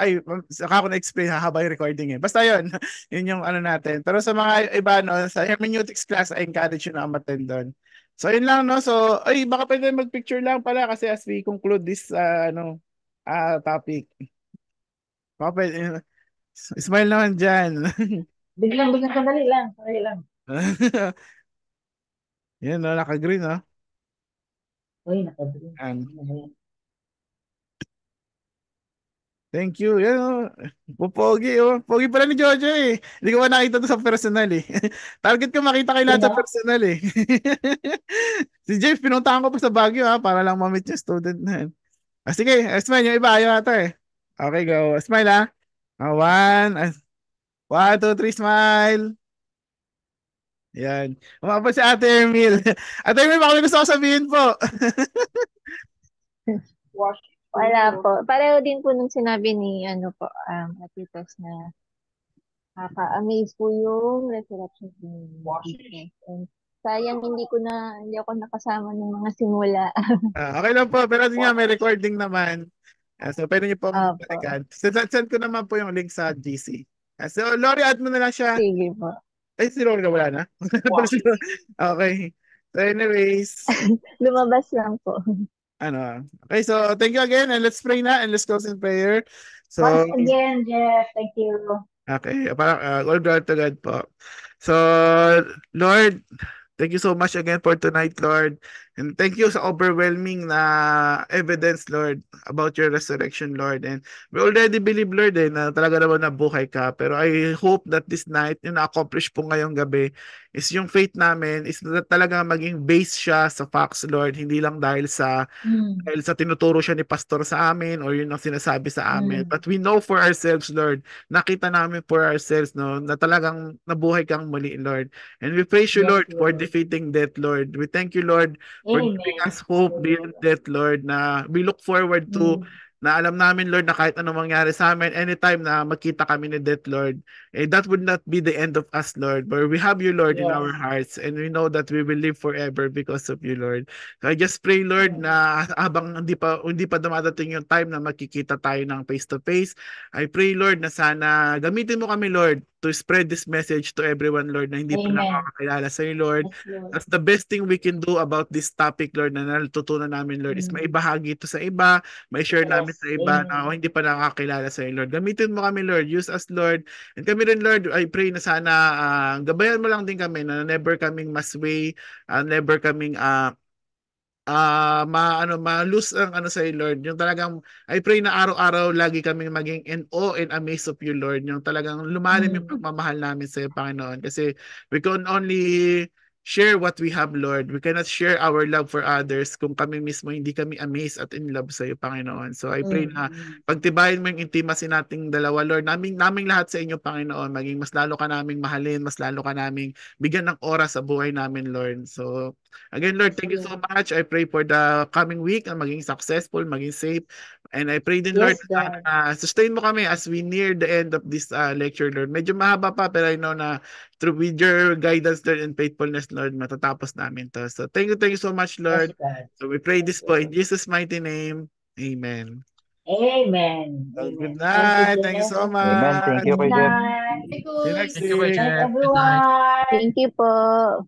saka ko na-explain haba yung recording eh. Basta yun. Yun yung ano natin. Pero sa mga iba, no, sa hermeneutics class, I encourage you na umattend doon. So yun lang, no. So, baka pwede mag-picture lang pala kasi as we conclude this topic. Baka pwede, smile naman dyan. Biglang sandali lang. Yan, no, naka-green, no? Uy, naka-green. Thank you. Yan, oh. Pogi, oh. Pogi pala ni Jojo eh. Hindi ko pa nakita to sa personal eh. Target ko makita kay lahat sa personal eh. Si Jeff, pinuntahan ko pa sa Baguio ha, para lang ma-meet yung student na yan. Sige, smile yung iba. Ayaw ata eh. Okay, go. Smile ha. 1, 2, 3, smile. Yan. Umabot si Ate Emil. Ate Emil, baka may gusto ko sabihin po. Wala po. Pareho din po nung sinabi ni Atitos na nakaka-amaze po yung resurrection ni Jesus. And sayang hindi ako nakasama ng mga simula. Okay lang po, pero nga may recording naman. So pwede niyo po balikan. Send ko naman po yung link sa GC. So Lori, add mo na lang siya. Sige po. Si Lori na wala na? Okay. So anyways. Lumabas lang po. Okay, so thank you again and let's pray na and let's close in prayer. So, once again, Jeff, thank you. Okay, all glory to God po. So, Lord, thank you so much again for tonight, Lord. And thank you sa overwhelming na evidence, Lord, about your resurrection, Lord. And we already believe, Lord, na talaga naman nabuhay ka. Pero I hope that this night, yung na-accomplish po ngayong gabi, is yung faith namin is talaga maging based siya sa facts, Lord. Hindi lang dahil sa tinuturo siya ni pastor sa amin or yun ang sinasabi sa amin. But we know for ourselves, Lord. Nakita namin for ourselves, no, na talagang nabuhay kang muli, Lord. And we praise you, Lord, for defeating death, Lord. We thank you, Lord, for giving us hope beyond death, Lord, na we look forward to, na alam namin, Lord, na kahit anong mangyari sa amin, anytime na magkita kami ni death, Lord, that would not be the end of us, Lord, but we have you, Lord, in our hearts, and we know that we will live forever because of you, Lord. So I just pray, Lord, na habang hindi pa dumadating yung time na magkikita tayo ng face-to-face, I pray, Lord, na sana gamitin mo kami, Lord, to spread this message to everyone, Lord, na hindi pa nakakakilala sa'yo, Lord. That's the best thing we can do about this topic, Lord, na natutunan namin, Lord, is maibahagi ito sa iba, mai-share namin sa iba na hindi pa nakakakilala sa'yo, Lord. Gamitin mo kami, Lord. Use us, Lord. And kami rin, Lord, I pray na sana gabayan mo lang din kami na never kaming masway, never kaming ma-lose ang sa Lord. Yung talagang, I pray na araw-araw lagi kaming maging in awe and amaze of you, Lord. Yung talagang lumalim yung pagmamahal namin sa iyo, Panginoon. Kasi we can only share what we have, Lord. We cannot share our love for others kung kami mismo hindi kami amazed at in love sa iyo, Panginoon. So I pray na pagtibayin mo yung intimacy nating dalawa, Lord. Naming lahat sa inyo, Panginoon. Maging mas lalo ka naming mahalin, mas lalo ka naming bigyan ng oras sa buhay namin, Lord. So again, Lord, thank you so much. I pray for the coming week na maging successful, maging safe. And I pray din, Lord, sustain mo kami as we near the end of this lecture, Lord. Medyo mahaba pa, pero I know na through with your guidance, Lord, and faithfulness, Lord, matatapos namin to. So thank you so much, Lord. So we pray this po in Jesus' mighty name. Amen. Amen. Good night. Thank you so much. Amen. Thank you, Kuya Jeff. Good night. See you next Good week. night, everyone. Thank you po.